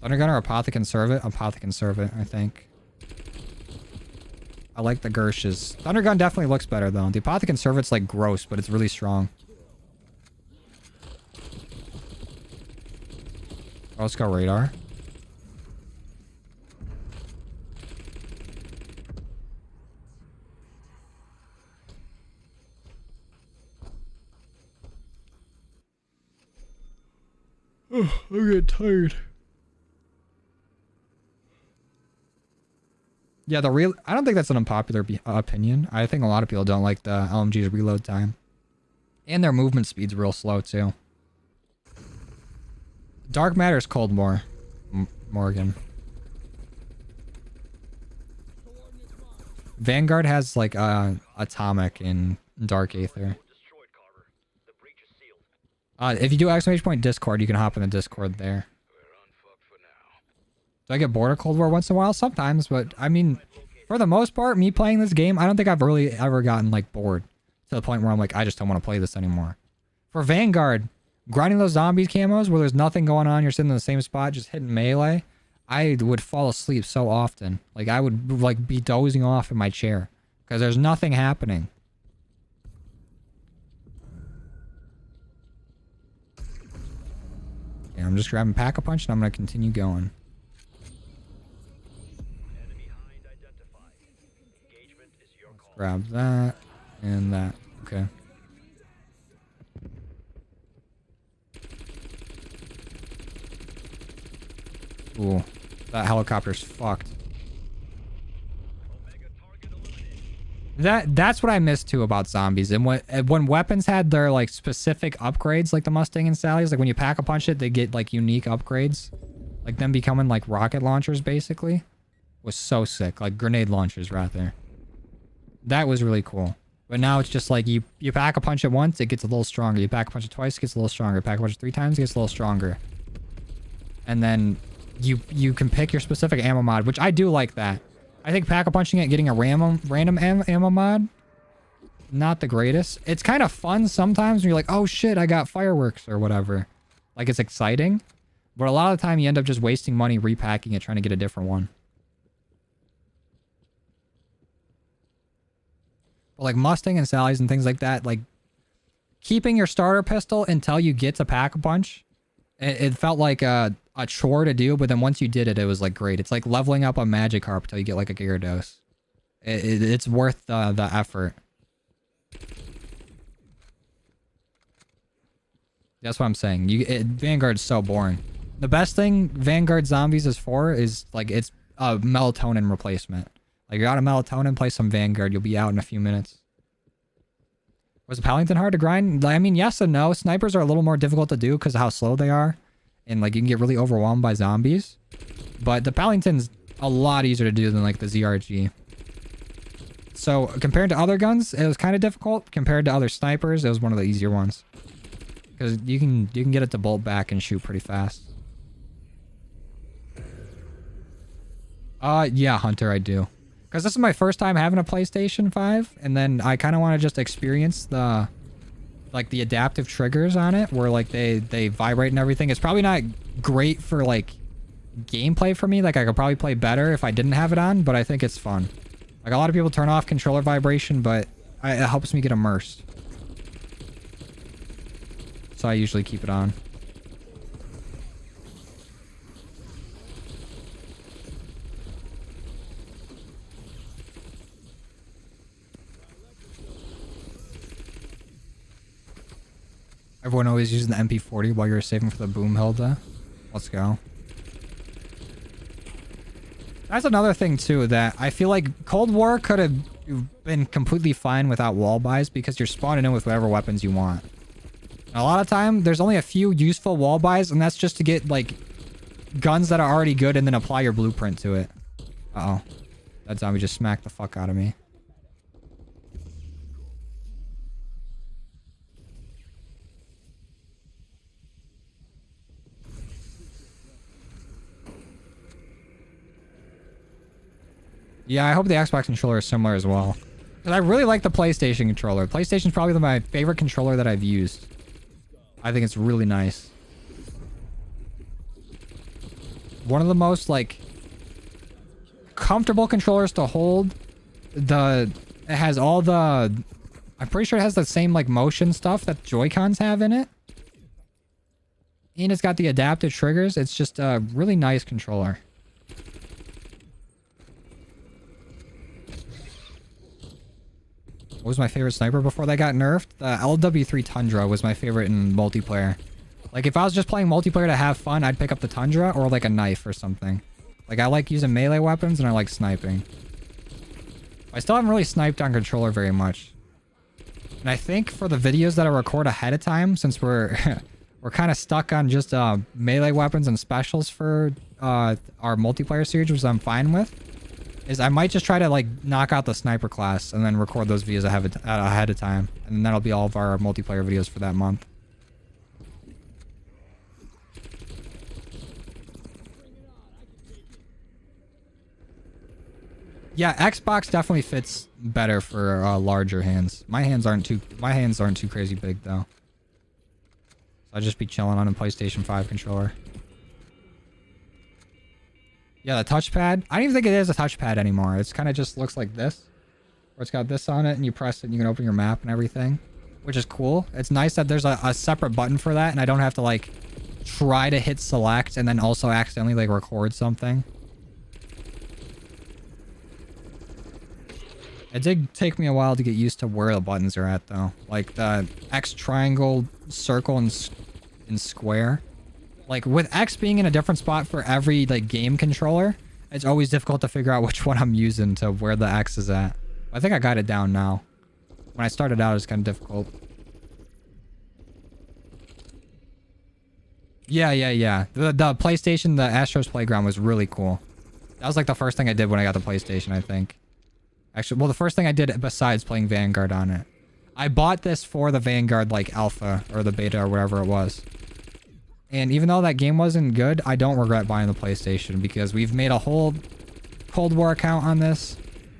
Thundergun or Apothec Serve It? Apothec Serve It, I think. I like the Gershes. Thundergun definitely looks better though. The Apothec Serve It's like gross, but it's really strong. Oh, let's go radar. Oh, I'm getting tired. Yeah, I don't think that's an unpopular opinion. I think a lot of people don't like the LMG's reload time. And their movement speed's real slow, too. Dark Matter's Coldmore, Morgan. Vanguard has, like, Atomic in Dark Aether. If you do exclamation point Discord, you can hop in the Discord there. Do I get bored of Cold War once in a while? Sometimes, but I mean, for the most part, me playing this game, I don't think I've really ever gotten like bored to the point where I'm like, I just don't want to play this anymore. For Vanguard, grinding those zombies camos where there's nothing going on, you're sitting in the same spot, just hitting melee, I would fall asleep so often. Like I would like be dozing off in my chair because there's nothing happening. Yeah, I'm just grabbing Pack-a-Punch and I'm going to continue going. Let's grab that and that. Okay. Ooh, that helicopter's fucked. That's what I miss too about zombies. And when weapons had their like specific upgrades, like the Mustang and Sally's, like when you pack a punch it, they get like unique upgrades, like them becoming like rocket launchers basically, was so sick. Like grenade launchers rather. That was really cool. But now it's just like you pack a punch it once, it gets a little stronger. You pack a punch it twice, it gets a little stronger. Pack a punch it 3 times, it gets a little stronger. And then you can pick your specific ammo mod, which I do like that. I think pack-a-punching it, getting a random ammo mod, not the greatest. It's kind of fun sometimes when you're like, oh shit, I got fireworks or whatever. Like it's exciting. But a lot of the time you end up just wasting money repacking it, trying to get a different one. But like Mustang and Sally's and things like that, like keeping your starter pistol until you get to pack-a-punch, it felt like a chore to do, but then once you did it, it was like great. It's like leveling up a Magikarp until you get like a Gyarados. It's worth the effort. That's what I'm saying. Vanguard's so boring. The best thing Vanguard Zombies is for is like it's a melatonin replacement. Like you're out of melatonin, play some Vanguard, you'll be out in a few minutes. Was Paddington hard to grind? I mean, yes and no. Snipers are a little more difficult to do because of how slow they are. And like you can get really overwhelmed by zombies. But the Paddington's a lot easier to do than like the ZRG. So compared to other guns, it was kind of difficult. Compared to other snipers, it was one of the easier ones. Because you can get it to bolt back and shoot pretty fast. Yeah, Hunter, I do. Because this is my first time having a PlayStation 5, and then I kind of want to just experience the adaptive triggers on it, where like they vibrate and everything. It's probably not great for like gameplay for me. Like I could probably play better if I didn't have it on, but I think it's fun. Like a lot of people turn off controller vibration, but it helps me get immersed. So I usually keep it on. Everyone always using the MP40 while you're saving for the boom Hilda. Let's go. That's another thing too, that I feel like Cold War could have been completely fine without wall buys because you're spawning in with whatever weapons you want. And a lot of time, there's only a few useful wall buys, and that's just to get like guns that are already good and then apply your blueprint to it. Uh-oh. That zombie just smacked the fuck out of me. Yeah, I hope the Xbox controller is similar as well. But I really like the PlayStation controller. PlayStation's probably my favorite controller that I've used. I think it's really nice. One of the most, like, comfortable controllers to hold. It has all the... I'm pretty sure it has the same, like, motion stuff that Joy-Cons have in it. And it's got the adaptive triggers. It's just a really nice controller. What was my favorite sniper before that got nerfed? The LW3 Tundra was my favorite in multiplayer. Like, if I was just playing multiplayer to have fun, I'd pick up the Tundra or, like, a knife or something. Like, I like using melee weapons and I like sniping. I still haven't really sniped on controller very much. And I think for the videos that I record ahead of time, since we're we're kind of stuck on just melee weapons and specials for our multiplayer series, which I'm fine with, is I might just try to, like, knock out the sniper class and then record those videos ahead of time. And that'll be all of our multiplayer videos for that month. Yeah, Xbox definitely fits better for larger hands. My hands aren't too crazy big though. So I'll just be chilling on a PlayStation 5 controller. Yeah, the touchpad. I don't even think it is a touchpad anymore. It's kind of just looks like this. Where it's got this on it and you press it and you can open your map and everything. Which is cool. It's nice that there's a separate button for that and I don't have to, like, try to hit select and then also accidentally, like, record something. It did take me a while to get used to where the buttons are at though. Like the X, triangle, circle, and square. Like, with X being in a different spot for every, like, game controller, it's always difficult to figure out which one I'm using to where the X is at. I think I got it down now. When I started out, it was kind of difficult. Yeah. The PlayStation, the Astro's Playground was really cool. That was, like, the first thing I did when I got the PlayStation, I think. Actually, well, the first thing I did besides playing Vanguard on it. I bought this for the Vanguard, like, alpha or the beta or whatever it was. And even though that game wasn't good, I don't regret buying the PlayStation because we've made a whole Cold War account on this.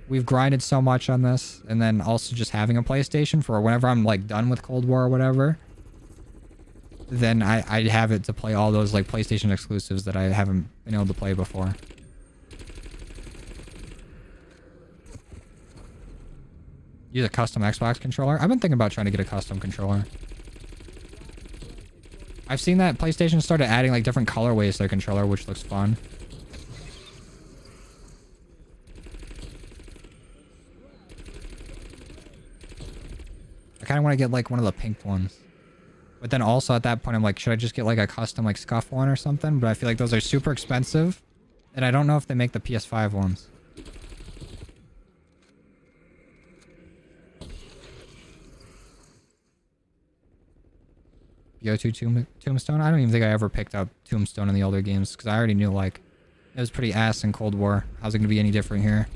We've grinded so much on this. And then also just having a PlayStation for whenever I'm, like, done with Cold War or whatever. Then I have it to play all those, like, PlayStation exclusives that I haven't been able to play before. Use a custom Xbox controller? I've been thinking about trying to get a custom controller. I've seen that PlayStation started adding, like, different colorways to their controller, which looks fun. I kind of want to get, like, one of the pink ones. But then also at that point, I'm like, should I just get, like, a custom, like, scuff one or something? But I feel like those are super expensive. And I don't know if they make the PS5 ones. BO2 Tombstone? I don't even think I ever picked up Tombstone in the older games because I already knew, like, it was pretty ass in Cold War. How's it going to be any different here?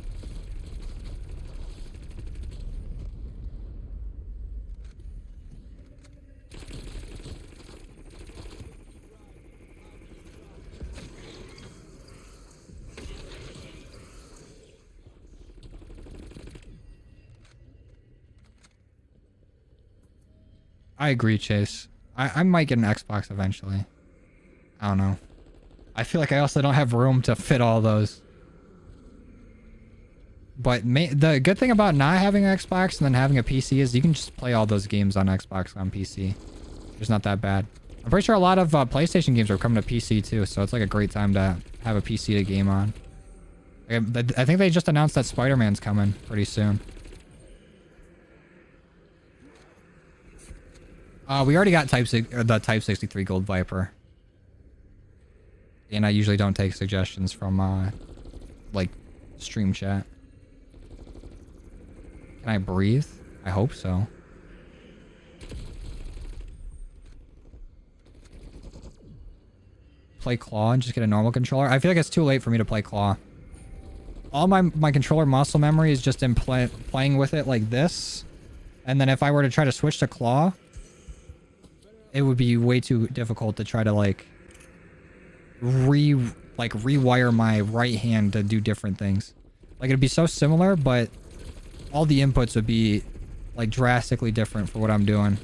I agree, Chase. I might get an Xbox eventually. I don't know. I feel like I also don't have room to fit all those. But the good thing about not having an Xbox and then having a PC is you can just play all those games on Xbox on PC. It's not that bad. I'm pretty sure a lot of PlayStation games are coming to PC too, so it's like a great time to have a PC to game on. I think they just announced that Spider-Man's coming pretty soon. We already got the Type 63 Gold Viper. And I usually don't take suggestions from, like, stream chat. Can I breathe? I hope so. Play Claw and just get a normal controller? I feel like it's too late for me to play Claw. All my controller muscle memory is just in playing with it like this. And then if I were to try to switch to Claw, it would be way too difficult to try to, like, rewire my right hand to do different things. Like, it'd be so similar, but all the inputs would be, like, drastically different for what I'm doing.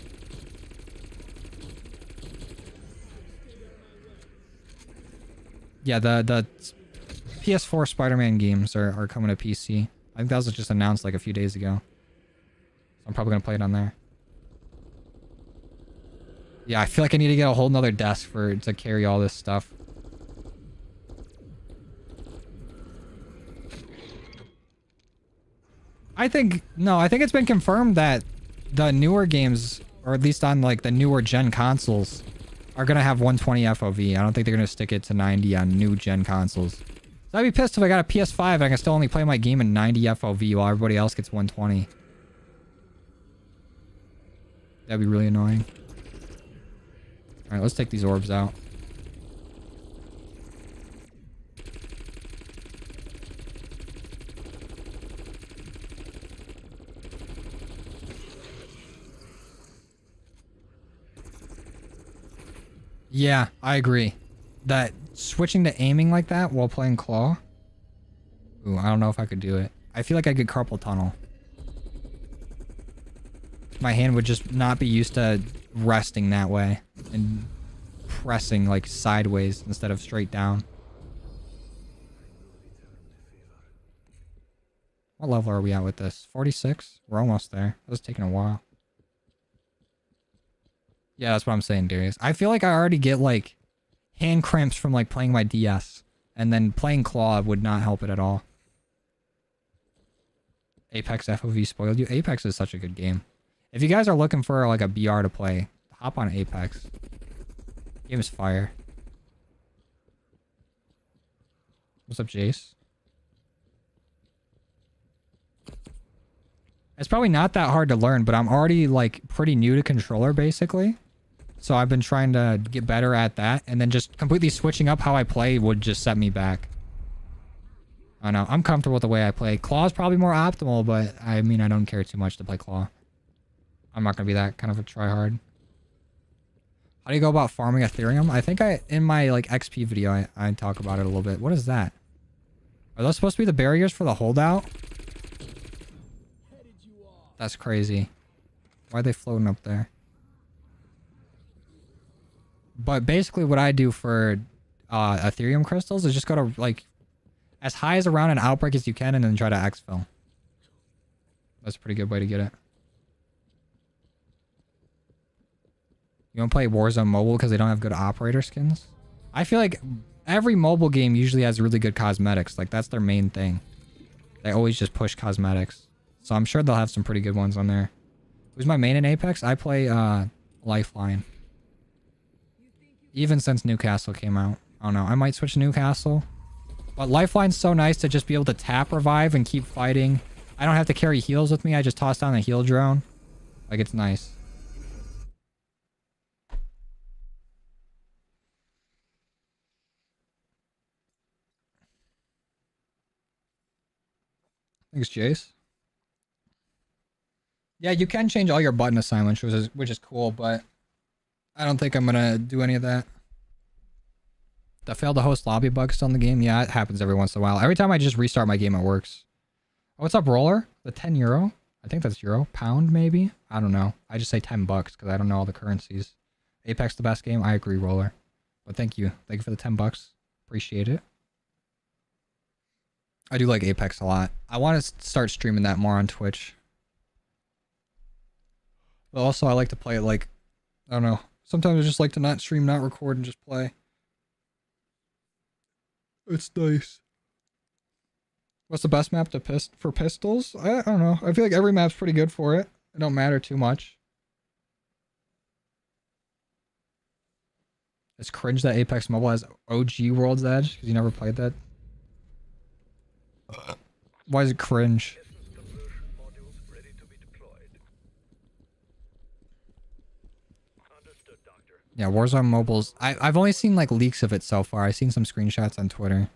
Yeah, the PS4 Spider-Man games are coming to PC. I think that was just announced like a few days ago. So I'm probably gonna play it on there. Yeah, I feel like I need to get a whole nother desk to carry all this stuff. I think it's been confirmed that the newer games, or at least on like the newer gen consoles, are gonna have 120 FOV. I don't think they're gonna stick it to 90 on new gen consoles. So I'd be pissed if I got a PS5 and I can still only play my game in 90 FOV while everybody else gets 120. That'd be really annoying. Alright, let's take these orbs out. Yeah, I agree. That switching to aiming like that while playing Claw? Ooh, I don't know if I could do it. I feel like I could carpal tunnel. My hand would just not be used to resting that way and pressing like sideways instead of straight down. What level are we at with this? 46? We're almost there. This is taking a while. Yeah, that's what I'm saying, Darius. I feel like I already get like hand cramps from like playing my DS, and then playing Claw would not help it at all. Apex FOV spoiled you. Apex is such a good game. If you guys are looking for like a BR to play, hop on Apex. Game is fire. What's up, Jace? It's probably not that hard to learn, but I'm already like pretty new to controller basically. So I've been trying to get better at that, and then just completely switching up how I play would just set me back. I know, I'm comfortable with the way I play. Claw is probably more optimal, but I mean, I don't care too much to play Claw. I'm not gonna be that kind of a tryhard. How do you go about farming Ethereum? I think in my like XP video, I talk about it a little bit. What is that? Are those supposed to be the barriers for the holdout? That's crazy. Why are they floating up there? But basically what I do for Ethereum crystals is just go to like as high as around an Outbreak as you can and then try to exfil. That's a pretty good way to get it. You want to play Warzone mobile because they don't have good operator skins? I feel like every mobile game usually has really good cosmetics. Like that's their main thing. They always just push cosmetics. So I'm sure they'll have some pretty good ones on there. Who's my main in Apex? I play Lifeline. Even since Newcastle came out. I don't know. I might switch to Newcastle. But Lifeline's so nice to just be able to tap revive and keep fighting. I don't have to carry heals with me. I just toss down the heal drone. Like, it's nice. Thanks, Jace. Yeah, you can change all your button assignments, which is cool, but I don't think I'm gonna do any of that. The failed to host lobby bug still in the game? Yeah, it happens every once in a while. Every time I just restart my game, it works. Oh, what's up, Roller? The 10 euro? I think that's euro. Pound, maybe? I don't know. I just say 10 bucks because I don't know all the currencies. Apex the best game? I agree, Roller. But thank you. Thank you for the 10 bucks. Appreciate it. I do like Apex a lot. I want to start streaming that more on Twitch. But also, I like to play it like, I don't know. Sometimes I just like to not stream, not record, and just play. It's nice. What's the best map for pistols? I don't know. I feel like every map's pretty good for it. It don't matter too much. It's cringe that Apex Mobile has OG World's Edge because you never played that. Why is it cringe? Yeah, Warzone Mobile's... I've only seen like leaks of it so far. I've seen some screenshots on Twitter.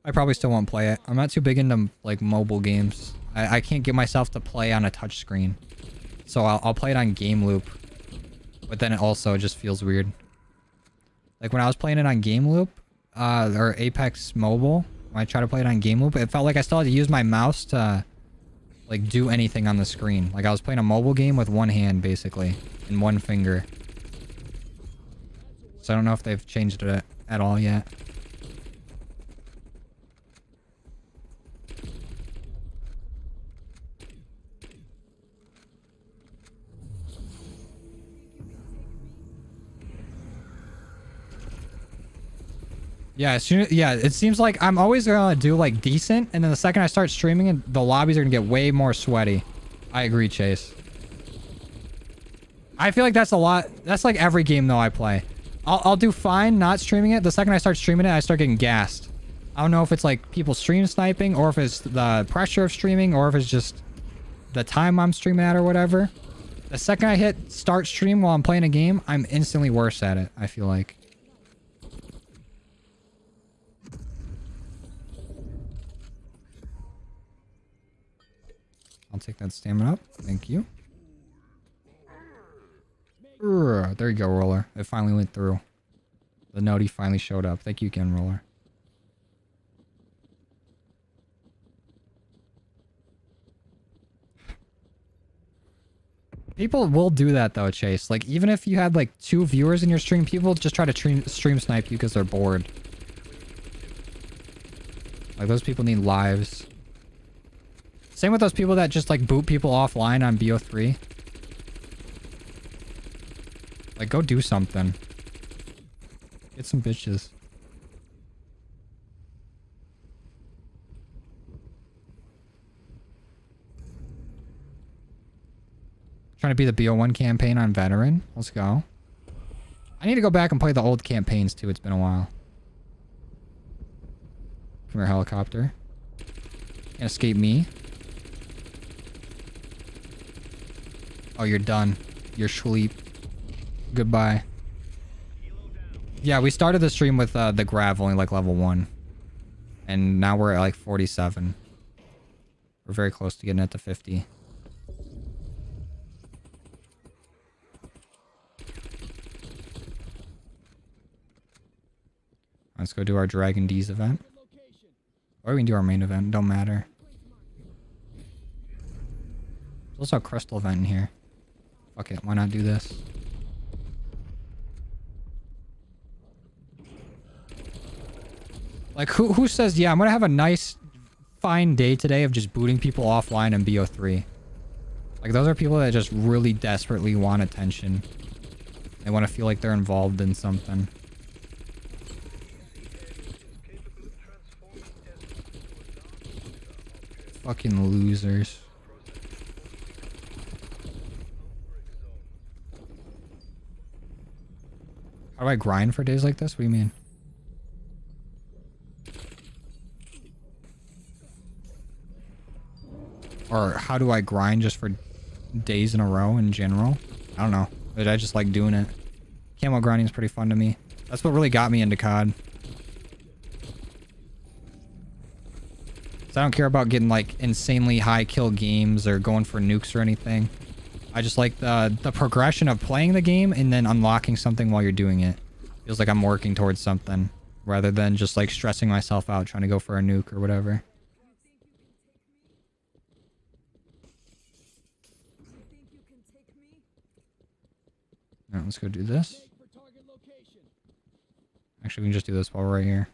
I probably still won't play it. I'm not too big into like mobile games. I can't get myself to play on a touch screen. So I'll play it on Game Loop. But then it also just feels weird. Like when I was playing it on Game Loop, or Apex Mobile, when I tried to play it on Game Loop, it felt like I still had to use my mouse to like do anything on the screen. Like I was playing a mobile game with one hand basically, and one finger. So I don't know if they've changed it at all yet. Yeah, it seems like I'm always gonna do like decent, and then the second I start streaming, and the lobbies are gonna get way more sweaty. I agree, Chase. I feel like that's a lot. That's like every game though I play. I'll do fine not streaming it. The second I start streaming it, I start getting gassed. I don't know if it's like people stream sniping, or if it's the pressure of streaming, or if it's just the time I'm streaming at or whatever. The second I hit start stream while I'm playing a game, I'm instantly worse at it, I feel like. I'll take that stamina up. Thank you. There you go, Roller. It finally went through. The noti finally showed up. Thank you again, Roller. People will do that though, Chase. Like, even if you had like 2 viewers in your stream, people just try to stream snipe you because they're bored. Like, those people need lives. Same with those people that just like boot people offline on BO3. Like, go do something. Get some bitches. Trying to be the BO1 campaign on Veteran. Let's go. I need to go back and play the old campaigns too. It's been a while. Come here, helicopter. Can't escape me. Oh, you're done. You're sleep. Goodbye. Yeah, we started the stream with the Grav only like level 1. And now we're at like 47. We're very close to getting it to 50. Let's go do our Dragon D's event. Or we can do our main event. Don't matter. There's also a crystal event in here. Fuck it. Why not do this? Like, who says, yeah, I'm gonna have a nice, fine day today of just booting people offline in BO3. Like, those are people that just really desperately want attention. They want to feel like they're involved in something. Fucking losers. How do I grind for days like this? What do you mean? Or how do I grind just for days in a row in general? I don't know. But I just like doing it. Camo grinding is pretty fun to me. That's what really got me into COD. So I don't care about getting like insanely high kill games or going for nukes or anything. I just like the progression of playing the game and then unlocking something while you're doing it. Feels like I'm working towards something rather than just like stressing myself out trying to go for a nuke or whatever. Alright, let's go do this. Actually, we can just do this while we're right here.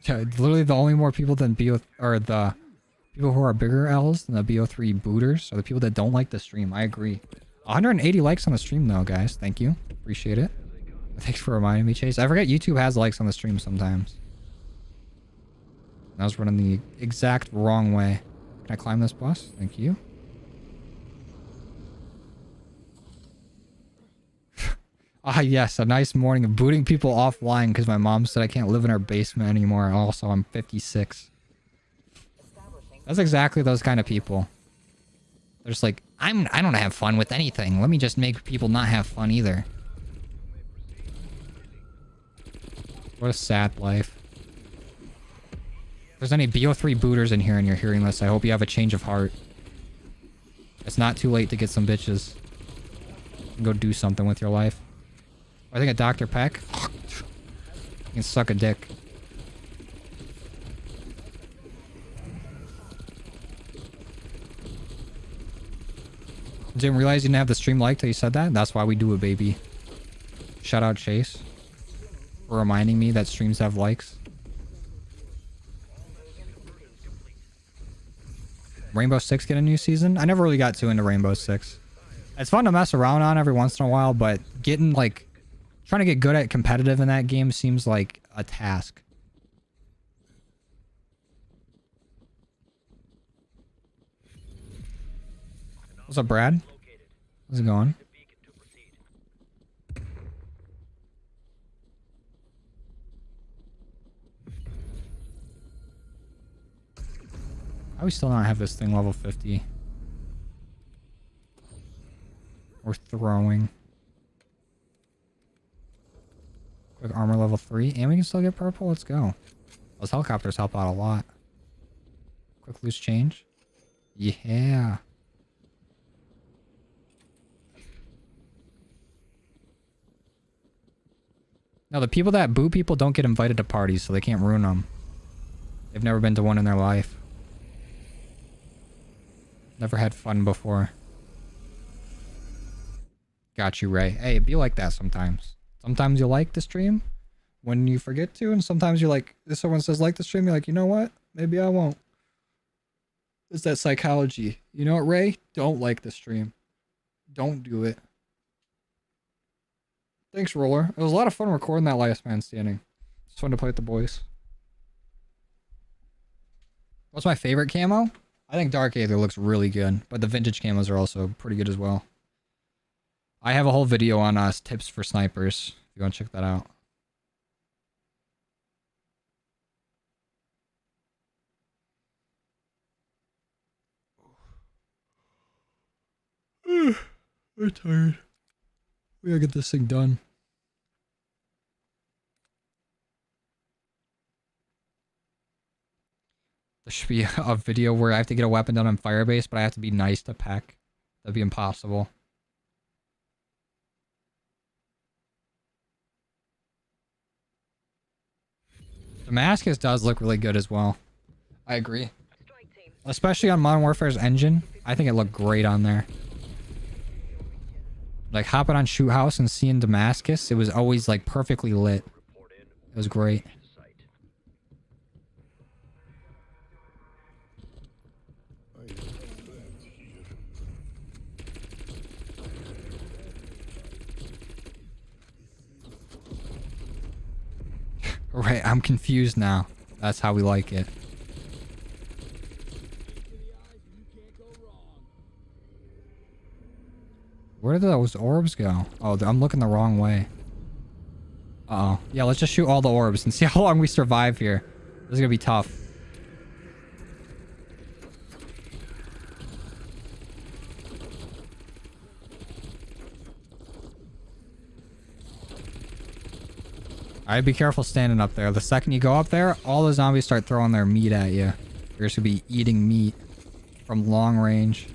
Yeah, literally the only more people than BO or the people who are bigger L's than the BO3 booters are the people that don't like the stream. I agree. 180 likes on the stream though, guys. Thank you. Appreciate it. Thanks for reminding me, Chase. I forget YouTube has likes on the stream sometimes. I was running the exact wrong way. Can I climb this bus? Thank you. Ah, yes, a nice morning of booting people offline because my mom said I can't live in her basement anymore. Also, I'm 56. That's exactly those kind of people. They're just like, I don't have fun with anything. Let me just make people not have fun either. What a sad life. If there's any BO3 booters in here and you're hearing this, I hope you have a change of heart. It's not too late to get some bitches. And go do something with your life. I think a Dr. Peck. You can suck a dick. Didn't realize you didn't have the stream like till you said that. That's why we do it, baby. Shout out Chase for reminding me that streams have likes. Rainbow Six get a new season? I never really got too into Rainbow Six. It's fun to mess around on every once in a while, but getting like trying to get good at competitive in that game seems like a task. What's up, Brad? How's it going? How we still not have this thing level 50? Or throwing. Quick armor level 3. And we can still get purple. Let's go. Those helicopters help out a lot. Quick loose change. Yeah. No, the people that boot people don't get invited to parties, so they can't ruin them. They've never been to one in their life. Never had fun before. Got you, Ray. Hey, it be like that sometimes. Sometimes you like the stream when you forget to, and sometimes you're like, if someone says like the stream, you're like, you know what? Maybe I won't. It's that psychology. You know what, Ray? Don't like the stream. Don't do it. Thanks, Roller. It was a lot of fun recording that last man standing. It's fun to play with the boys. What's my favorite camo? I think Dark Aether looks really good, but the vintage camos are also pretty good as well. I have a whole video on tips for snipers, if you want to check that out. We're tired. We gotta get this thing done. There should be a video where I have to get a weapon done on Firebase, but I have to be nice to Peck. That'd be impossible. Damascus does look really good as well. I agree. Especially on Modern Warfare's engine. I think it looked great on there. Like hopping on Shoot House and seeing Damascus, it was always like perfectly lit. It was great. Right, I'm confused now. That's how we like it. Where did those orbs go? Oh, I'm looking the wrong way. Uh-oh. Yeah, let's just shoot all the orbs and see how long we survive here. This is gonna be tough. Alright, be careful standing up there. The second you go up there, all the zombies start throwing their meat at you. You're just gonna be eating meat from long range.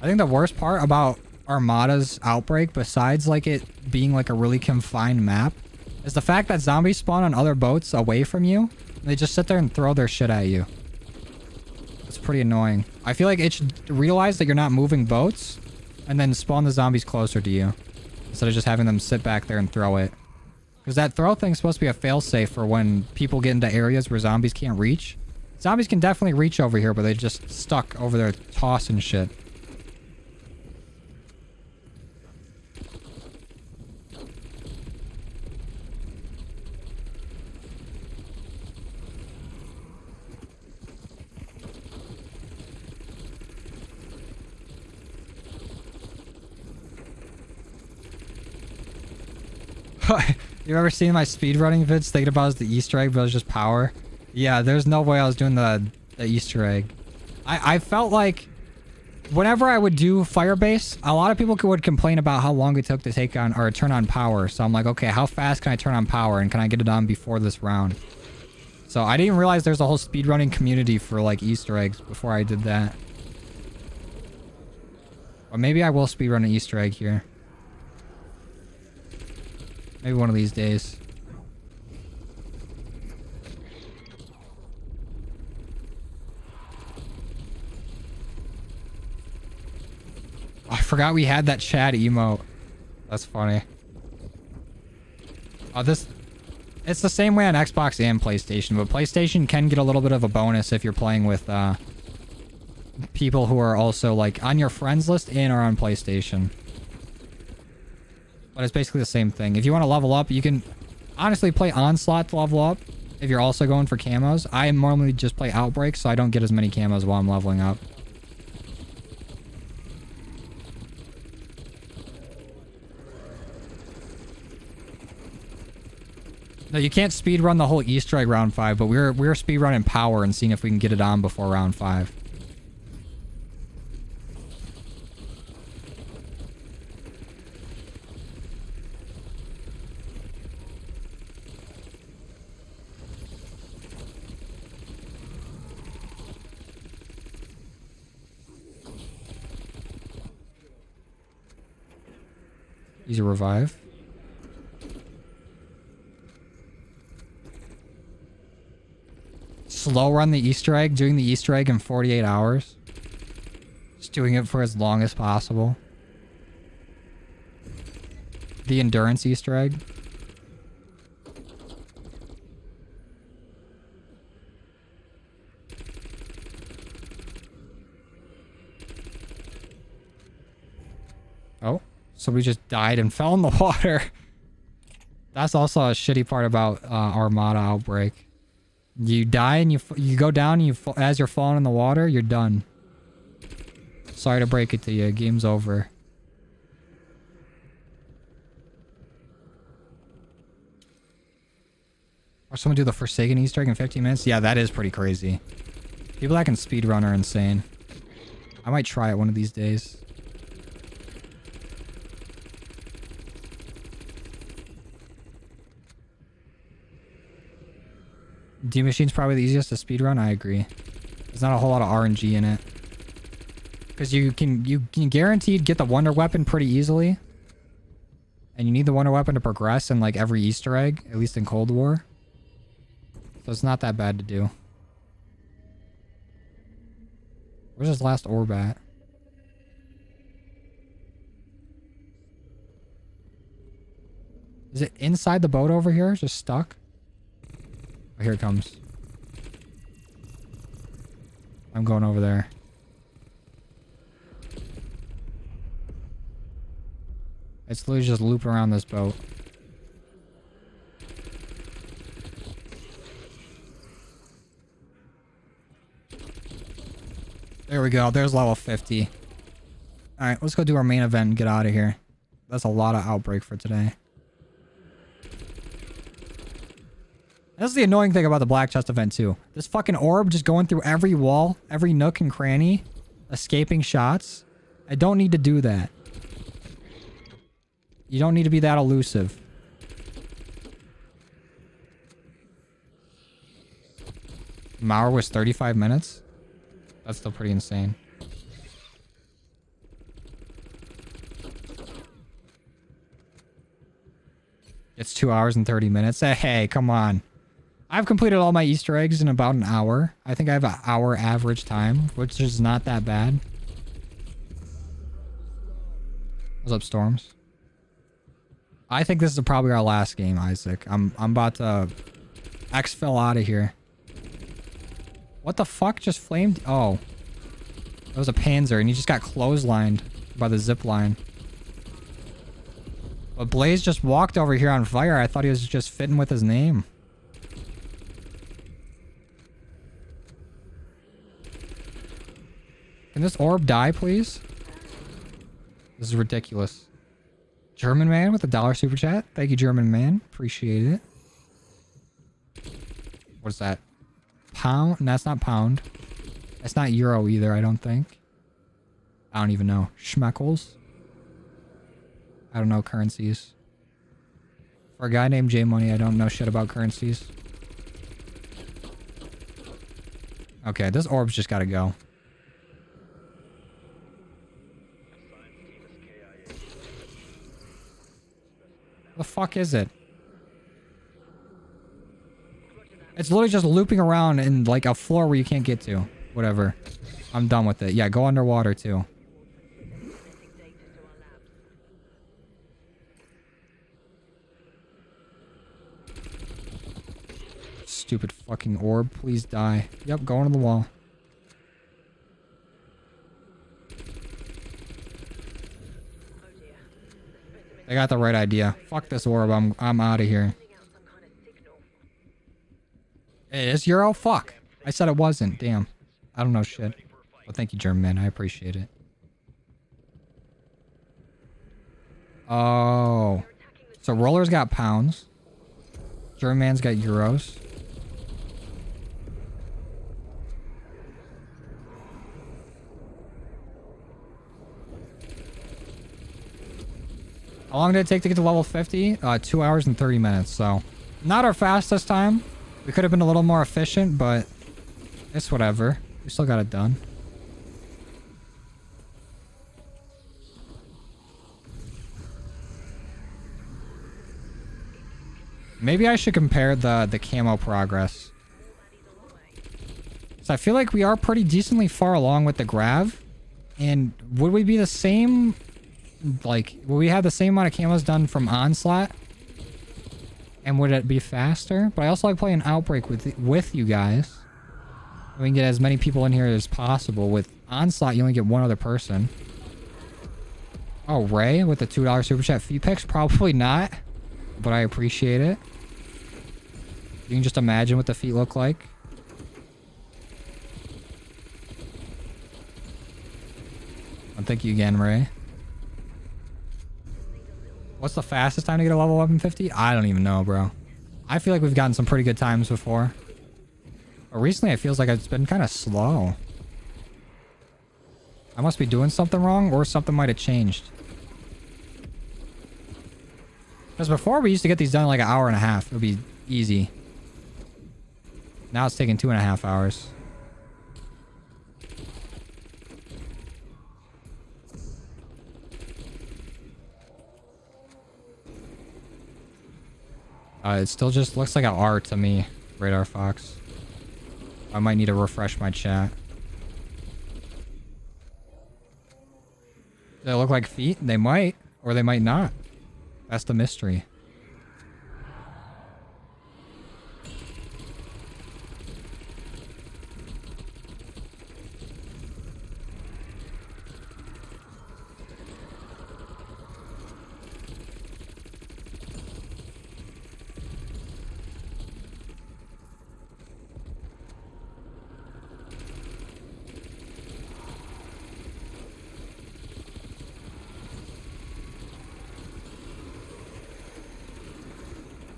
I think the worst part about Armada's Outbreak, besides like it being like a really confined map, is the fact that zombies spawn on other boats away from you. And they just sit there and throw their shit at you. It's pretty annoying. I feel like it should realize that you're not moving boats and then spawn the zombies closer to you instead of just having them sit back there and throw it. Because that throw thing's supposed to be a failsafe for when people get into areas where zombies can't reach. Zombies can definitely reach over here, but they're just stuck over there tossing shit. You ever seen my speedrunning vids thinking about it as the Easter egg, but it was just power? Yeah, there's no way I was doing the Easter egg. I felt like whenever I would do Firebase, a lot of people would complain about how long it took to take on or turn on power. So I'm like, okay, how fast can I turn on power, and can I get it on before this round? So I didn't realize there's a whole speedrunning community for like Easter eggs before I did that. Or maybe I will speedrun an Easter egg here. Maybe one of these days. Oh, I forgot we had that Chad emote. That's funny. Oh, it's the same way on Xbox and PlayStation, but PlayStation can get a little bit of a bonus if you're playing with people who are also like on your friends list and are on PlayStation. But it's basically the same thing. If you want to level up, you can honestly play Onslaught to level up if you're also going for camos. I normally just play Outbreak, so I don't get as many camos while I'm leveling up. No, you can't speedrun the whole Easter egg round 5, but we're speedrunning power and seeing if we can get it on before round 5. Easy revive. Slow run the Easter egg, doing the Easter egg in 48 hours. Just doing it for as long as possible. The endurance Easter egg. Oh, somebody just died and fell in the water. That's also a shitty part about Armada Outbreak. You die and you go down and as you're falling in the water, you're done. Sorry to break it to you. Game's over. Or someone do the Forsaken Easter egg in 15 minutes? Yeah, that is pretty crazy. People that can speedrun are insane. I might try it one of these days. D Machine's probably the easiest to speedrun. I agree. There's not a whole lot of RNG in it. Because you can guaranteed get the Wonder Weapon pretty easily. And you need the Wonder Weapon to progress in like every Easter egg, at least in Cold War. So it's not that bad to do. Where's his last orb at? Is it inside the boat over here? Just stuck? Oh, here it comes. I'm going over there. It's literally just looping around this boat. There we go. There's level 50. Alright, let's go do our main event and get out of here. That's a lot of Outbreak for today. That's the annoying thing about the Black Chest event too. This fucking orb just going through every wall, every nook and cranny, escaping shots. I don't need to do that. You don't need to be that elusive. Mauer was 35 minutes? That's still pretty insane. It's 2 hours and 30 minutes. Hey, come on. I've completed all my Easter eggs in about an hour. I think I have an hour average time, which is not that bad. What's up, Storms? I think this is probably our last game, Isaac. I'm about to exfil out of here. What the fuck just flamed? Oh. That was a Panzer, and he just got clotheslined by the zip line. But Blaze just walked over here on fire. I thought he was just fitting with his name. Can this orb die, please? This is ridiculous. German man with a $1 super chat. Thank you, German man. Appreciate it. What's that? Pound? No, that's not pound. That's not euro either, I don't think. I don't even know. Schmeckles? I don't know currencies. For a guy named J Money, I don't know shit about currencies. Okay, this orb's just gotta go. The fuck is it? It's literally just looping around in like a floor where you can't get to. Whatever. I'm done with it. Yeah, go underwater too. Stupid fucking orb. Please die. Yep, go into the wall. They got the right idea. Fuck this orb. I'm out of here. Hey, it's Euro? Fuck. I said it wasn't. Damn. I don't know shit. Well, thank you, German man. I appreciate it. Oh. So Roller's got pounds. German man's got euros. How long did it take to get to level 50? 2 hours and 30 minutes, so... Not our fastest time. We could have been a little more efficient, but... It's whatever. We still got it done. Maybe I should compare the camo progress. So I feel like we are pretty decently far along with the Grav. And would we be the same... Like, will we have the same amount of camos done from Onslaught? And would it be faster? But I also like playing Outbreak with you guys. We can get as many people in here as possible. With Onslaught, you only get one other person. Oh, Ray with the $2 super chat fee picks? Probably not. But I appreciate it. You can just imagine what the feet look like. And thank you again, Ray. What's the fastest time to get a level 1150? I don't even know, bro. I feel like we've gotten some pretty good times before. But recently, it feels like it's been kind of slow. I must be doing something wrong, or something might have changed. Because before, we used to get these done in like an hour and a half. It would be easy. Now it's taking 2.5 hours. It still just looks like an R to me, Radar Fox. I might need to refresh my chat. Do they look like feet? They might, or they might not. That's the mystery.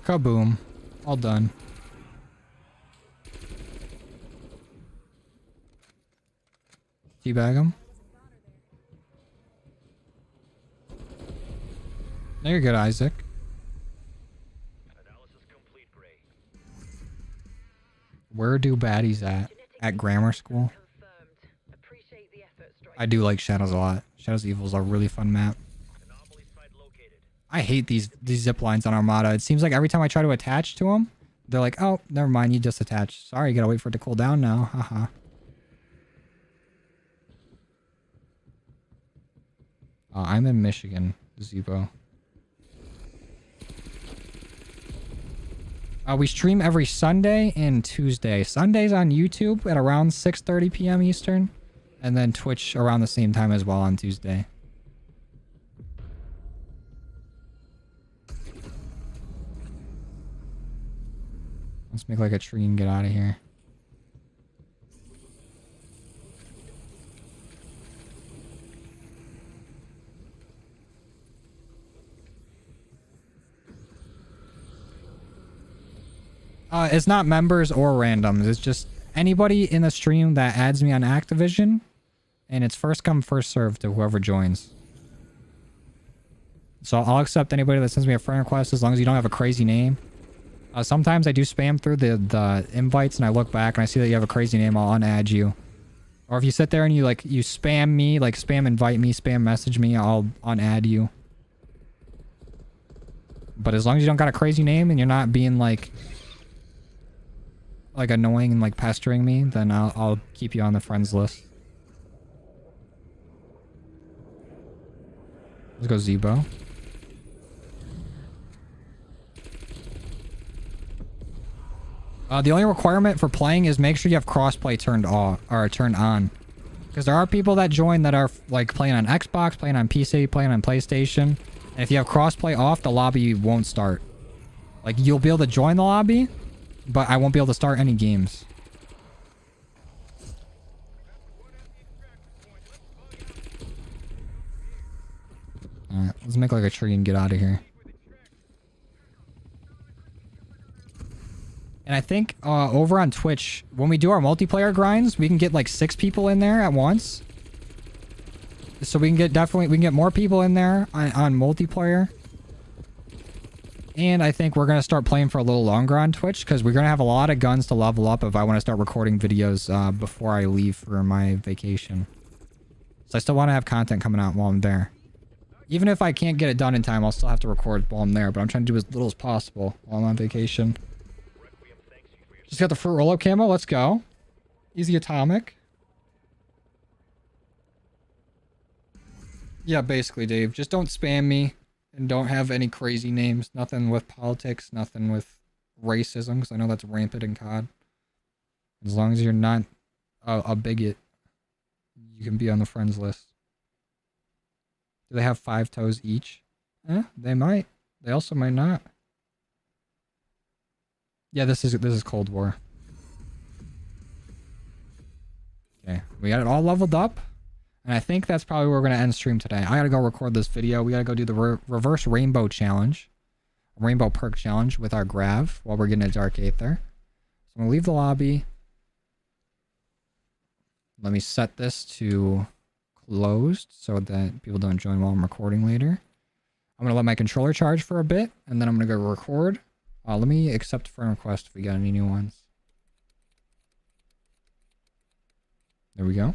Kaboom. All done. Teabag him. No, you're good, Isaac. Analysis complete, Gray. Where do baddies at? At grammar school? I do like Shadows a lot. Shadows Evil is a really fun map. Anomaly site located. I hate these zip lines on Armada. It seems like every time I try to attach to them, they're like, oh, never mind, you just attached. Sorry, you gotta wait for it to cool down now. Haha. I'm in Michigan, Zebo. We stream every Sunday and Tuesday. Sundays on YouTube at around 6:30 p.m. Eastern. And then Twitch around the same time as well on Tuesday. Let's make like a tree and get out of here. It's not members or randoms. It's just anybody in the stream that adds me on Activision, and it's first come, first served to whoever joins. So I'll accept anybody that sends me a friend request as long as you don't have a crazy name. Sometimes I do spam through the invites and I look back and I see that you have a crazy name, I'll unadd you. Or if you sit there and you spam me, like spam invite me, spam message me, I'll unadd you. But as long as you don't got a crazy name and you're not being like annoying and like pestering me, then I'll keep you on the friends list. Let's go Zebo. The only requirement for playing is make sure you have crossplay turned off or turned on. Because there are people that join that are like playing on Xbox, playing on PC, playing on PlayStation. And if you have crossplay off, the lobby won't start. Like you'll be able to join the lobby, but I won't be able to start any games. Alright, let's make like a tree and get out of here. And I think over on Twitch, when we do our multiplayer grinds, we can get like 6 people in there at once. So we can get more people in there on multiplayer. And I think we're going to start playing for a little longer on Twitch because we're going to have a lot of guns to level up if I want to start recording videos before I leave for my vacation. So I still want to have content coming out while I'm there. Even if I can't get it done in time, I'll still have to record while I'm there, but I'm trying to do as little as possible while I'm on vacation. Just got the fruit roll-up camo. Let's go. Easy atomic. Yeah, basically, Dave. Just don't spam me and don't have any crazy names. Nothing with politics. Nothing with racism, because I know that's rampant in COD. As long as you're not a bigot, you can be on the friends list. Do they have 5 toes each? They might. They also might not. Yeah, this is Cold War. Okay, we got it all leveled up. And I think that's probably where we're going to end stream today. I got to go record this video. We got to go do the reverse rainbow challenge. Rainbow perk challenge with our Grav while we're getting a Dark Aether. So I'm going to leave the lobby. Let me set this to closed so that people don't join while I'm recording later. I'm going to let my controller charge for a bit. And then I'm going to go record. Let me accept friend request if we got any new ones. There we go.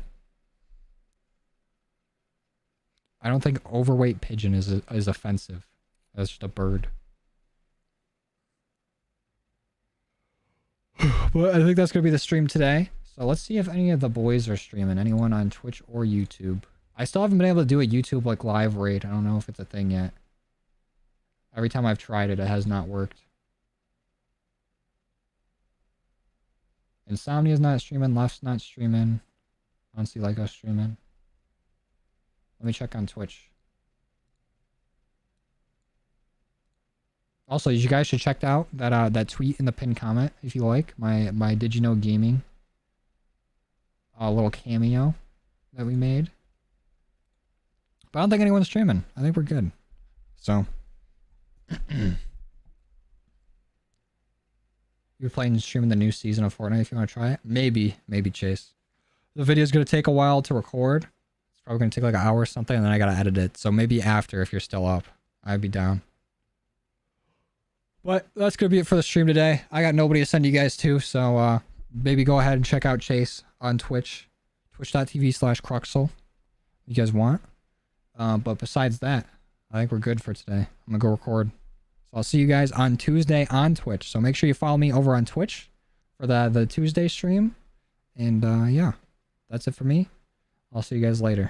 I don't think overweight pigeon is offensive. That's just a bird. But I think that's going to be the stream today. So let's see if any of the boys are streaming. Anyone on Twitch or YouTube. I still haven't been able to do a YouTube like live raid. I don't know if it's a thing yet. Every time I've tried it, it has not worked. Insomnia's not streaming. Left's not streaming. I don't see like us streaming. Let me check on Twitch. Also, you guys should check out that tweet in the pinned comment if you like. My Did You Know Gaming little cameo that we made. But I don't think anyone's streaming. I think we're good. So you're playing and streaming the new season of Fortnite if you want to try it. Maybe Chase. The video's gonna take a while to record. It's probably gonna take like an hour or something, and then I gotta edit it. So maybe after, if you're still up, I'd be down. But that's gonna be it for the stream today. I got nobody to send you guys to, so maybe go ahead and check out Chase on Twitch, twitch.tv/Cruxel. You guys want? But besides that, I think we're good for today. I'm gonna go record. So I'll see you guys on Tuesday on Twitch. So make sure you follow me over on Twitch for the Tuesday stream. And yeah, that's it for me. I'll see you guys later.